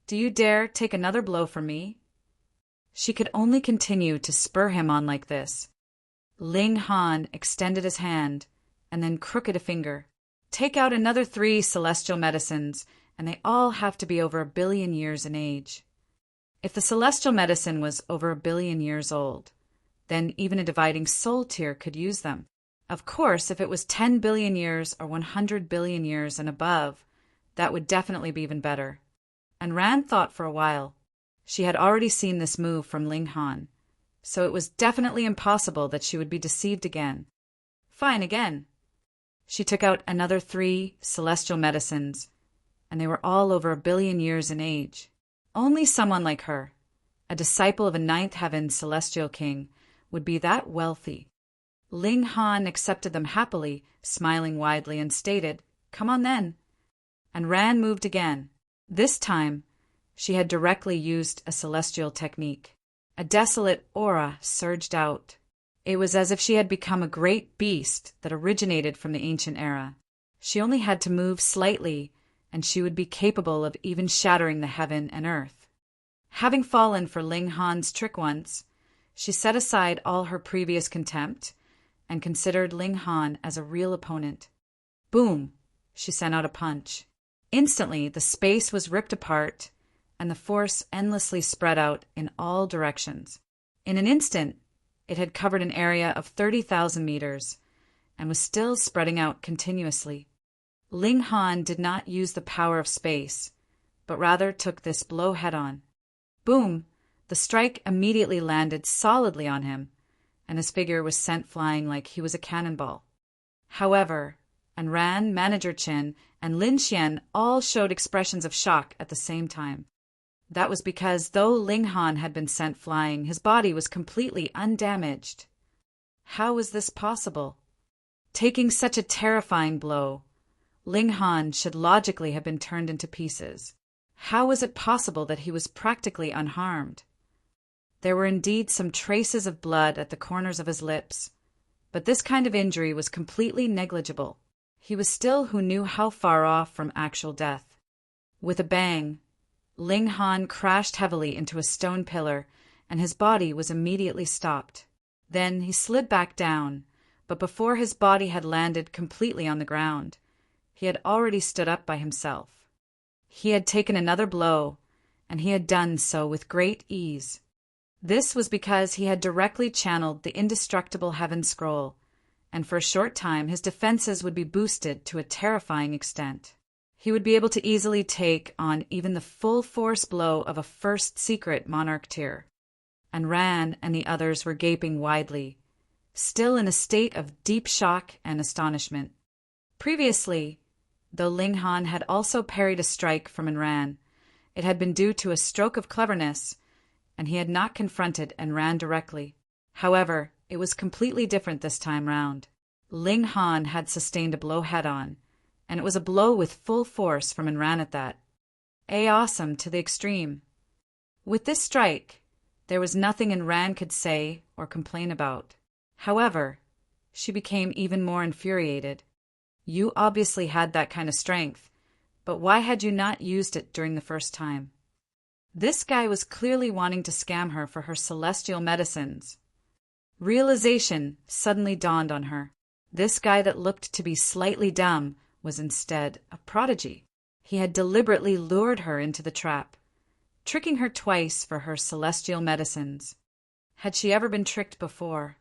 Do you dare take another blow from me? She could only continue to spur him on like this. Ling Han extended his hand, and then crooked a finger. Take out another 3 celestial medicines, and they all have to be over 1 billion years in age. If the celestial medicine was over 1 billion years old, then even a dividing soul tier could use them. Of course, if it was 10 billion years or 100 billion years and above, that would definitely be even better. And Ran thought for a while. She had already seen this move from Ling Han, so it was definitely impossible that she would be deceived again. Fine again. She took out another 3 celestial medicines, and they were all over 1 billion years in age. Only someone like her, a disciple of a 9th heaven celestial king, would be that wealthy. Ling Han accepted them happily, smiling widely, and stated, Come on then. And Ran moved again. This time, she had directly used a celestial technique. A desolate aura surged out. It was as if she had become a great beast that originated from the ancient era. She only had to move slightly, and she would be capable of even shattering the heaven and earth. Having fallen for Ling Han's trick once, She set aside all her previous contempt and considered Ling Han as a real opponent. Boom! She sent out a punch. Instantly, the space was ripped apart, and the force endlessly spread out in all directions. In an instant, it had covered an area of 30,000 meters, and was still spreading out continuously. Ling Han did not use the power of space, but rather took this blow head-on. Boom! The strike immediately landed solidly on him, and his figure was sent flying like he was a cannonball. However, Ran, Manager Chen, and Lin Xian all showed expressions of shock at the same time. That was because though Ling Han had been sent flying, his body was completely undamaged. How was this possible? Taking such a terrifying blow, Ling Han should logically have been turned into pieces. How was it possible that he was practically unharmed? There were indeed some traces of blood at the corners of his lips, but this kind of injury was completely negligible. He was still who knew how far off from actual death. With a bang, Ling Han crashed heavily into a stone pillar, and his body was immediately stopped. Then he slid back down, but before his body had landed completely on the ground, he had already stood up by himself. He had taken another blow, and he had done so with great ease. This was because he had directly channeled the indestructible Heaven Scroll, and for a short time his defenses would be boosted to a terrifying extent. He would be able to easily take on even the full force blow of a first secret monarch tier. And Ran and the others were gaping widely, still in a state of deep shock and astonishment. Previously, though Ling Han had also parried a strike from Ran, it had been due to a stroke of cleverness, and he had not confronted Ran directly. However, it was completely different this time round. Ling Han had sustained a blow head-on, and it was a blow with full force from Ran at that. Awesome to the extreme. With this strike, there was nothing Ran could say or complain about. However, she became even more infuriated. You obviously had that kind of strength, but why had you not used it during the first time? This guy was clearly wanting to scam her for her celestial medicines. Realization suddenly dawned on her. This guy that looked to be slightly dumb was instead a prodigy. He had deliberately lured her into the trap, tricking her twice for her celestial medicines. Had she ever been tricked before?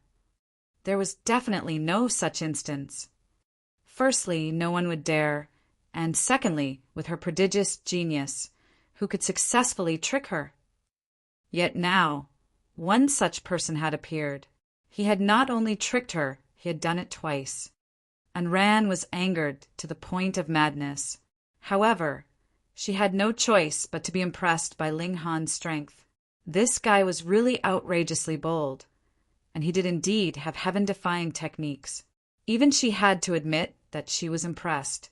There was definitely no such instance. Firstly, no one would dare, and secondly, with her prodigious genius, who could successfully trick her. Yet now, one such person had appeared. He had not only tricked her, he had done it twice. And Ran was angered to the point of madness. However, she had no choice but to be impressed by Ling Han's strength. This guy was really outrageously bold, and he did indeed have heaven-defying techniques. Even she had to admit that she was impressed.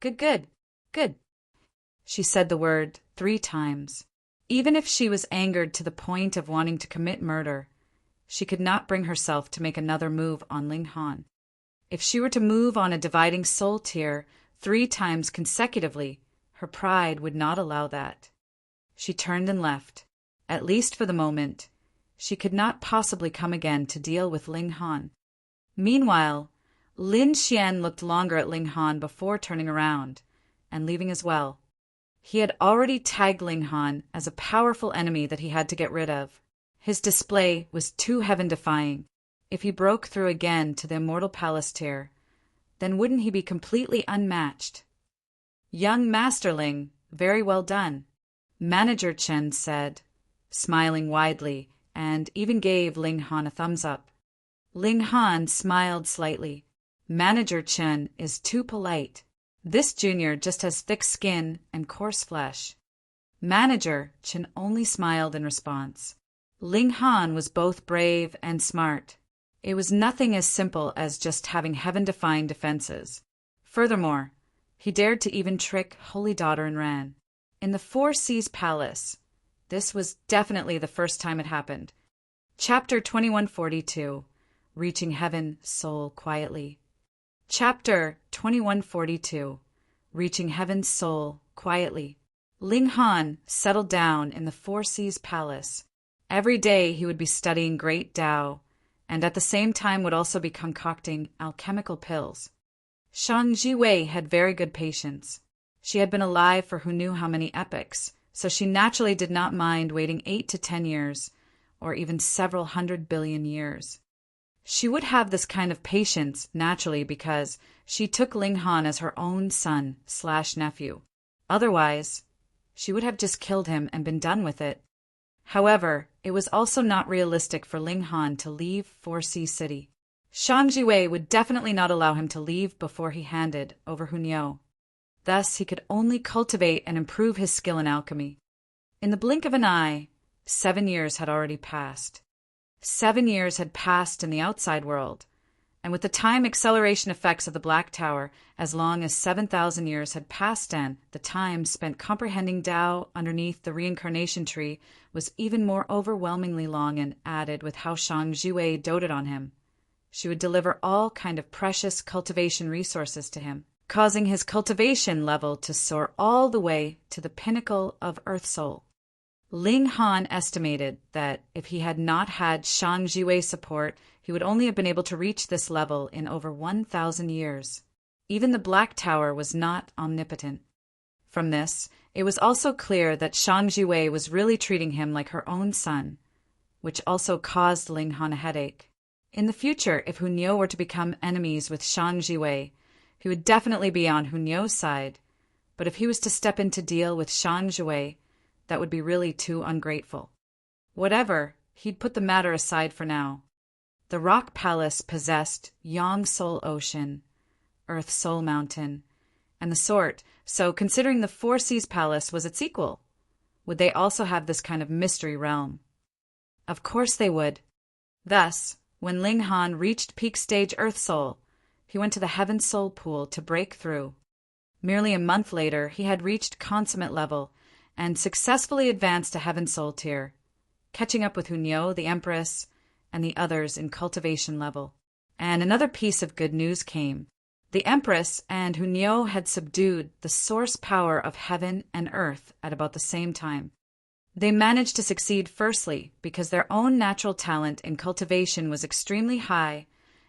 Good. She said the word 3 times. Even if she was angered to the point of wanting to commit murder, she could not bring herself to make another move on Ling Han. If she were to move on a dividing soul tier 3 times consecutively, her pride would not allow that. She turned and left. At least for the moment, she could not possibly come again to deal with Ling Han. Meanwhile, Lin Xian looked longer at Ling Han before turning around and leaving as well. He had already tagged Ling Han as a powerful enemy that he had to get rid of. His display was too heaven-defying. If he broke through again to the Immortal Palace tier, then wouldn't he be completely unmatched? Young Masterling, very well done, Manager Chen said, smiling widely, and even gave Ling Han a thumbs up. Ling Han smiled slightly. Manager Chen is too polite. This junior just has thick skin and coarse flesh. Manager Chen only smiled in response. Ling Han was both brave and smart. It was nothing as simple as just having heaven-defying defenses. Furthermore, he dared to even trick Holy Daughter Ran. In the Four Seas Palace, this was definitely the first time it happened. Chapter 2142, Reaching Heaven Soul Quietly. Chapter 2142, Reaching Heaven's Soul Quietly. Ling Han settled down in the Four Seas Palace, Every day he would be studying great Tao, and at the same time would also be concocting alchemical pills. Shang Jiwei had very good patience. She had been alive for who knew how many epochs, so she naturally did not mind waiting 8 to 10 years, or even several 100 billion years. She would have this kind of patience, naturally, because she took Ling Han as her own son/nephew. Otherwise, she would have just killed him and been done with it. However, it was also not realistic for Ling Han to leave 4C City. Shang Jiwei would definitely not allow him to leave before he handed over Hunyao. Thus, he could only cultivate and improve his skill in alchemy. In the blink of an eye, 7 years had already passed. 7 years had passed in the outside world, and with the time acceleration effects of the Black Tower, as long as 7,000 years had passed, and the time spent comprehending Tao underneath the reincarnation tree was even more overwhelmingly long, and added with how Shang Jiwei doted on him. She would deliver all kind of precious cultivation resources to him, causing his cultivation level to soar all the way to the pinnacle of Earth Soul. Ling Han estimated that if he had not had Shang Jiwei's support, he would only have been able to reach this level in over 1,000 years. Even the Black Tower was not omnipotent. From this, it was also clear that Shang Jiwei was really treating him like her own son, which also caused Ling Han a headache. In the future, if Hunyao were to become enemies with Shang Jiwei, he would definitely be on Hunyao's side, but if he was to step in to deal with Shang Jiwei, that would be really too ungrateful. Whatever, he'd put the matter aside for now. The Rock Palace possessed Yang Soul Ocean, Earth Soul Mountain, and the sort, so considering the Four Seas Palace was its equal, would they also have this kind of mystery realm? Of course they would. Thus, when Ling Han reached peak stage Earth Soul, he went to the Heaven Soul Pool to break through. Merely a month later, he had reached consummate level, and successfully advanced to Heaven Soul tier, catching up with Hunyao, the Empress, and the others in cultivation level. And another piece of good news came. The Empress and Hunyao had subdued the source power of heaven and earth at about the same time. They managed to succeed firstly because their own natural talent in cultivation was extremely high,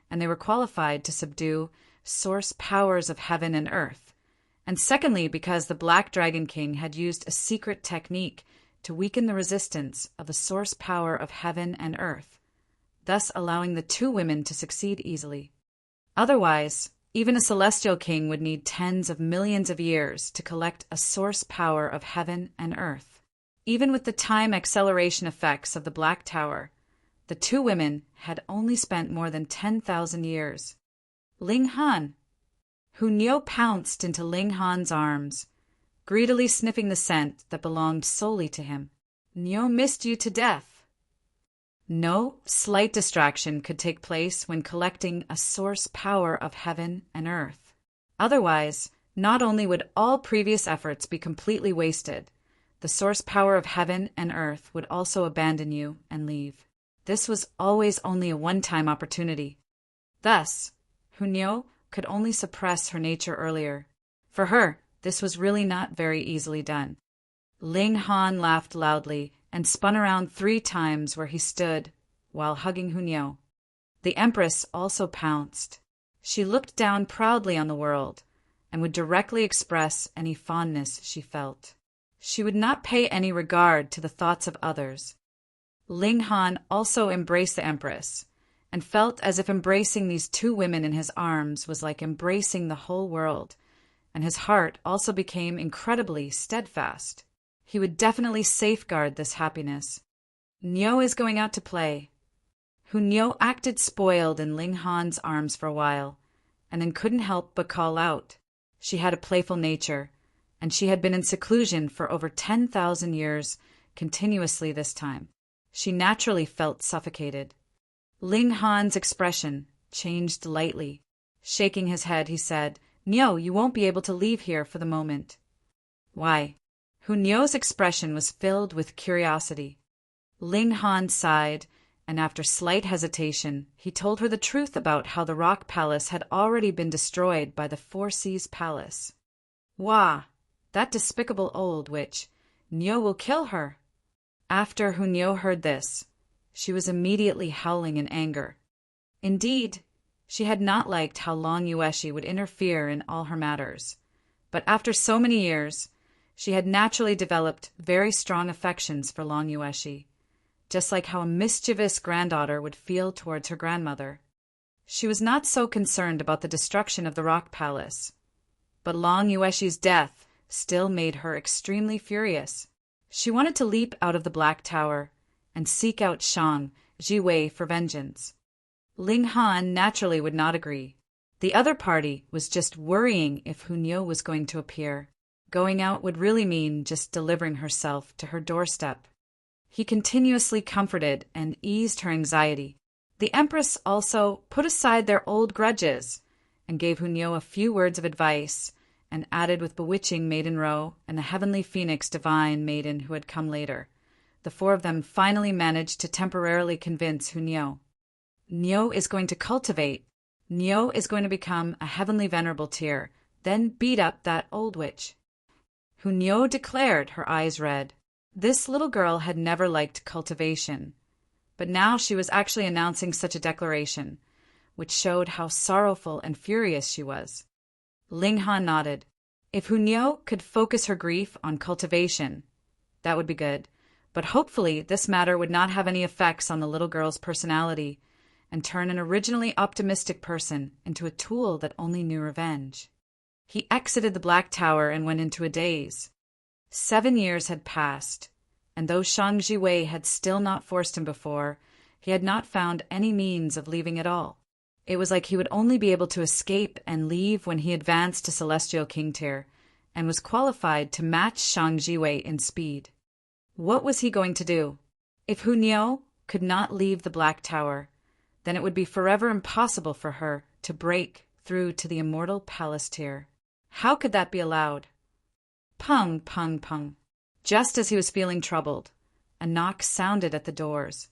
and they were qualified to subdue source powers of heaven and earth. And secondly, because the Black Dragon King had used a secret technique to weaken the resistance of the source power of heaven and earth, thus allowing the two women to succeed easily. Otherwise, even a celestial king would need tens of millions of years to collect a source power of heaven and earth. Even with the time acceleration effects of the Black Tower, the two women had only spent more than 10,000 years. Ling Han. Hunyao pounced into Ling Han's arms, greedily sniffing the scent that belonged solely to him. Niao missed you to death. No slight distraction could take place when collecting a source power of heaven and earth. Otherwise, not only would all previous efforts be completely wasted, the source power of heaven and earth would also abandon you and leave. This was always only a one-time opportunity. Thus, Hunyao could only suppress her nature earlier. For her, this was really not very easily done. Ling Han laughed loudly and spun around 3 times where he stood while hugging Hunyao. The Empress also pounced. She looked down proudly on the world and would directly express any fondness she felt. She would not pay any regard to the thoughts of others. Ling Han also embraced the Empress, and felt as if embracing these two women in his arms was like embracing the whole world, and his heart also became incredibly steadfast. He would definitely safeguard this happiness. Niao is going out to play. Hunyao acted spoiled in Ling Han's arms for a while, and then couldn't help but call out. She had a playful nature, and she had been in seclusion for over 10,000 years, continuously this time. She naturally felt suffocated. Ling Han's expression changed lightly. Shaking his head, he said, "Niao, you won't be able to leave here for the moment." "Why?" Hunyao's expression was filled with curiosity. Ling Han sighed, and after slight hesitation, he told her the truth about how the Rock Palace had already been destroyed by the Four Seas Palace. "Wah, that despicable old witch. Niao will kill her." After Hunyo heard this, she was immediately howling in anger. Indeed, she had not liked how Long Yueshi would interfere in all her matters. But after so many years, she had naturally developed very strong affections for Long Yueshi, just like how a mischievous granddaughter would feel towards her grandmother. She was not so concerned about the destruction of the rock palace, but Long Yueshi's death still made her extremely furious. She wanted to leap out of the Black Tower and seek out Shang Jiwei for vengeance. Ling Han naturally would not agree. The other party was just worrying if Hunyo was going to appear. Going out would really mean just delivering herself to her doorstep. He continuously comforted and eased her anxiety. The Empress also put aside their old grudges and gave Hunyo a few words of advice, and added with bewitching Maiden Ro and the heavenly phoenix divine maiden who had come later. The four of them finally managed to temporarily convince Hunyo. Nyo is going to cultivate. Nyo is going to become a heavenly venerable tier, then beat up that old witch. Hunyo declared, her eyes red. This little girl had never liked cultivation, but now she was actually announcing such a declaration, which showed how sorrowful and furious she was. Ling Han nodded. If Hunyo could focus her grief on cultivation, that would be good, but hopefully this matter would not have any effects on the little girl's personality and turn an originally optimistic person into a tool that only knew revenge. He exited the Black Tower and went into a daze. 7 years had passed, and though Shang Jiwei had still not forced him before, he had not found any means of leaving at all. It was like he would only be able to escape and leave when he advanced to Celestial King tier, and was qualified to match Shang Jiwei in speed. What was he going to do? If Hunyo could not leave the Black Tower, then it would be forever impossible for her to break through to the Immortal Palace tier. How could that be allowed? Pung, pung, pung. Just as he was feeling troubled, a knock sounded at the doors.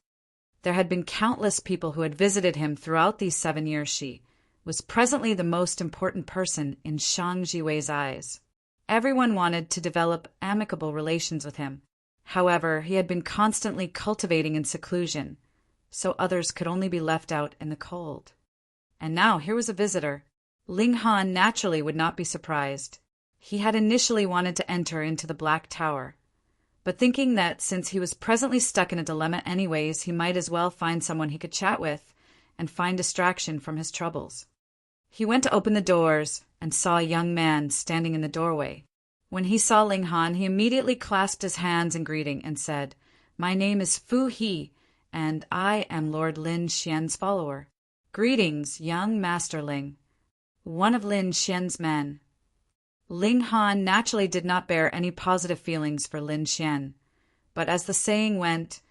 There had been countless people who had visited him throughout these 7 years. She was presently the most important person in Shang Jiwei's eyes. Everyone wanted to develop amicable relations with him. However, he had been constantly cultivating in seclusion, so others could only be left out in the cold. And now here was a visitor. Ling Han naturally would not be surprised. He had initially wanted to enter into the Black Tower, but thinking that since he was presently stuck in a dilemma anyways, he might as well find someone he could chat with and find distraction from his troubles. He went to open the doors and saw a young man standing in the doorway. When he saw Ling Han, he immediately clasped his hands in greeting and said, "My name is Fu He, and I am Lord Lin Xian's follower." "Greetings, young Master Ling," one of Lin Xian's men. Ling Han naturally did not bear any positive feelings for Lin Xian, but as the saying went,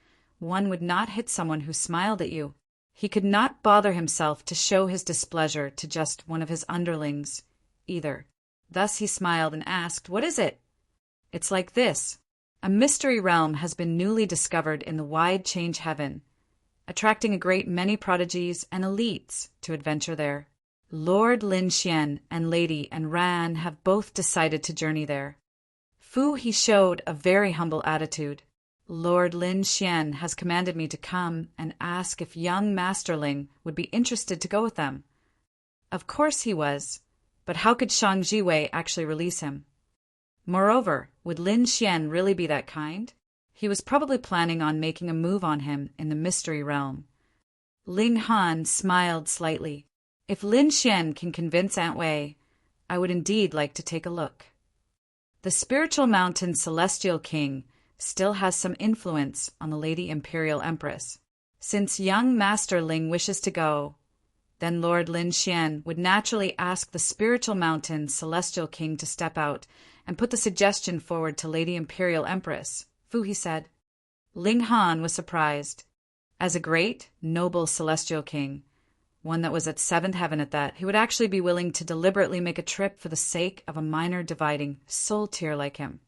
one would not hit someone who smiled at you. He could not bother himself to show his displeasure to just one of his underlings, either. Thus he smiled and asked, "What is it?" "It's like this. A mystery realm has been newly discovered in the wide change heaven, attracting a great many prodigies and elites to adventure there. Lord Lin Xian and Lady and Ran have both decided to journey there." Fu He showed a very humble attitude. "Lord Lin Xian has commanded me to come and ask if young Master Ling would be interested to go with them." Of course he was, but how could Shang Jiwei actually release him? Moreover, would Lin Xian really be that kind? He was probably planning on making a move on him in the mystery realm. Ling Han smiled slightly. If Lin Xian can convince Aunt Wei, I would indeed like to take a look. The spiritual mountain Celestial King still has some influence on the Lady Imperial Empress. Since young Master Ling wishes to go, then Lord Lin Xian would naturally ask the spiritual mountain Celestial King to step out and put the suggestion forward to Lady Imperial Empress, Fu He said. Ling Han was surprised. As a great, noble Celestial King, one that was at 7th heaven at that, he would actually be willing to deliberately make a trip for the sake of a minor dividing soul tier like him.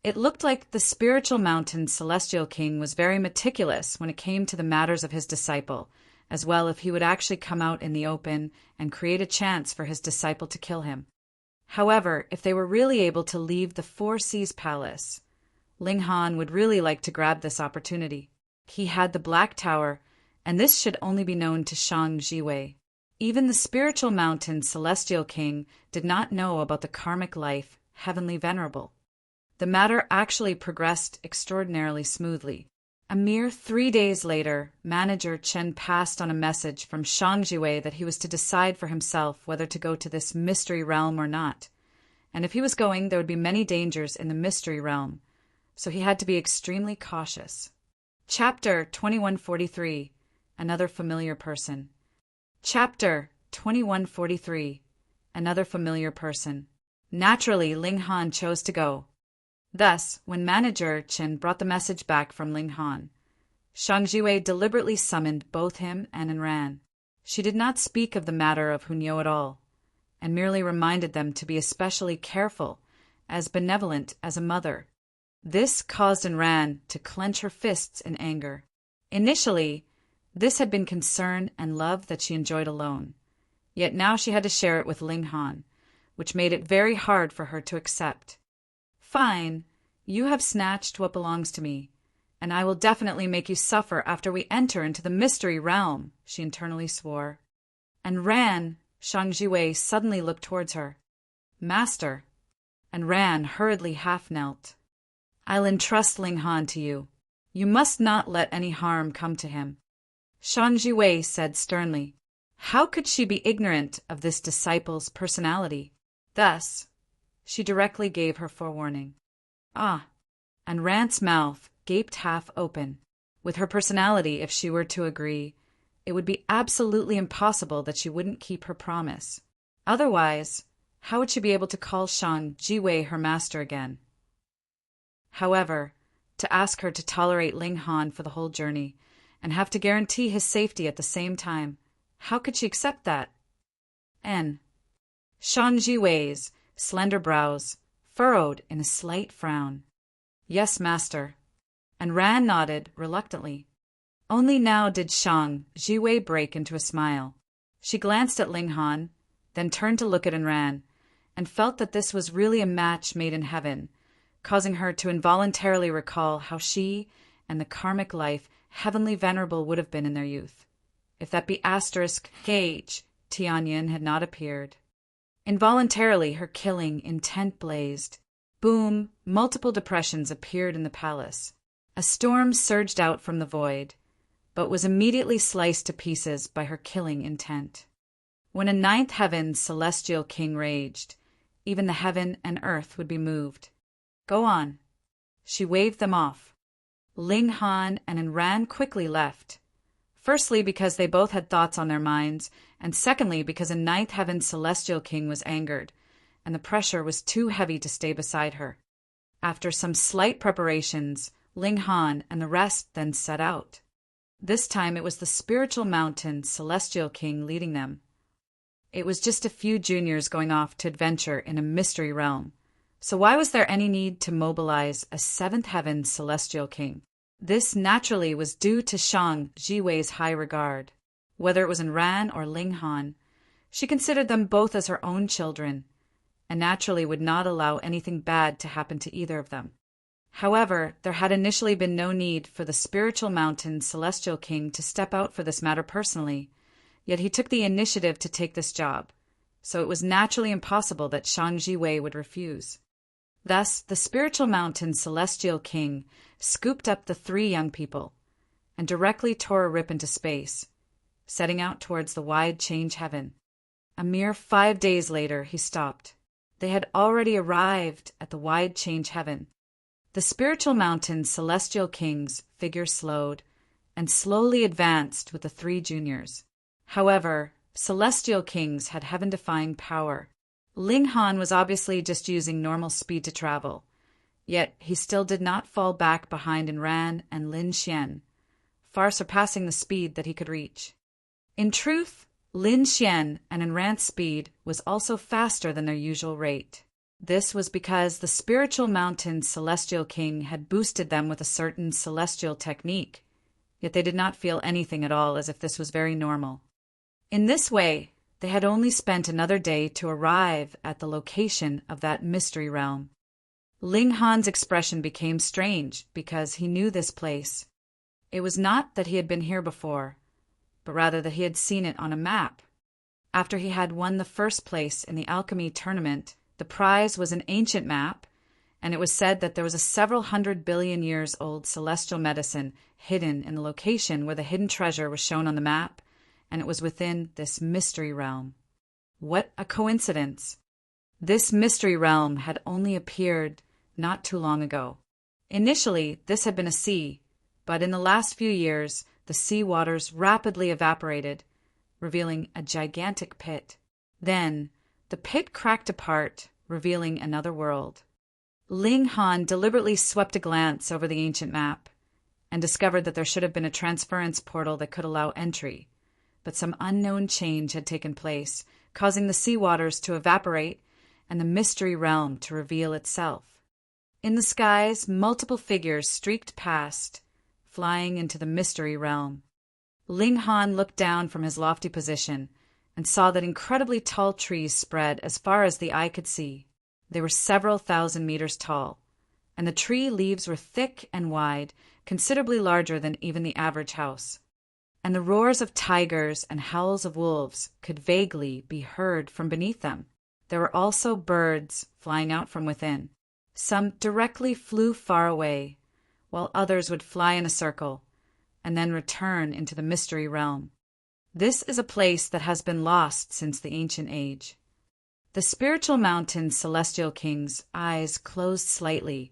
It looked like the spiritual mountain Celestial King was very meticulous when it came to the matters of his disciple, as well if he would actually come out in the open and create a chance for his disciple to kill him. However, if they were really able to leave the Four Seas Palace, Ling Han would really like to grab this opportunity. He had the Black Tower, and this should only be known to Shang Jiwei. Even the spiritual mountain Celestial King did not know about the karmic life, Heavenly Venerable. The matter actually progressed extraordinarily smoothly. A mere 3 days later, Manager Chen passed on a message from Shang Jiwei that he was to decide for himself whether to go to this mystery realm or not. And if he was going, there would be many dangers in the mystery realm, so he had to be extremely cautious. Chapter 2143. Another Familiar Person. Chapter 2143. Another Familiar Person. Naturally, Ling Han chose to go. Thus, when Manager Chen brought the message back from Ling Han, Shang Jiwei deliberately summoned both him and Enran. She did not speak of the matter of Hunyao at all, and merely reminded them to be especially careful, as benevolent as a mother. This caused Enran to clench her fists in anger. Initially, this had been concern and love that she enjoyed alone, yet now she had to share it with Ling Han, which made it very hard for her to accept. Fine, you have snatched what belongs to me, and I will definitely make you suffer after we enter into the mystery realm, she internally swore. And Shang Jiwei suddenly looked towards her. Master, and hurriedly half-knelt. I'll entrust Ling Han to you. You must not let any harm come to him. Shang Jiwei said sternly. How could she be ignorant of this disciple's personality? Thus, she directly gave her forewarning. And Rant's mouth gaped half open. With her personality, if she were to agree, it would be absolutely impossible that she wouldn't keep her promise. Otherwise, how would she be able to call Shang Jiwei her master again? However, to ask her to tolerate Ling Han for the whole journey, and have to guarantee his safety at the same time, how could she accept that? Shang Jiwei's slender brows furrowed in a slight frown. Yes, master. And Ran nodded reluctantly. Only now did Shang Jiwei break into a smile. She glanced at Ling Han, then turned to look at Enran, and felt that this was really a match made in heaven, causing her to involuntarily recall how she and the karmic life Heavenly Venerable would have been in their youth, if that *gauge Tianyin had not appeared. Involuntarily, her killing intent blazed. Boom! Multiple depressions appeared in the palace. A storm surged out from the void, but was immediately sliced to pieces by her killing intent. When a ninth heaven celestial king raged, even the heaven and earth would be moved. Go on. She waved them off. Ling Han and Enran quickly left. Firstly, because they both had thoughts on their minds, and secondly, because a ninth heaven celestial king was angered, and the pressure was too heavy to stay beside her. After some slight preparations, Ling Han and the rest then set out. This time it was the spiritual mountain celestial king leading them. It was just a few juniors going off to adventure in a mystery realm, so why was there any need to mobilize a seventh heaven celestial king? This naturally was due to Shang Jiwei's high regard. Whether it was Enran or Ling Han, she considered them both as her own children, and naturally would not allow anything bad to happen to either of them. However, there had initially been no need for the spiritual mountain celestial king to step out for this matter personally, yet he took the initiative to take this job, so it was naturally impossible that Shang Jiwei would refuse. Thus, the spiritual mountain celestial king scooped up the 3 young people and directly tore a rip into space, setting out towards the wide change heaven. A mere 5 days later, he stopped. They had already arrived at the wide change heaven. The spiritual mountain celestial king's figure slowed and slowly advanced with the 3 juniors. However, celestial kings had heaven-defying power. Ling Han was obviously just using normal speed to travel, yet he still did not fall back behind Enran and Lin Xian, far surpassing the speed that he could reach. In truth, Lin Xian and Enran's speed was also faster than their usual rate. This was because the spiritual mountain celestial king had boosted them with a certain celestial technique, yet they did not feel anything at all, as if this was very normal. In this way, they had only spent another day to arrive at the location of that mystery realm. Ling Han's expression became strange because he knew this place. It was not that he had been here before, but rather that he had seen it on a map. After he had won the first place in the alchemy tournament, the prize was an ancient map, and it was said that there was a several 100 billion years old celestial medicine hidden in the location where the hidden treasure was shown on the map, and it was within this mystery realm. What a coincidence! This mystery realm had only appeared not too long ago. Initially, this had been a sea, but in the last few years, the sea waters rapidly evaporated, revealing a gigantic pit. Then, the pit cracked apart, revealing another world. Ling Han deliberately swept a glance over the ancient map and discovered that there should have been a transference portal that could allow entry, but some unknown change had taken place, causing the sea waters to evaporate and the mystery realm to reveal itself. In the skies, multiple figures streaked past, flying into the mystery realm. Ling Han looked down from his lofty position and saw that incredibly tall trees spread as far as the eye could see. They were several thousand meters tall, and the tree leaves were thick and wide, considerably larger than even the average house. And the roars of tigers and howls of wolves could vaguely be heard from beneath them. There were also birds flying out from within. Some directly flew far away, while others would fly in a circle and then return into the mystery realm. This is a place that has been lost since the ancient age. The spiritual mountain's celestial king's eyes closed slightly,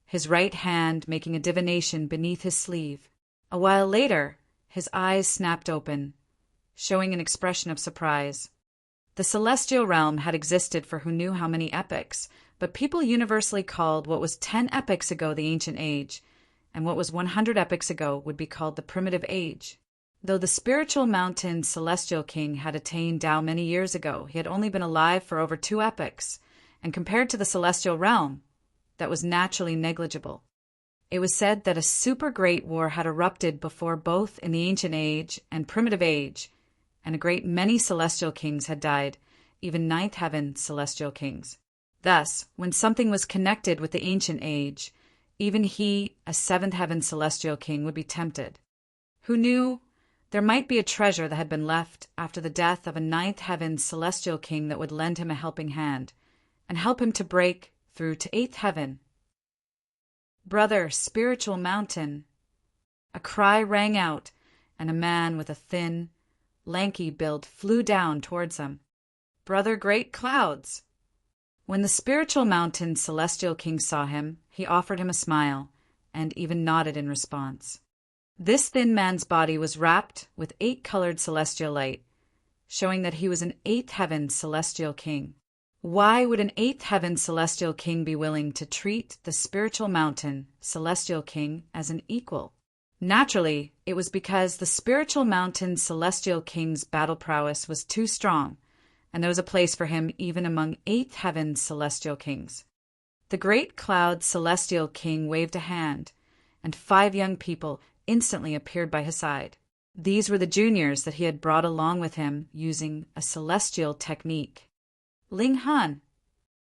his right hand making a divination beneath his sleeve. A while later, his eyes snapped open, showing an expression of surprise. The celestial realm had existed for who knew how many epochs, but people universally called what was 10 epochs ago the ancient age, and what was 100 epochs ago would be called the primitive age. Though the spiritual mountain's celestial king had attained Tao many years ago, he had only been alive for over 2 epochs, and compared to the celestial realm, that was naturally negligible. It was said that a super great war had erupted before both in the ancient age and primitive age, and a great many celestial kings had died, even ninth heaven celestial kings. Thus, when something was connected with the ancient age, even he, a seventh heaven celestial king, would be tempted. Who knew there might be a treasure that had been left after the death of a ninth heaven celestial king that would lend him a helping hand and help him to break through to eighth heaven? "Brother, spiritual mountain!" A cry rang out, and a man with a thin, lanky build flew down towards them. "Brother Great Clouds!" When the spiritual mountain's celestial king saw him, he offered him a smile, and even nodded in response. This thin man's body was wrapped with 8-colored celestial light, showing that he was an 8th heaven celestial king. Why would an 8th heaven celestial king be willing to treat the spiritual mountain celestial king as an equal? Naturally, it was because the spiritual mountain celestial king's battle prowess was too strong, and there was a place for him even among 8th heaven celestial kings. The great cloud celestial king waved a hand, and 5 young people instantly appeared by his side. These were the juniors that he had brought along with him using a celestial technique. Ling Han.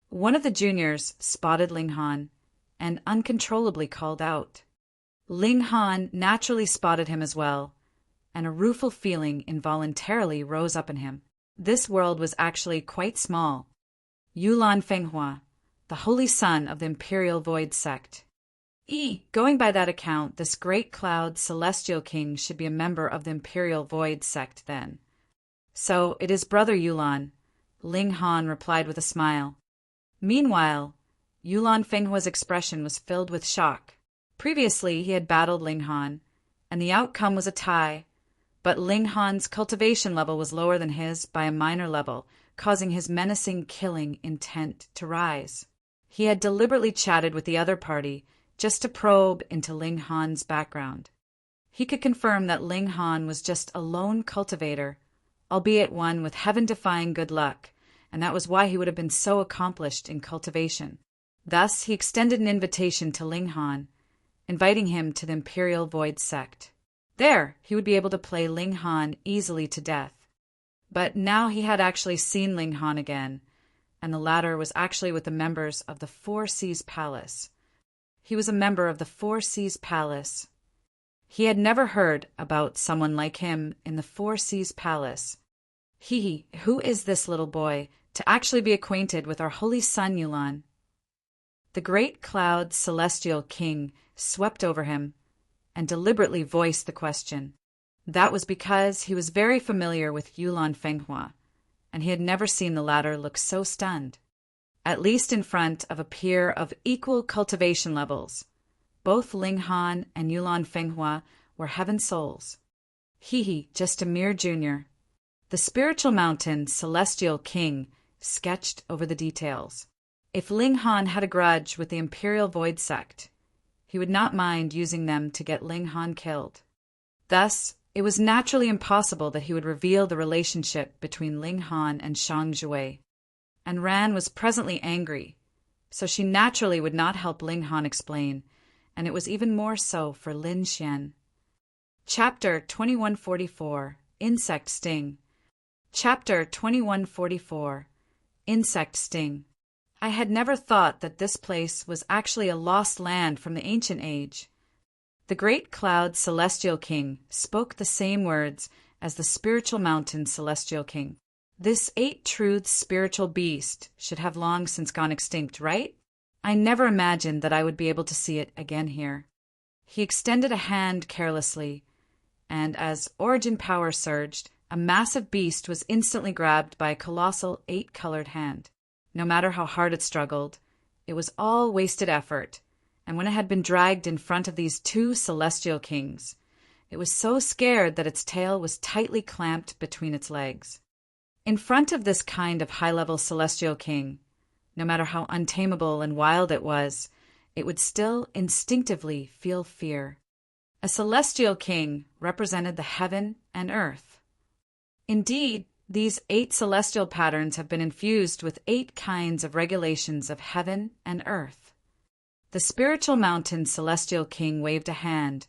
One of the juniors spotted Ling Han and uncontrollably called out. Ling Han naturally spotted him as well, and a rueful feeling involuntarily rose up in him. This world was actually quite small. Yulan Fenghua, the holy son of the Imperial Void sect. Going by that account, this great cloud celestial king should be a member of the Imperial Void sect then. So it is Brother Yulan, Ling Han replied with a smile. Meanwhile, Yulan Fenghua's expression was filled with shock. Previously, he had battled Ling Han, and the outcome was a tie, but Ling Han's cultivation level was lower than his by a minor level, causing his menacing killing intent to rise. He had deliberately chatted with the other party just to probe into Ling Han's background. He could confirm that Ling Han was just a lone cultivator, albeit one with heaven-defying good luck, and that was why he would have been so accomplished in cultivation. Thus, he extended an invitation to Ling Han, inviting him to the Imperial Void sect. There, he would be able to play Ling Han easily to death. But now he had actually seen Ling Han again, and the latter was actually with the members of the Four Seas Palace. He was a member of the Four Seas Palace. He had never heard about someone like him in the Four Seas Palace. Who is this little boy to actually be acquainted with our holy son Yulan? The great cloud celestial king swept over him and deliberately voiced the question. That was because he was very familiar with Yulan Fenghua, and he had never seen the latter look so stunned, at least in front of a peer of equal cultivation levels. Both Ling Han and Yulan Fenghua were heaven souls. Just a mere junior. The spiritual mountain celestial king sketched over the details. If Ling Han had a grudge with the Imperial Void Sect, he would not mind using them to get Ling Han killed. Thus, it was naturally impossible that he would reveal the relationship between Ling Han and Shang Jue. And Ran was presently angry, so she naturally would not help Ling Han explain, and it was even more so for Lin Xian. Chapter 2144 Insect Sting. Chapter 2144 Insect Sting. I had never thought that this place was actually a lost land from the ancient age. The great cloud celestial king spoke the same words as the spiritual mountain celestial king. This eight-truths spiritual beast should have long since gone extinct, right? I never imagined that I would be able to see it again here. He extended a hand carelessly, and as origin power surged, a massive beast was instantly grabbed by a colossal eight-colored hand. No matter how hard it struggled, it was all wasted effort, and when it had been dragged in front of these two celestial kings, it was so scared that its tail was tightly clamped between its legs. In front of this kind of high-level celestial king, no matter how untamable and wild it would still instinctively feel fear. A celestial king represented the heaven and earth. Indeed, these 8 celestial patterns have been infused with 8 kinds of regulations of heaven and earth. The spiritual mountain celestial king waved a hand,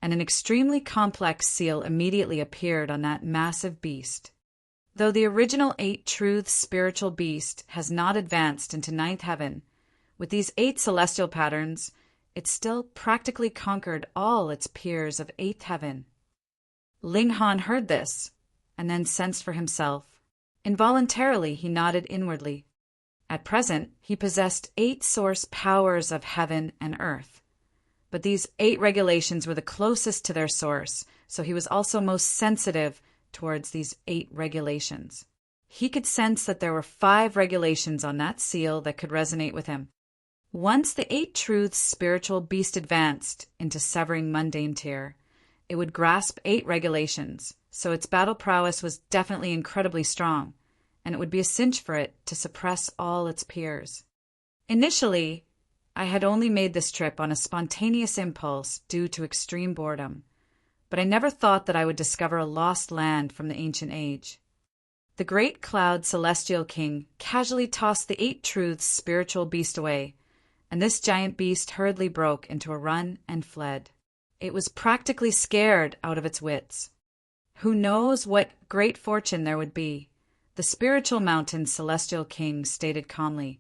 and an extremely complex seal immediately appeared on that massive beast. Though the original 8-truths spiritual beast has not advanced into 9th heaven, with these 8 celestial patterns, it still practically conquered all its peers of 8th heaven. Ling Han heard this, and then sensed for himself. Involuntarily, he nodded inwardly. At present, he possessed 8 source powers of heaven and earth. But these 8 regulations were the closest to their source, so he was also most sensitive towards these 8 regulations. He could sense that there were 5 regulations on that seal that could resonate with him. Once the 8 truths spiritual beast advanced into severing mundane tier, it would grasp 8 regulations, so its battle prowess was definitely incredibly strong, and it would be a cinch for it to suppress all its peers. Initially, I had only made this trip on a spontaneous impulse due to extreme boredom, but I never thought that I would discover a lost land from the ancient age. The great cloud celestial king casually tossed the 8 truths spiritual beast away, and this giant beast hurriedly broke into a run and fled. It was practically scared out of its wits. Who knows what great fortune there would be? The spiritual mountain celestial king stated calmly,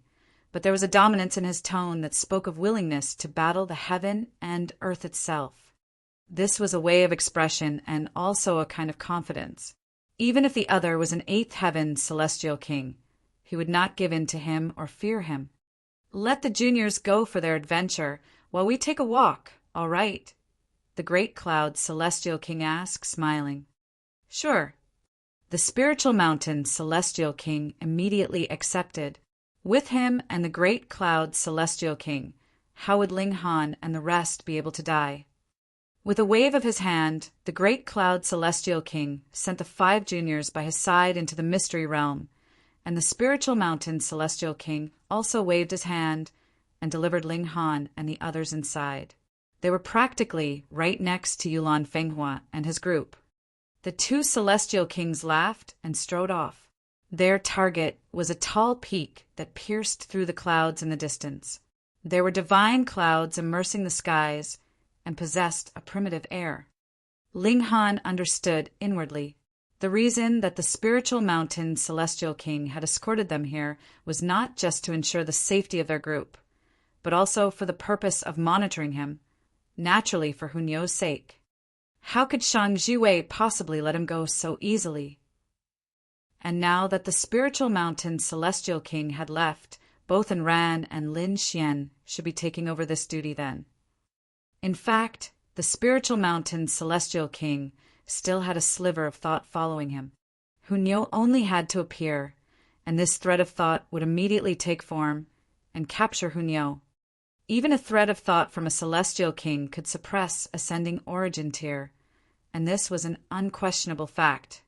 but there was a dominance in his tone that spoke of willingness to battle the heaven and earth itself. This was a way of expression and also a kind of confidence. Even if the other was an 8th heaven celestial king, he would not give in to him or fear him. Let the juniors go for their adventure while we take a walk, all right? The great cloud celestial king asked, smiling. Sure. The spiritual mountain celestial king immediately accepted. With him and the great cloud celestial king, how would Ling Han and the rest be able to die? With a wave of his hand, the great cloud celestial king sent the 5 juniors by his side into the mystery realm, and the spiritual mountain celestial king also waved his hand and delivered Ling Han and the others inside. They were practically right next to Yulan Fenghua and his group. The 2 celestial kings laughed and strode off. Their target was a tall peak that pierced through the clouds in the distance. There were divine clouds immersing the skies and possessed a primitive air. Ling Han understood inwardly. The reason that the spiritual mountain celestial king had escorted them here was not just to ensure the safety of their group, but also for the purpose of monitoring him, naturally for Hunyu's sake. How could Shang Jiwei possibly let him go so easily? And now that the spiritual mountain celestial king had left, both Ran and Lin Xian should be taking over this duty then. In fact, the spiritual mountain celestial king still had a sliver of thought following him. Hunyo only had to appear, and this thread of thought would immediately take form and capture Hunyo. Even a thread of thought from a celestial king could suppress ascending origin tier, and this was an unquestionable fact.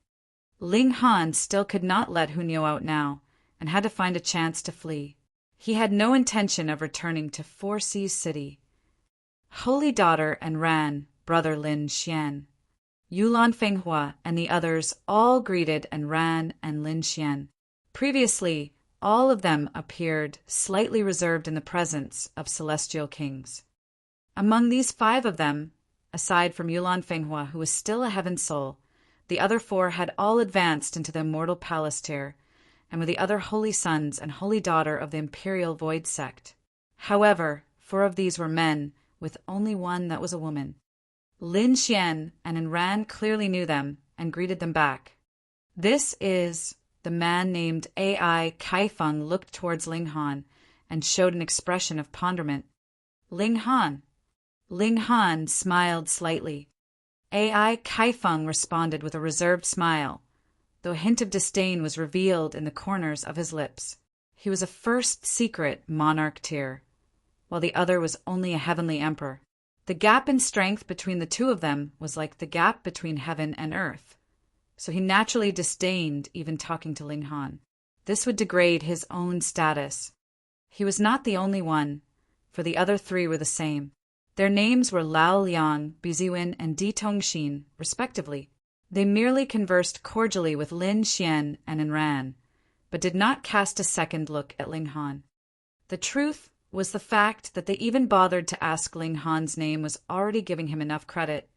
Ling Han still could not let Hunyo out now, and had to find a chance to flee. He had no intention of returning to Four Seas City. Holy Daughter and Ran, brother Lin Xian, Yulan Fenghua and the others all greeted and Ran and Lin Xian. Previously, all of them appeared slightly reserved in the presence of celestial kings. Among these 5 of them, aside from Yulan Fenghua, who was still a heaven soul, the other 4 had all advanced into the immortal palace tier, and were the other holy sons and holy daughter of the imperial void sect. However, 4 of these were men, with only 1 that was a woman. Lin Xian and Ran clearly knew them and greeted them back. This is... The man named A.I. Kaifeng looked towards Ling Han and showed an expression of ponderment. Ling Han. Ling Han smiled slightly. A.I. Kaifeng responded with a reserved smile, though a hint of disdain was revealed in the corners of his lips. He was a first secret monarch tier, while the other was only a heavenly emperor. The gap in strength between the 2 of them was like the gap between heaven and earth, so he naturally disdained even talking to Ling Han. This would degrade his own status. He was not the only one, for the other 3 were the same. Their names were Lao Liang, Biziwen, and Di Tongxin, respectively. They merely conversed cordially with Lin Xian and Ran, but did not cast a second look at Ling Han. The truth was the fact that they even bothered to ask Ling Han's name was already giving him enough credit.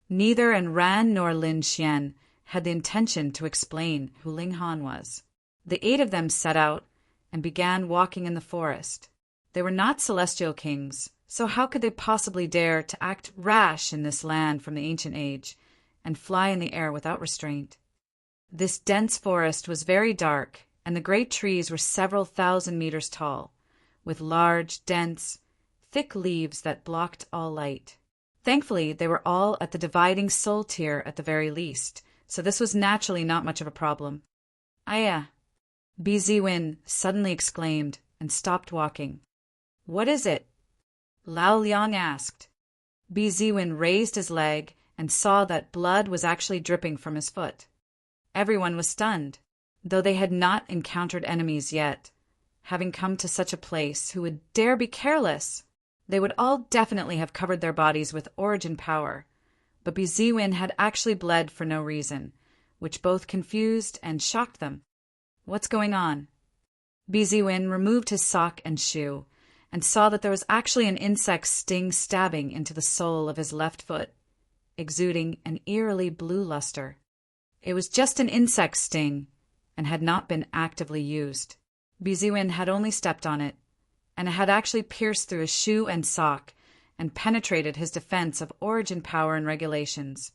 Neither Ran nor Lin Xian had the intention to explain who Ling Han was. The 8 of them set out and began walking in the forest. They were not celestial kings, so how could they possibly dare to act rash in this land from the ancient age and fly in the air without restraint? This dense forest was very dark, and the great trees were several thousand meters tall, with large, dense, thick leaves that blocked all light. Thankfully, they were all at the dividing soul tier at the very least, so this was naturally not much of a problem. "Aya!" Biziwen suddenly exclaimed and stopped walking. "What is it?" Lao Liang asked. Biziwen raised his leg and saw that blood was actually dripping from his foot. Everyone was stunned, though they had not encountered enemies yet. Having come to such a place, who would dare be careless? They would all definitely have covered their bodies with origin power, but Biziwen had actually bled for no reason, which both confused and shocked them. "What's going on?" Biziwen removed his sock and shoe, and saw that there was actually an insect sting stabbing into the sole of his left foot, exuding an eerily blue luster. It was just an insect sting, and had not been actively used. Biziwen had only stepped on it, and it had actually pierced through his shoe and sock, and penetrated his defense of origin power and regulations,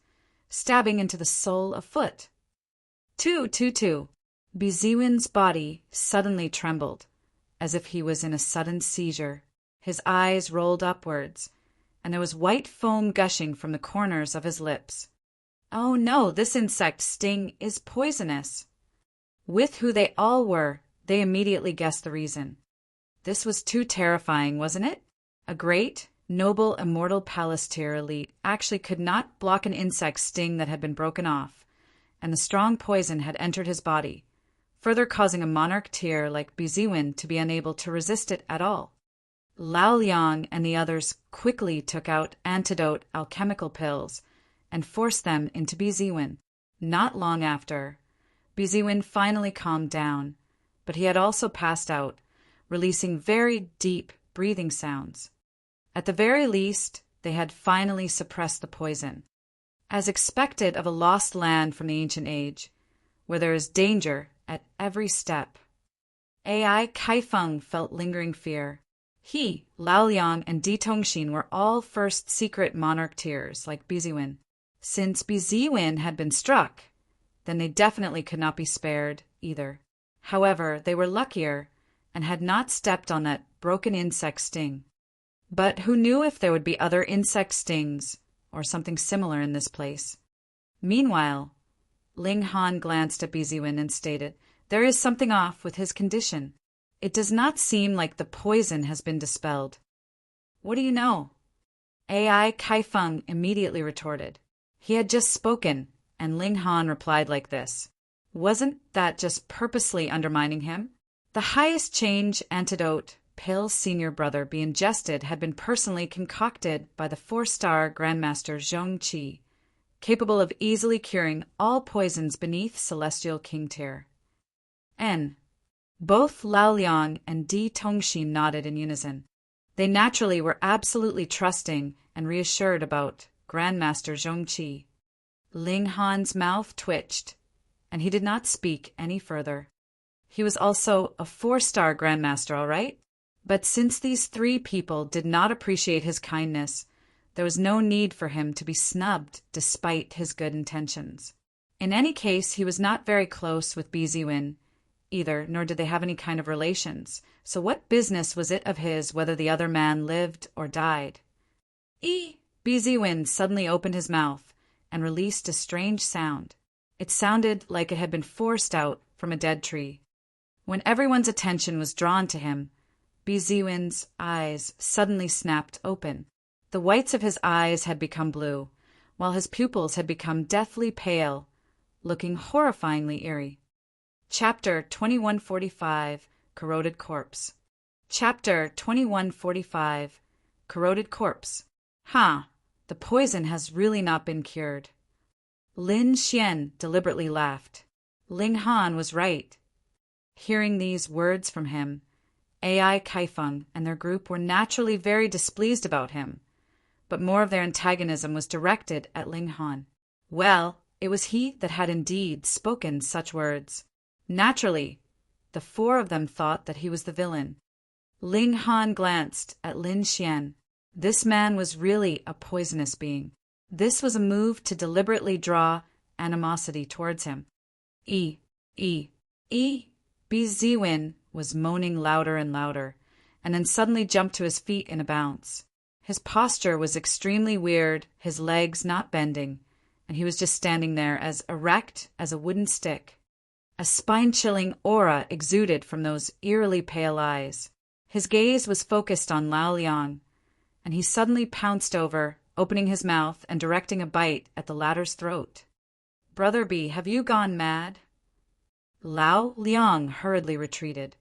stabbing into the sole of foot. Two. Biziwen's body suddenly trembled, as if he was in a sudden seizure. His eyes rolled upwards, and there was white foam gushing from the corners of his lips. Oh no, this insect sting is poisonous. With who they all were, they immediately guessed the reason. This was too terrifying, wasn't it? A great, noble, immortal Palestier elite actually could not block an insect sting that had been broken off, and the strong poison had entered his body, further causing a monarch tier like Biziwen to be unable to resist it at all. Lao Liang and the others quickly took out antidote alchemical pills and forced them into Biziwen. Not long after, Biziwen finally calmed down, but he had also passed out, releasing very deep breathing sounds. At the very least, they had finally suppressed the poison. as expected of a lost land from the ancient age, where there is danger at every step. AI Kaifeng felt lingering fear. He, Lao Liang, and Di Tongxin were all first secret monarch tiers, like Biziwen. Since Biziwen had been struck, then they definitely could not be spared either. However, they were luckier and had not stepped on that broken insect sting. But who knew if there would be other insect stings or something similar in this place? Meanwhile, Ling Han glanced at Biziwen and stated, "There is something off with his condition. It does not seem like the poison has been dispelled." "What do you know?" AI Kaifeng immediately retorted. He had just spoken, and Ling Han replied like this. Wasn't that just purposely undermining him? The highest change antidote Pale's senior brother be ingested had been personally concocted by the 4-star Grandmaster Zhong Qi, capable of easily curing all poisons beneath Celestial King tier. N. Both Lao Liang and Di Tongxin nodded in unison. They naturally were absolutely trusting and reassured about Grandmaster Zhong Qi. Ling Han's mouth twitched, and he did not speak any further. He was also a 4-star Grandmaster, all right? But since these 3 people did not appreciate his kindness, there was no need for him to be snubbed despite his good intentions. In any case, he was not very close with Biziwen either, nor did they have any kind of relations, so what business was it of his whether the other man lived or died? Biziwen suddenly opened his mouth and released a strange sound. It sounded like it had been forced out from a dead tree. When everyone's attention was drawn to him, Biziwen's eyes suddenly snapped open. The whites of his eyes had become blue, while his pupils had become deathly pale, looking horrifyingly eerie. Chapter 2145, Corroded Corpse. Chapter 2145, Corroded Corpse. The poison has really not been cured. Lin Xian deliberately laughed. Ling Han was right. Hearing these words from him, AI Kaifeng and their group were naturally very displeased about him, but more of their antagonism was directed at Ling Han. Well, it was he that had indeed spoken such words. Naturally, the 4 of them thought that he was the villain. Ling Han glanced at Lin Xian. This man was really a poisonous being. This was a move to deliberately draw animosity towards him. Biziwen was moaning louder and louder, and then suddenly jumped to his feet in a bounce. His posture was extremely weird, his legs not bending, and he was just standing there as erect as a wooden stick. A spine-chilling aura exuded from those eerily pale eyes. His gaze was focused on Lao Liang, and he suddenly pounced over, opening his mouth and directing a bite at the latter's throat. "Brother B, have you gone mad?" Lao Liang hurriedly retreated.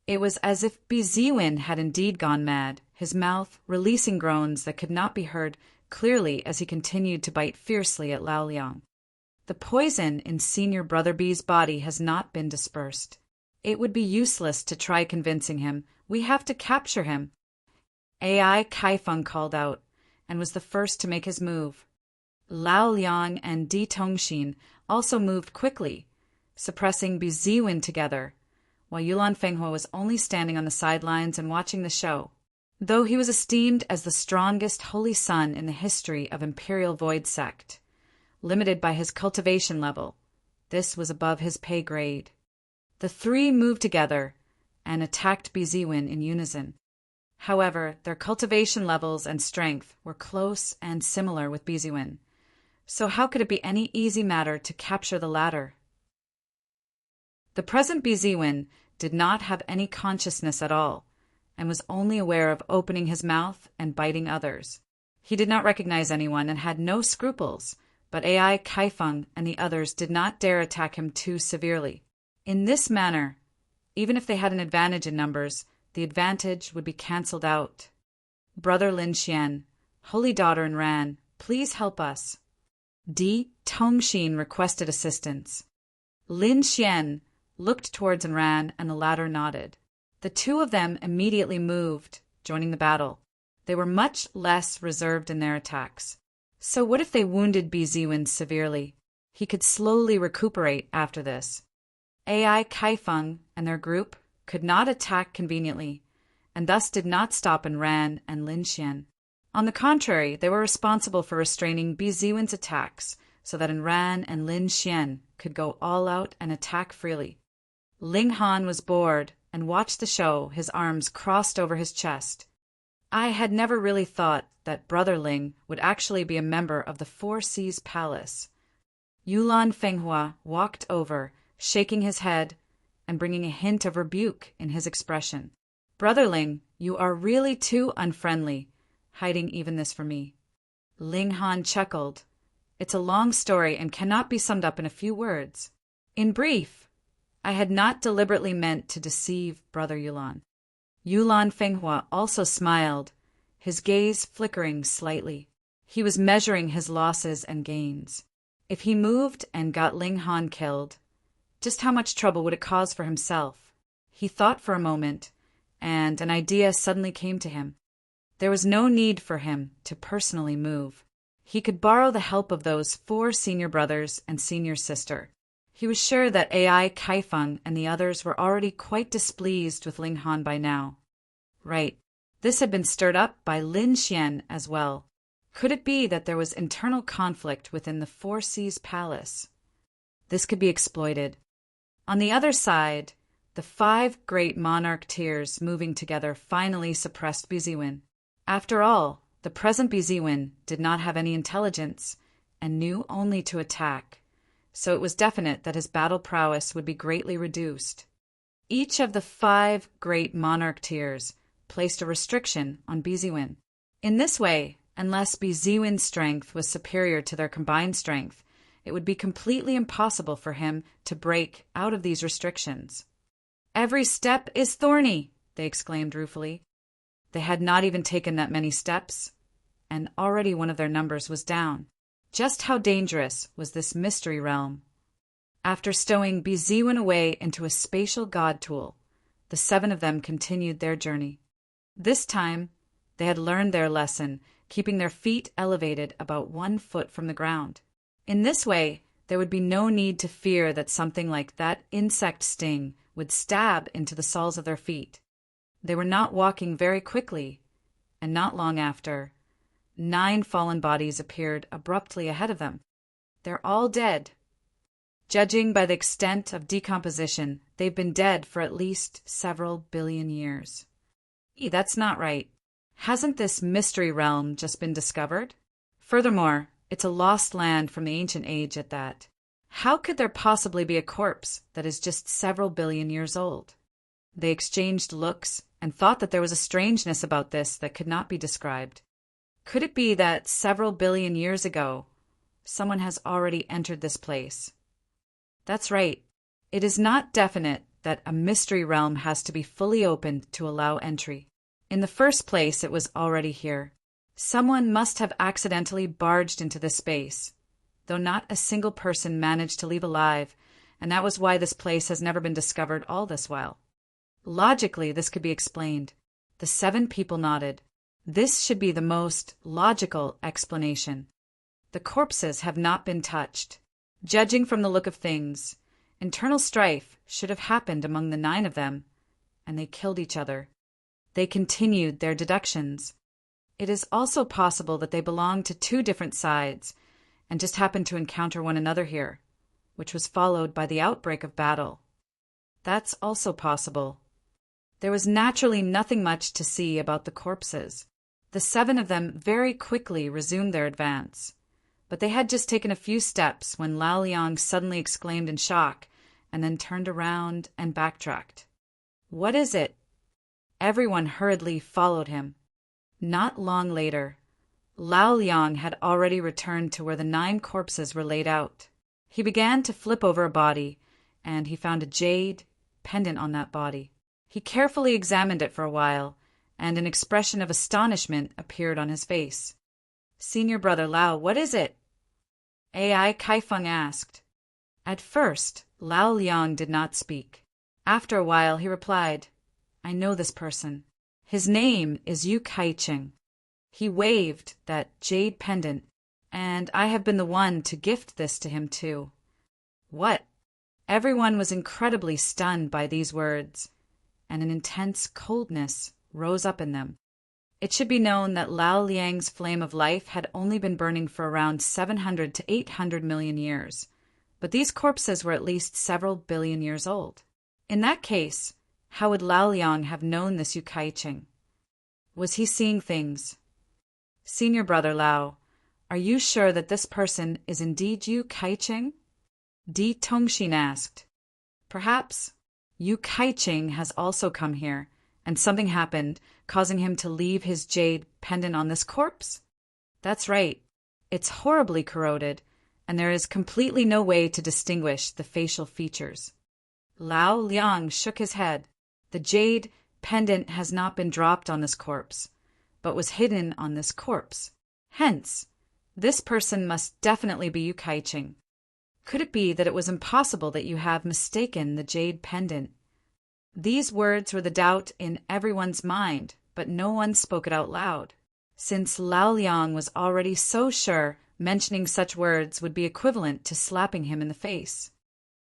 It was as if Biziwen had indeed gone mad, his mouth releasing groans that could not be heard clearly as he continued to bite fiercely at Lao Liang. The poison in Senior Brother B's body has not been dispersed. It would be useless to try convincing him. We have to capture him. AI Kaifeng called out, and was the first to make his move. Lao Liang and Di Tongxin also moved quickly, suppressing Biziwen together, while Yulan Fenghua was only standing on the sidelines and watching the show. Though he was esteemed as the strongest holy son in the history of Imperial Void Sect, limited by his cultivation level, this was above his pay grade. The 3 moved together and attacked Biziwen in unison. However, their cultivation levels and strength were close and similar with Biziwen, so how could it be any easy matter to capture the latter? The present Biziwen did not have any consciousness at all, and was only aware of opening his mouth and biting others. He did not recognize anyone and had no scruples, but AI Kaifeng and the others did not dare attack him too severely. In this manner, even if they had an advantage in numbers, the advantage would be cancelled out. Brother Lin Xian, Holy Daughter in Ran, please help us. Di Tongxin requested assistance. Lin Xian looked towards Enran, and the latter nodded. The 2 of them immediately moved, joining the battle. They were much less reserved in their attacks. So what if they wounded Biziwen severely? He could slowly recuperate after this. AI Kaifeng and their group could not attack conveniently, and thus did not stop Ran and Lin Xian. On the contrary, they were responsible for restraining Biziwen's attacks so that Ran and Lin Xian could go all out and attack freely. Ling Han was bored and watched the show, his arms crossed over his chest. I had never really thought that Brother Ling would actually be a member of the Four Seas Palace. Yulan Fenghua walked over, shaking his head and bringing a hint of rebuke in his expression. Brother Ling, you are really too unfriendly, hiding even this from me. Ling Han chuckled. It's a long story and cannot be summed up in a few words. In brief, I had not deliberately meant to deceive Brother Yulan. Yulan Fenghua also smiled, his gaze flickering slightly. He was measuring his losses and gains. If he moved and got Ling Han killed, just how much trouble would it cause for himself? He thought for a moment, and an idea suddenly came to him. There was no need for him to personally move. He could borrow the help of those 4 senior brothers and senior sister. He was sure that AI Kaifeng and the others were already quite displeased with Ling Han by now. Right. This had been stirred up by Lin Xian as well. Could it be that there was internal conflict within the Four Seas Palace? This could be exploited. On the other side, the 5 great monarch tiers moving together finally suppressed Biziwen. After all, the present Biziwen did not have any intelligence and knew only to attack, so it was definite that his battle prowess would be greatly reduced. Each of the 5 great monarch tiers placed a restriction on Biziwen. In this way, unless Biziwen's strength was superior to their combined strength, it would be completely impossible for him to break out of these restrictions. Every step is thorny, they exclaimed ruefully. They had not even taken that many steps, and already one of their numbers was down. Just how dangerous was this mystery realm? After stowing Biziwen away into a spatial god tool, the 7 of them continued their journey. This time, they had learned their lesson, keeping their feet elevated about 1 foot from the ground. In this way, there would be no need to fear that something like that insect sting would stab into the soles of their feet. They were not walking very quickly, and not long after, 9 fallen bodies appeared abruptly ahead of them. They're all dead. Judging by the extent of decomposition, they've been dead for at least several billion years. That's not right. Hasn't this mystery realm just been discovered? Furthermore, it's a lost land from the ancient age at that. How could there possibly be a corpse that is just several billion years old? They exchanged looks and thought that there was a strangeness about this that could not be described. Could it be that several billion years ago, someone has already entered this place? That's right. It is not definite that a mystery realm has to be fully opened to allow entry. In the first place, it was already here. Someone must have accidentally barged into this space, though not a single person managed to leave alive, and that was why this place has never been discovered all this while. Logically, this could be explained. The 7 people nodded. This should be the most logical explanation. The corpses have not been touched. Judging from the look of things, internal strife should have happened among the 9 of them, and they killed each other. They continued their deductions. It is also possible that they belonged to 2 different sides and just happened to encounter one another here, which was followed by the outbreak of battle. That's also possible. There was naturally nothing much to see about the corpses. The 7 of them very quickly resumed their advance, but they had just taken a few steps when Lao Liang suddenly exclaimed in shock and then turned around and backtracked. "What is it?" Everyone hurriedly followed him. Not long later, Lao Liang had already returned to where the 9 corpses were laid out. He began to flip over a body, and he found a jade pendant on that body. He carefully examined it for a while, and an expression of astonishment appeared on his face. "Senior brother Lao, what is it?" AI Kaifeng asked. At first, Lao Liang did not speak. After a while, he replied, "I know this person. His name is Yu Kaicheng." He waved that jade pendant, And I have been the one to gift this to him too. What? Everyone was incredibly stunned by these words, and an intense coldness rose up in them. It should be known that Lao Liang's flame of life had only been burning for around 700 to 800 million years, but these corpses were at least several billion years old. In that case, how would Lao Liang have known this Yu Kai-ching? Was he seeing things? Senior Brother Lao, are you sure that this person is indeed Yu Kai-ching? Di Tongxin asked. Perhaps Yu Kai-ching has also come here, and something happened, causing him to leave his jade pendant on this corpse? That's right. It's horribly corroded, and there is completely no way to distinguish the facial features. Lao Liang shook his head. The jade pendant has not been dropped on this corpse, but was hidden on this corpse. Hence, this person must definitely be Yu Kai-ching. Could it be that it was impossible that you have mistaken the jade pendant? These words were the doubt in everyone's mind, but no one spoke it out loud. Since Lao Liang was already so sure, mentioning such words would be equivalent to slapping him in the face.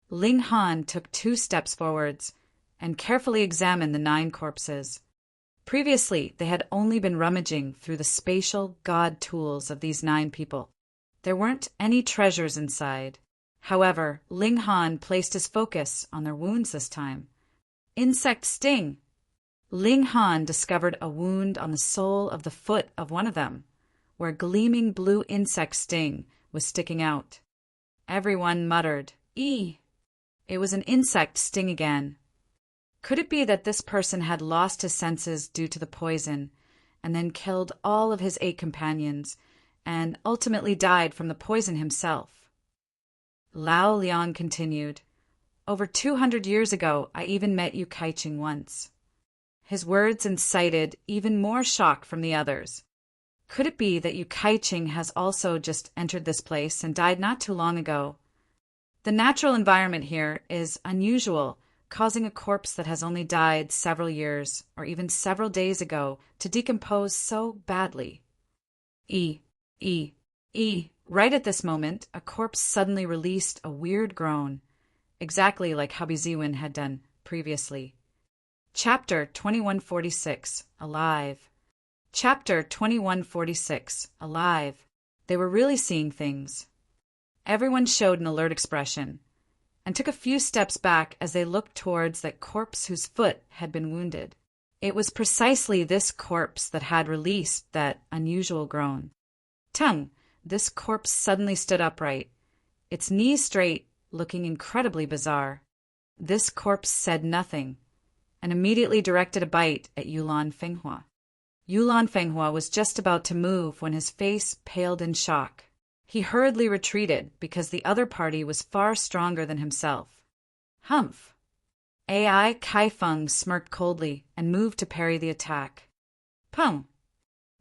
Ling Han took 2 steps forwards and carefully examined the 9 corpses. Previously, they had only been rummaging through the spatial god tools of these 9 people. There weren't any treasures inside. However, Ling Han placed his focus on their wounds this time. Insect sting! Ling Han discovered a wound on the sole of the foot of one of them, where gleaming blue insect sting was sticking out. Everyone muttered, "Ee!" It was an insect sting again. Could it be that this person had lost his senses due to the poison, and then killed all of his 8 companions, and ultimately died from the poison himself? Lao Liang continued, "Over 200 years ago, I even met Yu Kai-ching once." His words incited even more shock from the others. Could it be that Yu Kai-ching has also just entered this place and died not too long ago? The natural environment here is unusual, causing a corpse that has only died several years or even several days ago to decompose so badly. E. Right at this moment, a corpse suddenly released a weird groan, exactly like Hubby Ziwin had done previously. Chapter 2146, Alive. Chapter 2146, Alive. They were really seeing things. Everyone showed an alert expression, and took a few steps back as they looked towards that corpse whose foot had been wounded. It was precisely this corpse that had released that unusual groan. Tongue, this corpse suddenly stood upright, its knees straight, looking incredibly bizarre. This corpse said nothing, and immediately directed a bite at Yulan Fenghua. Yulan Fenghua was just about to move when his face paled in shock. He hurriedly retreated because the other party was far stronger than himself. Humph! AI Kaifeng smirked coldly and moved to parry the attack. Pung!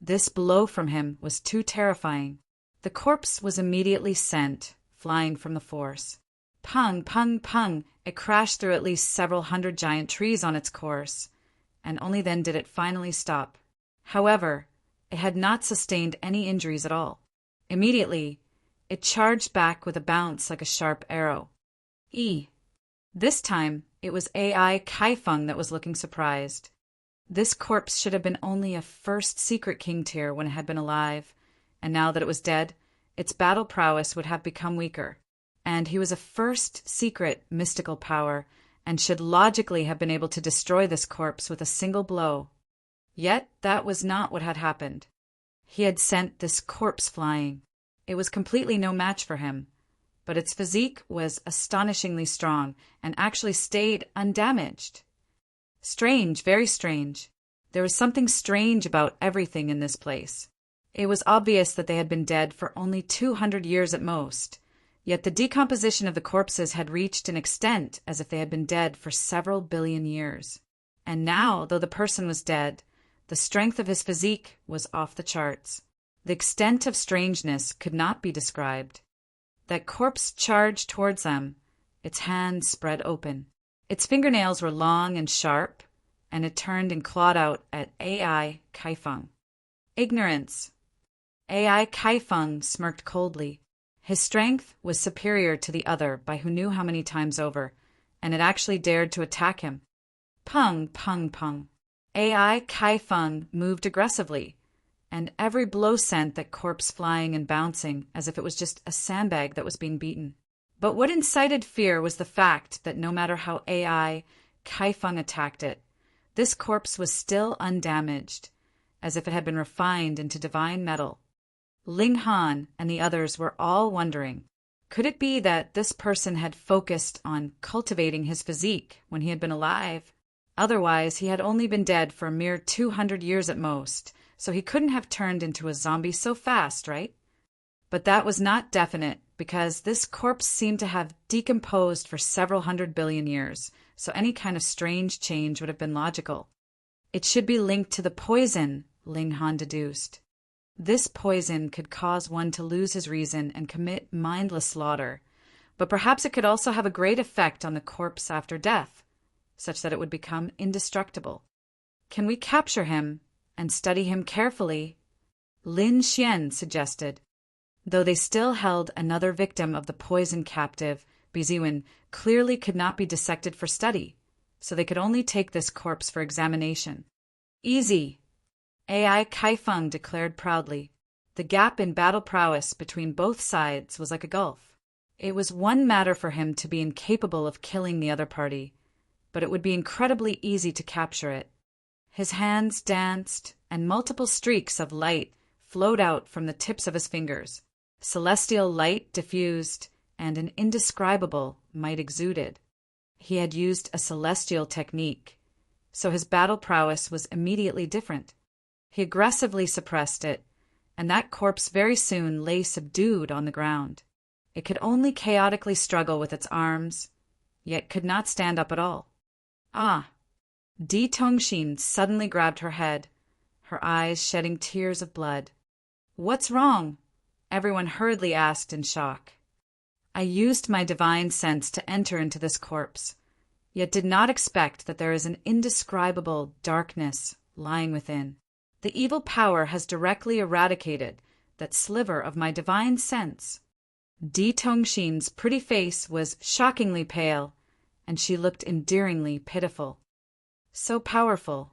This blow from him was too terrifying. The corpse was immediately sent, flying from the force. Pung, pung, pung! It crashed through at least several hundred giant trees on its course, and only then did it finally stop. However, it had not sustained any injuries at all. Immediately, it charged back with a bounce like a sharp arrow. This time, it was AI Kaifeng that was looking surprised. This corpse should have been only a first secret king tier when it had been alive, and now that it was dead, its battle prowess would have become weaker. And he was a first secret mystical power, and should logically have been able to destroy this corpse with a single blow. Yet that was not what had happened. He had sent this corpse flying. It was completely no match for him, but its physique was astonishingly strong and actually stayed undamaged. Strange, very strange. There was something strange about everything in this place. It was obvious that they had been dead for only 200 years at most, yet the decomposition of the corpses had reached an extent as if they had been dead for several billion years. And now, though the person was dead, the strength of his physique was off the charts. The extent of strangeness could not be described. That corpse charged towards them, its hands spread open. Its fingernails were long and sharp, and it turned and clawed out at AI Kaifeng. Ignorance! AI Kaifeng smirked coldly. His strength was superior to the other by who knew how many times over, and it actually dared to attack him. Pung, pung, pung. AI Kaifeng moved aggressively, and every blow sent that corpse flying and bouncing as if it was just a sandbag that was being beaten. But what incited fear was the fact that no matter how AI Kaifeng attacked it, this corpse was still undamaged, as if it had been refined into divine metal. Ling Han and the others were all wondering, could it be that this person had focused on cultivating his physique when he had been alive? Otherwise, he had only been dead for a mere 200 years at most, so he couldn't have turned into a zombie so fast, right? But that was not definite, because this corpse seemed to have decomposed for several 100 billion years, so any kind of strange change would have been logical. It should be linked to the poison, Ling Han deduced. This poison could cause one to lose his reason and commit mindless slaughter, but perhaps it could also have a great effect on the corpse after death, such that it would become indestructible. Can we capture him and study him carefully? Lin Xian suggested. Though they still held another victim of the poison captive, Biziwen clearly could not be dissected for study, so they could only take this corpse for examination. Easy, AI Kaifeng declared proudly. The gap in battle prowess between both sides was like a gulf. It was one matter for him to be incapable of killing the other party, but it would be incredibly easy to capture it. His hands danced, and multiple streaks of light flowed out from the tips of his fingers. Celestial light diffused, and an indescribable might exuded. He had used a celestial technique, so his battle prowess was immediately different. He aggressively suppressed it, and that corpse very soon lay subdued on the ground. It could only chaotically struggle with its arms, yet could not stand up at all. Ah! Di Tongxin suddenly grabbed her head, her eyes shedding tears of blood. What's wrong? Everyone hurriedly asked in shock. I used my divine sense to enter into this corpse, yet did not expect that there is an indescribable darkness lying within. The evil power has directly eradicated that sliver of my divine sense. Di Tongxin's pretty face was shockingly pale, and she looked endearingly pitiful. So powerful.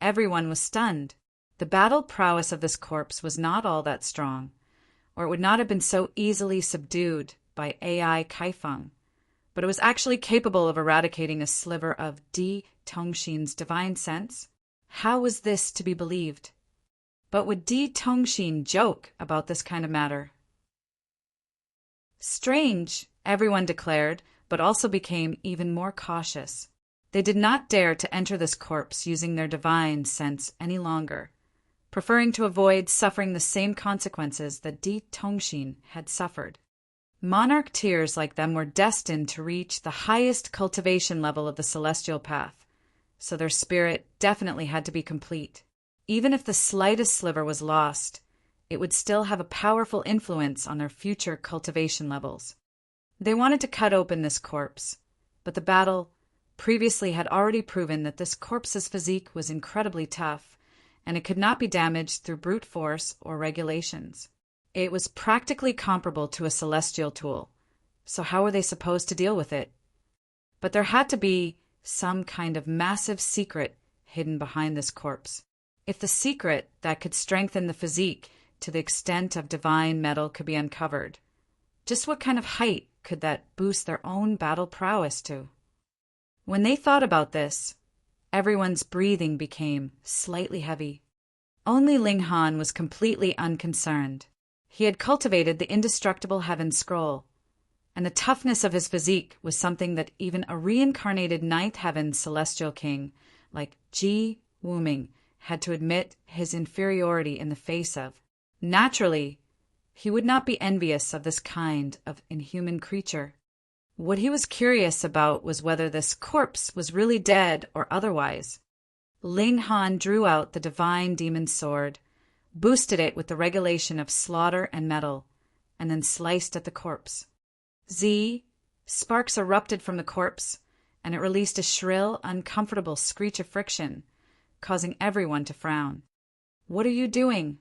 Everyone was stunned. The battle prowess of this corpse was not all that strong, or it would not have been so easily subdued by AI Kaifeng, but it was actually capable of eradicating a sliver of Di Tongxin's divine sense. How was this to be believed? But would Di Tongxin joke about this kind of matter? Strange, everyone declared, but also became even more cautious. They did not dare to enter this corpse using their divine sense any longer, preferring to avoid suffering the same consequences that Di Tongxin had suffered. Monarch tears like them were destined to reach the highest cultivation level of the celestial path, so their spirit definitely had to be complete. Even if the slightest sliver was lost, it would still have a powerful influence on their future cultivation levels. They wanted to cut open this corpse, but the battle previously had already proven that this corpse's physique was incredibly tough, and it could not be damaged through brute force or regulations. It was practically comparable to a celestial tool, so how were they supposed to deal with it? But there had to be some kind of massive secret hidden behind this corpse. If the secret that could strengthen the physique to the extent of divine metal could be uncovered, just what kind of height could that boost their own battle prowess to? When they thought about this, everyone's breathing became slightly heavy. Only Ling Han was completely unconcerned. He had cultivated the indestructible heaven scroll, and the toughness of his physique was something that even a reincarnated ninth heaven celestial king like Ji Wuming had to admit his inferiority in the face of. Naturally, he would not be envious of this kind of inhuman creature. What he was curious about was whether this corpse was really dead or otherwise. Ling Han drew out the divine demon sword, boosted it with the regulation of slaughter and metal, and then sliced at the corpse. Sparks erupted from the corpse, and it released a shrill, uncomfortable screech of friction, causing everyone to frown. What are you doing?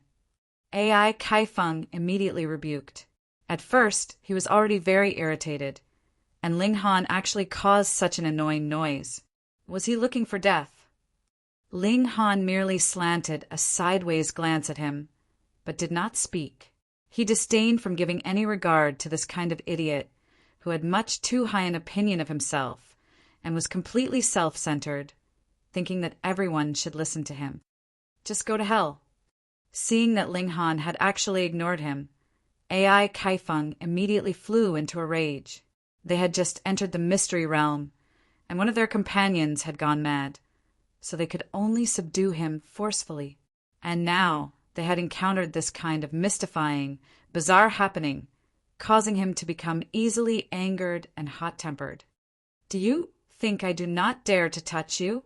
AI Kaifeng immediately rebuked. At first, he was already very irritated, and Ling Han actually caused such an annoying noise. Was he looking for death? Ling Han merely slanted a sideways glance at him, but did not speak. He disdained from giving any regard to this kind of idiot who had much too high an opinion of himself and was completely self-centered, thinking that everyone should listen to him. Just go to hell. Seeing that Ling Han had actually ignored him, AI Kaifeng immediately flew into a rage. They had just entered the mystery realm, and one of their companions had gone mad, so they could only subdue him forcefully. And now they had encountered this kind of mystifying, bizarre happening, causing him to become easily angered and hot-tempered. Do you think I do not dare to touch you?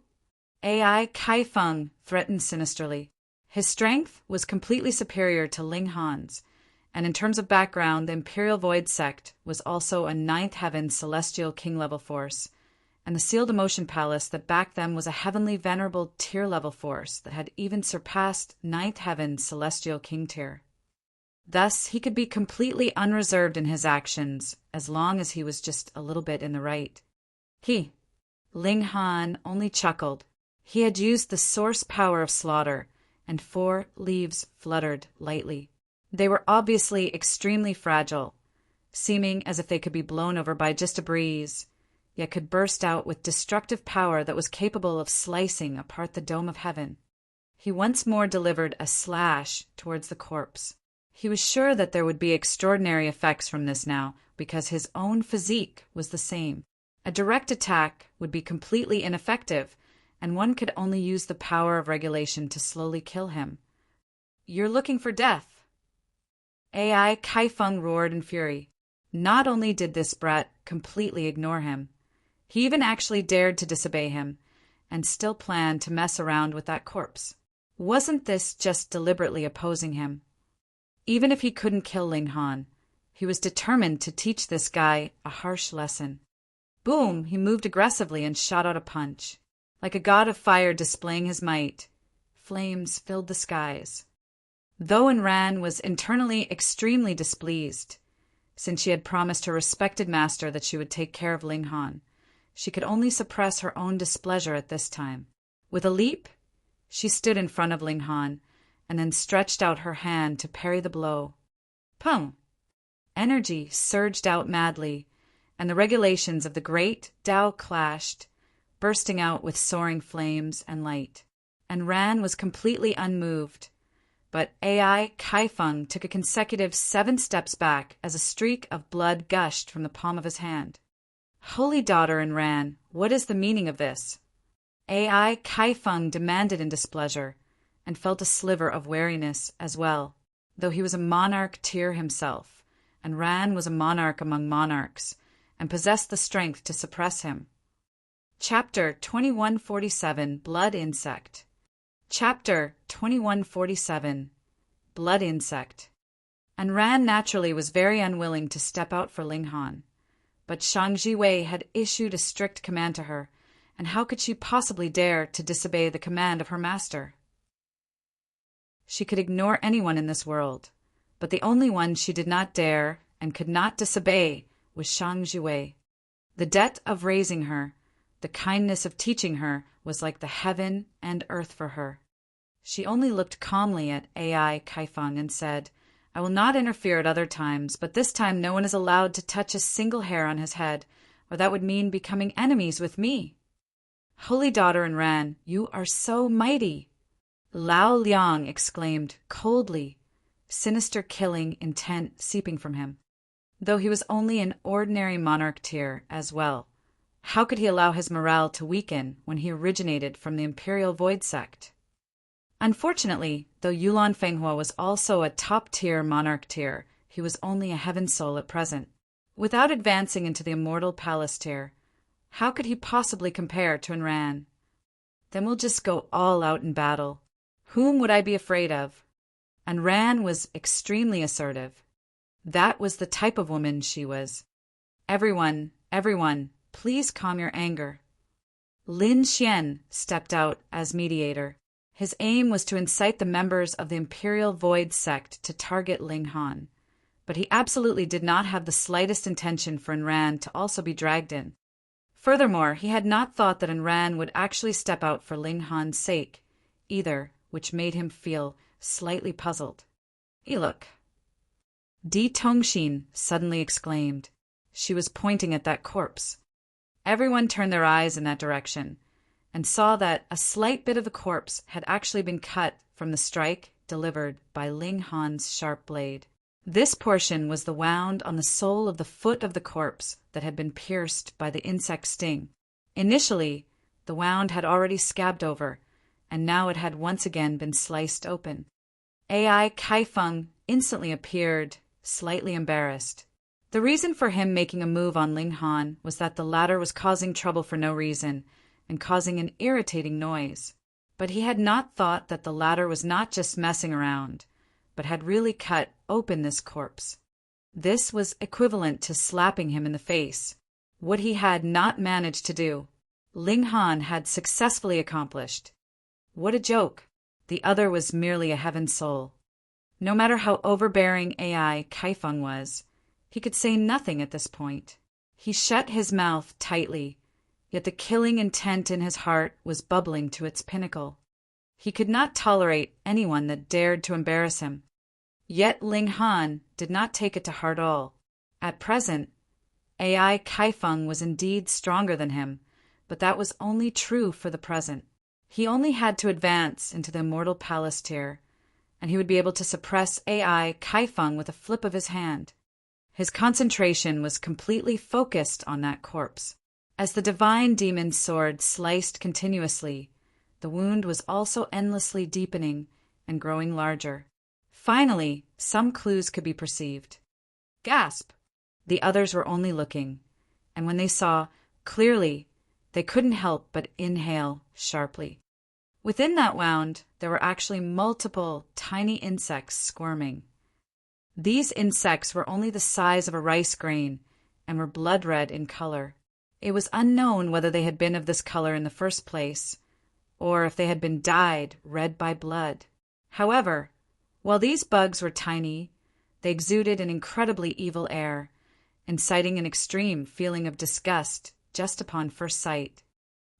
AI Kaifeng threatened sinisterly. His strength was completely superior to Ling Han's, and in terms of background, the Imperial Void Sect was also a Ninth Heaven Celestial King-level force, and the Sealed Emotion Palace that backed them was a heavenly venerable tier-level force that had even surpassed Ninth Heaven Celestial King tier. Thus, he could be completely unreserved in his actions as long as he was just a little bit in the right. Ling Han, only chuckled. He had used the source power of slaughter, and 4 leaves fluttered lightly. They were obviously extremely fragile, seeming as if they could be blown over by just a breeze, yet could burst out with destructive power that was capable of slicing apart the dome of heaven. He once more delivered a slash towards the corpse. He was sure that there would be extraordinary effects from this now, because his own physique was the same. A direct attack would be completely ineffective, and one could only use the power of regulation to slowly kill him. You're looking for death. AI Kaifeng roared in fury. Not only did this brat completely ignore him, he even actually dared to disobey him, and still planned to mess around with that corpse. Wasn't this just deliberately opposing him? Even if he couldn't kill Ling Han, he was determined to teach this guy a harsh lesson. Boom! He moved aggressively and shot out a punch. Like a god of fire displaying his might, flames filled the skies. Though Ran was internally extremely displeased, since she had promised her respected master that she would take care of Ling Han, she could only suppress her own displeasure at this time. With a leap, she stood in front of Ling Han, and then stretched out her hand to parry the blow. Pum! Energy surged out madly, and the regulations of the great Tao clashed, bursting out with soaring flames and light. And Ran was completely unmoved, but AI Kaifeng took a consecutive 7 steps back as a streak of blood gushed from the palm of his hand. Holy daughter and Ran, what is the meaning of this? AI Kaifeng demanded in displeasure, and felt a sliver of wariness as well, though he was a monarch tier himself, and Ran was a monarch among monarchs, and possessed the strength to suppress him. Chapter 2147 Blood Insect. Chapter 2147 Blood Insect. And Ran naturally was very unwilling to step out for Ling Han, but Shang Jiwei had issued a strict command to her, and how could she possibly dare to disobey the command of her master? She could ignore anyone in this world, but the only one she did not dare and could not disobey was Shang Jiwei. The debt of raising her, the kindness of teaching her, was like the heaven and earth for her. She only looked calmly at AI Kaifeng and said, I will not interfere at other times, but this time no one is allowed to touch a single hair on his head, or that would mean becoming enemies with me. Holy daughter and Ran, you are so mighty. Lao Liang exclaimed coldly, sinister killing intent seeping from him. Though he was only an ordinary monarch tier as well, how could he allow his morale to weaken when he originated from the Imperial Void Sect? Unfortunately, though Yulan Fenghua was also a top-tier monarch tier, he was only a heaven soul at present. Without advancing into the Immortal Palace tier, how could he possibly compare to Enran? Then we'll just go all out in battle. Whom would I be afraid of? Enran was extremely assertive. That was the type of woman she was. Everyone, please calm your anger. Lin Xian stepped out as mediator. His aim was to incite the members of the Imperial Void sect to target Ling Han, but he absolutely did not have the slightest intention for Enran to also be dragged in. Furthermore, he had not thought that Enran would actually step out for Ling Han's sake, either, which made him feel slightly puzzled. "Look," Di Tongxin suddenly exclaimed. She was pointing at that corpse. Everyone turned their eyes in that direction, and saw that a slight bit of the corpse had actually been cut from the strike delivered by Ling Han's sharp blade. This portion was the wound on the sole of the foot of the corpse that had been pierced by the insect sting. Initially, the wound had already scabbed over, and now it had once again been sliced open. AI Kaifeng instantly appeared, slightly embarrassed. The reason for him making a move on Ling Han was that the latter was causing trouble for no reason and causing an irritating noise. But he had not thought that the latter was not just messing around, but had really cut open this corpse. This was equivalent to slapping him in the face. What he had not managed to do, Ling Han had successfully accomplished. What a joke! The other was merely a heaven soul. No matter how overbearing AI Kaifeng was, he could say nothing at this point. He shut his mouth tightly, yet the killing intent in his heart was bubbling to its pinnacle. He could not tolerate anyone that dared to embarrass him. Yet Ling Han did not take it to heart all. At present, AI Kaifeng was indeed stronger than him, but that was only true for the present. He only had to advance into the Immortal Palace tier, and he would be able to suppress AI Kaifeng with a flip of his hand. His concentration was completely focused on that corpse. As the divine demon's sword sliced continuously, the wound was also endlessly deepening and growing larger. Finally, some clues could be perceived. Gasp! The others were only looking, and when they saw clearly, they couldn't help but inhale sharply. Within that wound, there were actually multiple tiny insects squirming. These insects were only the size of a rice grain and were blood red in color. It was unknown whether they had been of this color in the first place, or if they had been dyed red by blood. However, while these bugs were tiny, they exuded an incredibly evil air, inciting an extreme feeling of disgust just upon first sight.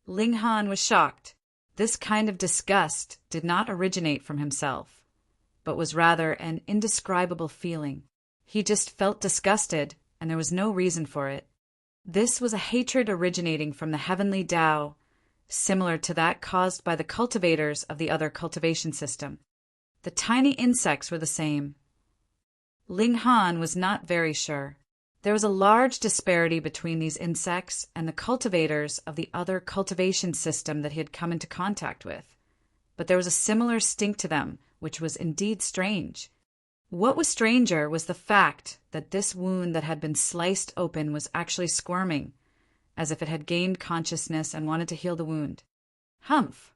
Ling Han was shocked. This kind of disgust did not originate from himself, but was rather an indescribable feeling. He just felt disgusted, and there was no reason for it. This was a hatred originating from the heavenly Tao, similar to that caused by the cultivators of the other cultivation system. The tiny insects were the same. Ling Han was not very sure. There was a large disparity between these insects and the cultivators of the other cultivation system that he had come into contact with, but there was a similar stink to them, which was indeed strange. What was stranger was the fact that this wound that had been sliced open was actually squirming, as if it had gained consciousness and wanted to heal the wound. Humph!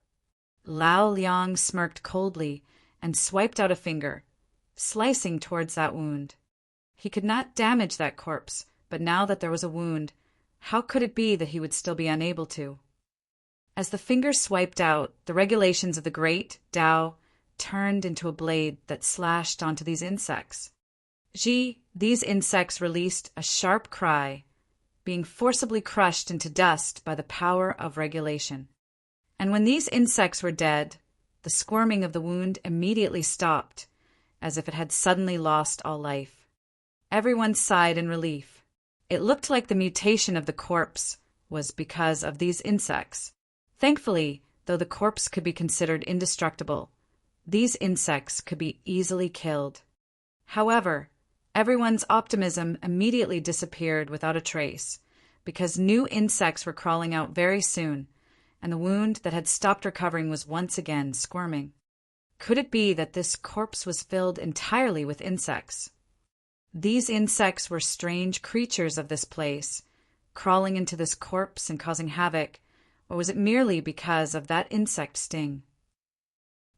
Lao Liang smirked coldly and swiped out a finger, slicing towards that wound. He could not damage that corpse, but now that there was a wound, how could it be that he would still be unable to? As the finger swiped out, the regulations of the great Tao turned into a blade that slashed onto these insects. These insects released a sharp cry, being forcibly crushed into dust by the power of regulation. And when these insects were dead, the squirming of the wound immediately stopped, as if it had suddenly lost all life. Everyone sighed in relief. It looked like the mutation of the corpse was because of these insects. Thankfully, though the corpse could be considered indestructible, these insects could be easily killed. However, everyone's optimism immediately disappeared without a trace, because new insects were crawling out very soon, and the wound that had stopped recovering was once again squirming. Could it be that this corpse was filled entirely with insects? These insects were strange creatures of this place, crawling into this corpse and causing havoc, or was it merely because of that insect sting?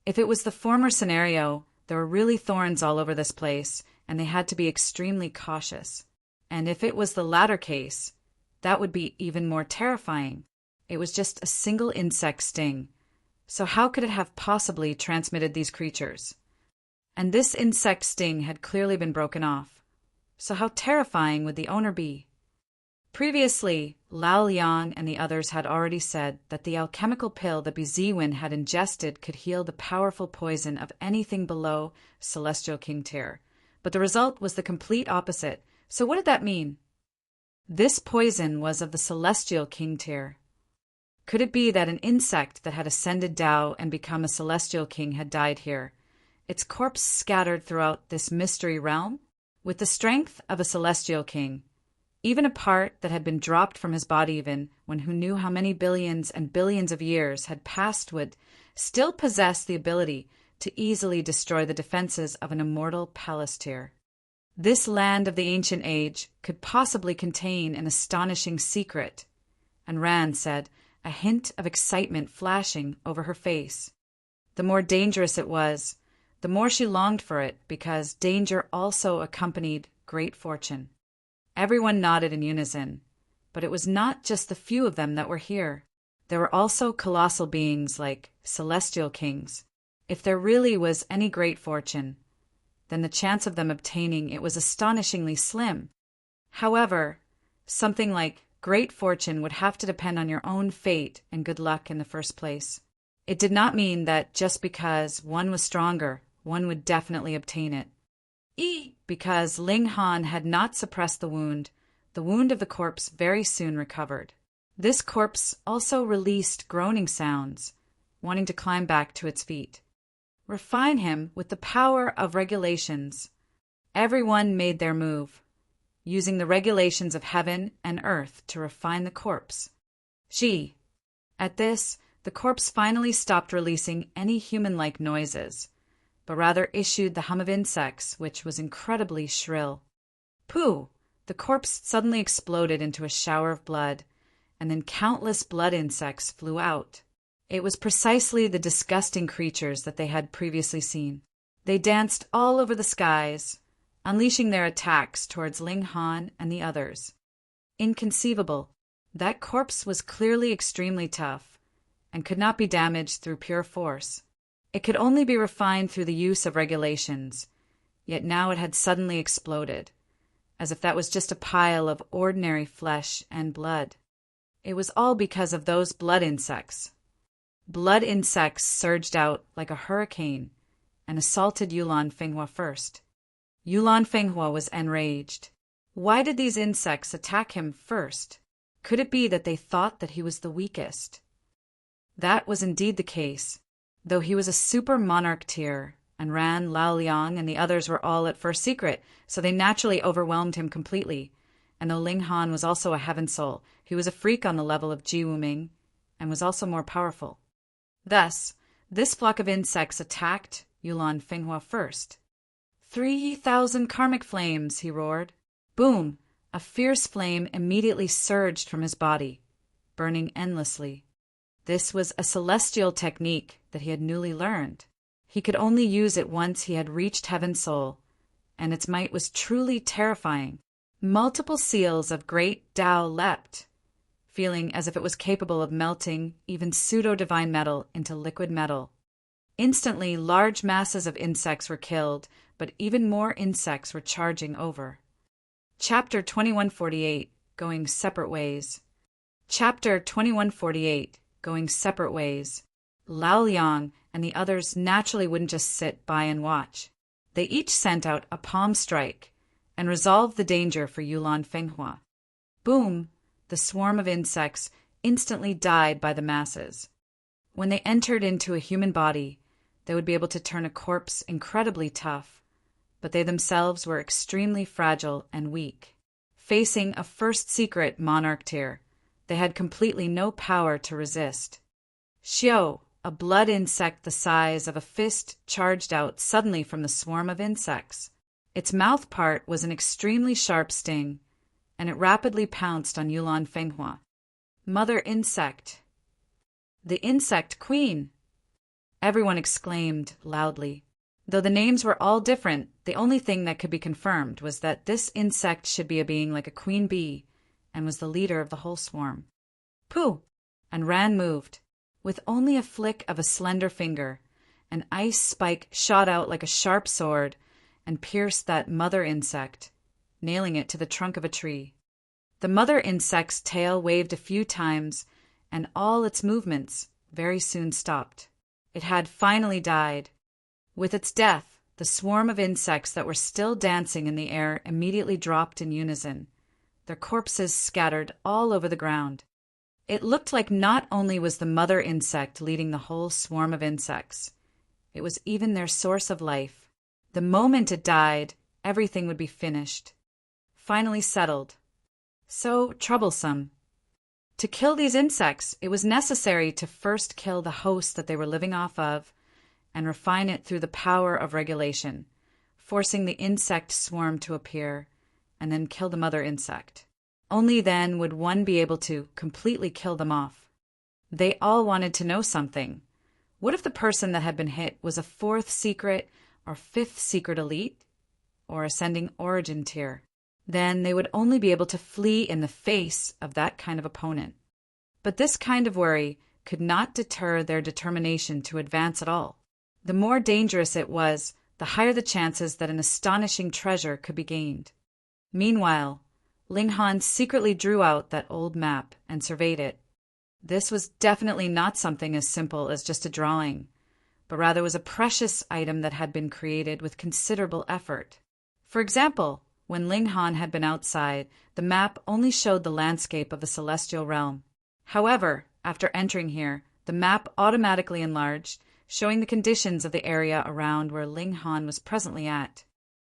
If it was the former scenario, there were really thorns all over this place, and they had to be extremely cautious. And if it was the latter case, that would be even more terrifying. It was just a single insect sting, So how could it have possibly transmitted these creatures? And this insect sting had clearly been broken off. So how terrifying would the owner be? Previously, Lao Liang and the others had already said that the alchemical pill that Ziwen had ingested could heal the powerful poison of anything below Celestial King tier. But the result was the complete opposite. So what did that mean? This poison was of the Celestial King tier. Could it be that an insect that had ascended Tao and become a Celestial King had died here, its corpse scattered throughout this mystery realm? With the strength of a Celestial King, even a part that had been dropped from his body even when who knew how many billions and billions of years had passed would still possess the ability to easily destroy the defenses of an immortal Palantir. This land of the ancient age could possibly contain an astonishing secret, and Ran said, a hint of excitement flashing over her face. The more dangerous it was, the more she longed for it, because danger also accompanied great fortune. Everyone nodded in unison, but it was not just the few of them that were here. There were also colossal beings like Celestial Kings. If there really was any great fortune, then the chance of them obtaining it was astonishingly slim. However, something like great fortune would have to depend on your own fate and good luck in the first place. It did not mean that just because one was stronger, one would definitely obtain it. Because Ling Han had not suppressed the wound of the corpse very soon recovered. This corpse also released groaning sounds, wanting to climb back to its feet. Refine him with the power of regulations. Everyone made their move, using the regulations of heaven and earth to refine the corpse. At this, the corpse finally stopped releasing any human-like noises, but rather issued the hum of insects, which was incredibly shrill. Pooh! The corpse suddenly exploded into a shower of blood, and then countless blood insects flew out. It was precisely the disgusting creatures that they had previously seen. They danced all over the skies, unleashing their attacks towards Ling Han and the others. Inconceivable. That corpse was clearly extremely tough, and could not be damaged through pure force. It could only be refined through the use of regulations, yet now it had suddenly exploded, as if that was just a pile of ordinary flesh and blood. It was all because of those blood insects. Blood insects surged out like a hurricane and assaulted Yulan Fenghua first. Yulan Fenghua was enraged. Why did these insects attack him first? Could it be that they thought that he was the weakest? That was indeed the case, though he was a super monarch tier, and Ran, Lao Liang, and the others were all at first secret, so they naturally overwhelmed him completely. And though Ling Han was also a heaven soul, he was a freak on the level of Ji Wuming, and was also more powerful. Thus, this flock of insects attacked Yulan Fenghua first. 3,000 karmic flames, he roared. Boom! A fierce flame immediately surged from his body, burning endlessly. This was a celestial technique that he had newly learned. He could only use it once he had reached Heaven Soul, and its might was truly terrifying. Multiple seals of great Tao leapt, feeling as if it was capable of melting even pseudo-divine metal into liquid metal. Instantly, large masses of insects were killed, but even more insects were charging over. Chapter 2148, Going Separate Ways. Chapter 2148, Going Separate Ways. Lao Liang and the others naturally wouldn't just sit by and watch. They each sent out a palm strike and resolved the danger for Yulan Fenghua. Boom! The swarm of insects instantly died by the masses. When they entered into a human body, they would be able to turn a corpse incredibly tough, but they themselves were extremely fragile and weak. Facing a first secret monarch tier, they had completely no power to resist. Xiao, a blood insect the size of a fist, charged out suddenly from the swarm of insects. Its mouth part was an extremely sharp sting, and it rapidly pounced on Yulan Fenghua. Mother insect! The insect queen! Everyone exclaimed loudly. Though the names were all different, the only thing that could be confirmed was that this insect should be a being like a queen bee, and was the leader of the whole swarm. Pooh! And Ran moved. With only a flick of a slender finger, an ice spike shot out like a sharp sword and pierced that mother insect, nailing it to the trunk of a tree. The mother insect's tail waved a few times, and all its movements very soon stopped. It had finally died. With its death, the swarm of insects that were still dancing in the air immediately dropped in unison, their corpses scattered all over the ground. It looked like not only was the mother insect leading the whole swarm of insects, it was even their source of life. The moment it died, everything would be finished, finally settled. So troublesome. To kill these insects, it was necessary to first kill the host that they were living off of and refine it through the power of regulation, forcing the insect swarm to appear, and then kill the mother insect. Only then would one be able to completely kill them off. They all wanted to know something. What if the person that had been hit was a fourth secret or fifth secret elite, or ascending origin tier? Then they would only be able to flee in the face of that kind of opponent. But this kind of worry could not deter their determination to advance at all. The more dangerous it was, the higher the chances that an astonishing treasure could be gained. Meanwhile, Ling Han secretly drew out that old map and surveyed it. This was definitely not something as simple as just a drawing, but rather was a precious item that had been created with considerable effort. For example, when Ling Han had been outside, the map only showed the landscape of the celestial realm. However, after entering here, the map automatically enlarged, showing the conditions of the area around where Ling Han was presently at.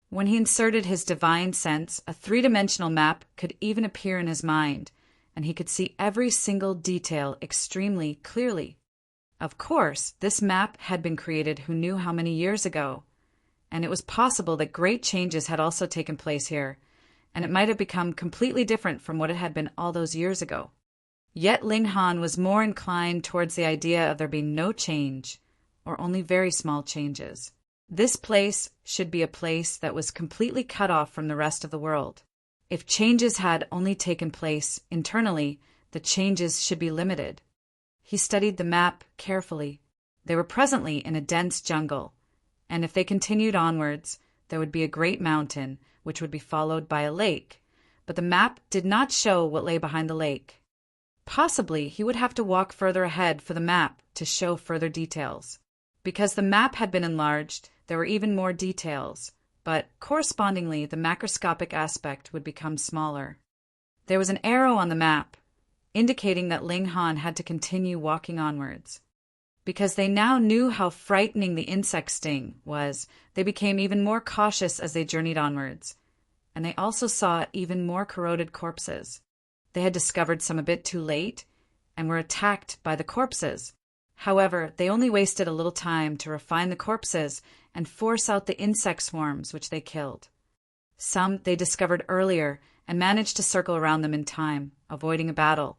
When he inserted his divine sense, a three-dimensional map could even appear in his mind, and he could see every single detail extremely clearly. Of course, this map had been created who knew how many years ago, and it was possible that great changes had also taken place here, and it might have become completely different from what it had been all those years ago. Yet Ling Han was more inclined towards the idea of there being no change, or only very small changes. This place should be a place that was completely cut off from the rest of the world. If changes had only taken place internally, the changes should be limited. He studied the map carefully. They were presently in a dense jungle, and if they continued onwards, there would be a great mountain, which would be followed by a lake, but the map did not show what lay behind the lake. Possibly he would have to walk further ahead for the map to show further details. Because the map had been enlarged, there were even more details, but correspondingly the macroscopic aspect would become smaller. There was an arrow on the map, indicating that Ling Han had to continue walking onwards. Because they now knew how frightening the insect sting was, they became even more cautious as they journeyed onwards, and they also saw even more corroded corpses. They had discovered some a bit too late, and were attacked by the corpses. However, they only wasted a little time to refine the corpses and force out the insect swarms which they killed. Some they discovered earlier and managed to circle around them in time, avoiding a battle.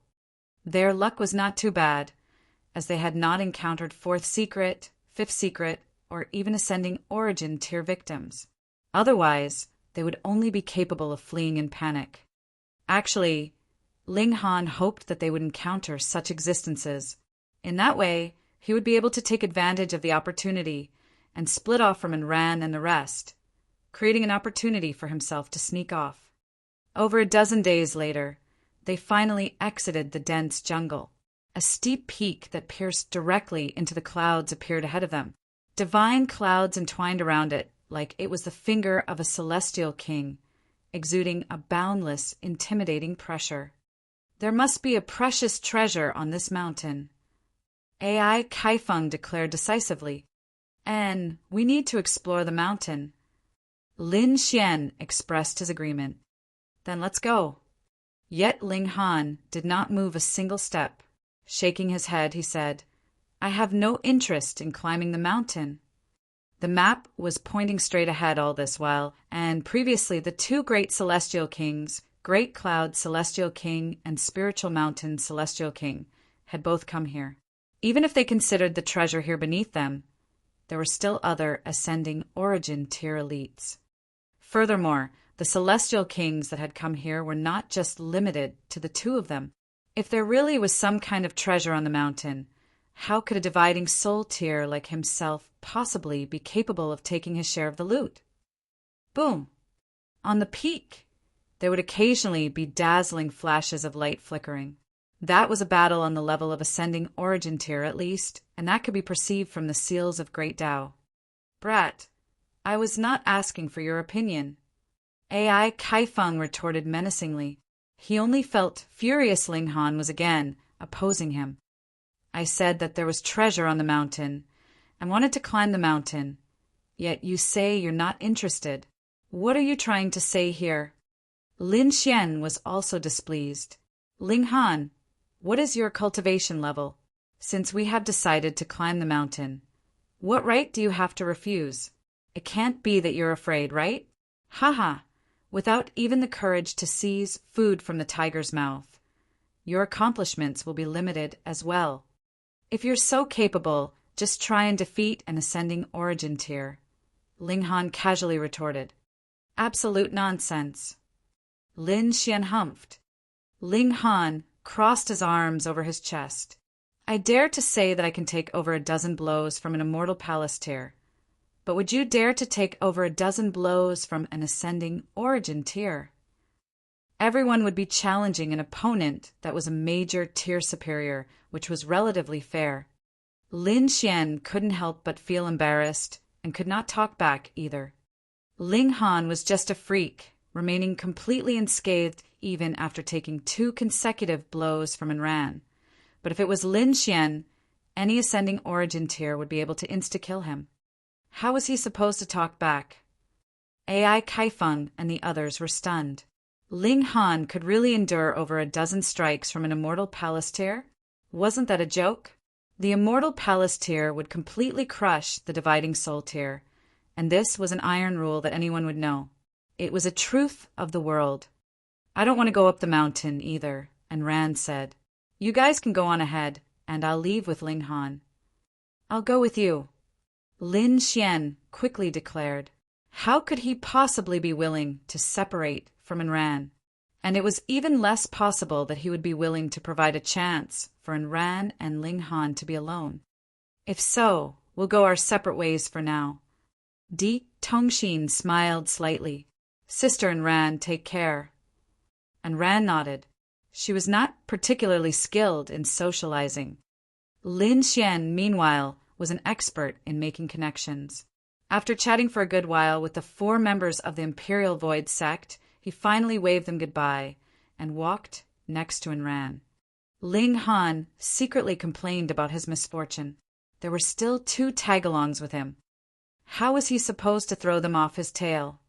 Their luck was not too bad, as they had not encountered fourth secret, fifth secret, or even ascending origin tier victims. Otherwise, they would only be capable of fleeing in panic. Actually, Ling Han hoped that they would encounter such existences. In that way, he would be able to take advantage of the opportunity and split off from Ran and the rest, creating an opportunity for himself to sneak off. Over a dozen days later, they finally exited the dense jungle. A steep peak that pierced directly into the clouds appeared ahead of them. Divine clouds entwined around it like it was the finger of a celestial king, exuding a boundless, intimidating pressure. There must be a precious treasure on this mountain. AI Kaifeng declared decisively, and we need to explore the mountain. Lin Xian expressed his agreement. Then let's go. Yet Ling Han did not move a single step. Shaking his head, he said, I have no interest in climbing the mountain. The map was pointing straight ahead all this while, and previously the two great celestial kings, Great Cloud Celestial King and Spiritual Mountain Celestial King, had both come here. Even if they considered the treasure here beneath them, there were still other ascending origin tier elites. Furthermore, the celestial kings that had come here were not just limited to the two of them. If there really was some kind of treasure on the mountain, How could a dividing soul tier like himself possibly be capable of taking his share of the loot? Boom! On the peak, there would occasionally be dazzling flashes of light flickering. That was a battle on the level of ascending origin tier at least, and that could be perceived from the seals of Great Tao. Brat, I was not asking for your opinion. AI Kaifeng retorted menacingly. He only felt furious Ling Han was again opposing him. I said that there was treasure on the mountain and wanted to climb the mountain, yet you say you're not interested. What are you trying to say here? Lin Xian was also displeased. Ling Han, what is your cultivation level? Since we have decided to climb the mountain, what right do you have to refuse? It can't be that you're afraid, right? Haha, without even the courage to seize food from the tiger's mouth. Your accomplishments will be limited as well. If you're so capable, just try and defeat an ascending origin tier. Ling Han casually retorted. Absolute nonsense. Lin Xian humphed. Ling Han crossed his arms over his chest. I dare to say that I can take over a dozen blows from an immortal palace tier. But would you dare to take over a dozen blows from an ascending origin tier? Everyone would be challenging an opponent that was a major tier superior, which was relatively fair. Lin Xian couldn't help but feel embarrassed and could not talk back either. Ling Han was just a freak, remaining completely unscathed even after taking 2 consecutive blows from Enran. But if it was Lin Xian, any ascending origin tier would be able to insta-kill him. How was he supposed to talk back? AI Kaifeng and the others were stunned. Ling Han could really endure over a dozen strikes from an immortal palace tier? Wasn't that a joke? The immortal palace tier would completely crush the dividing soul tier, and this was an iron rule that anyone would know. It was a truth of the world. I don't want to go up the mountain either, and Rand said, You guys can go on ahead, and I'll leave with Ling Han. I'll go with you. Lin Xian quickly declared. How could he possibly be willing to separate from Enran? And it was even less possible that he would be willing to provide a chance for Enran and Ling Han to be alone. If so, we'll go our separate ways for now. Di Tongxin smiled slightly. Sister Enran, take care. Enran nodded. She was not particularly skilled in socializing. Lin Xian, meanwhile, was an expert in making connections. After chatting for a good while with the 4 members of the Imperial Void sect, he finally waved them goodbye and walked next to Enran. Ling Han secretly complained about his misfortune. There were still 2 tagalongs with him. How was he supposed to throw them off his tail?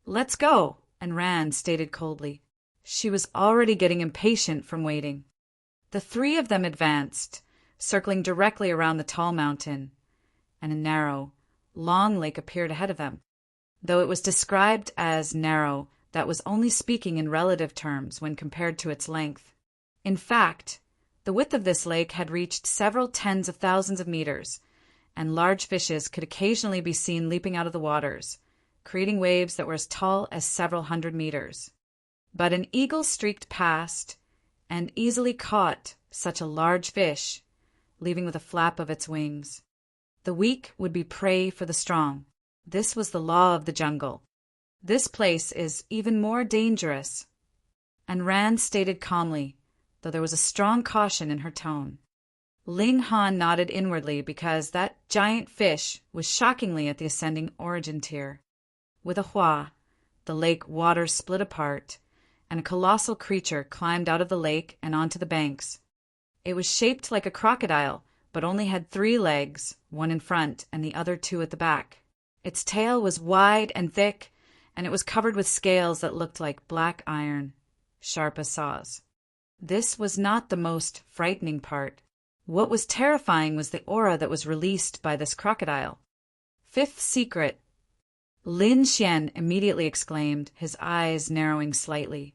Let's go, Enran stated coldly. She was already getting impatient from waiting. The 3 of them advanced, circling directly around the tall mountain, and a narrow, long lake appeared ahead of them. Though it was described as narrow, that was only speaking in relative terms when compared to its length. In fact, the width of this lake had reached several tens of thousands of meters, and large fishes could occasionally be seen leaping out of the waters, creating waves that were as tall as several hundred meters. But an eagle streaked past and easily caught such a large fish, leaving with a flap of its wings. The weak would be prey for the strong. This was the law of the jungle. This place is even more dangerous. And Rand stated calmly, though there was a strong caution in her tone. Ling Han nodded inwardly because that giant fish was shockingly at the ascending origin tier. With a hua, the lake waters split apart, and a colossal creature climbed out of the lake and onto the banks. It was shaped like a crocodile, but only had 3 legs, 1 in front and the other 2 at the back. Its tail was wide and thick, and it was covered with scales that looked like black iron, sharp as saws. This was not the most frightening part. What was terrifying was the aura that was released by this crocodile. 5th secret. Lin Xian immediately exclaimed, his eyes narrowing slightly.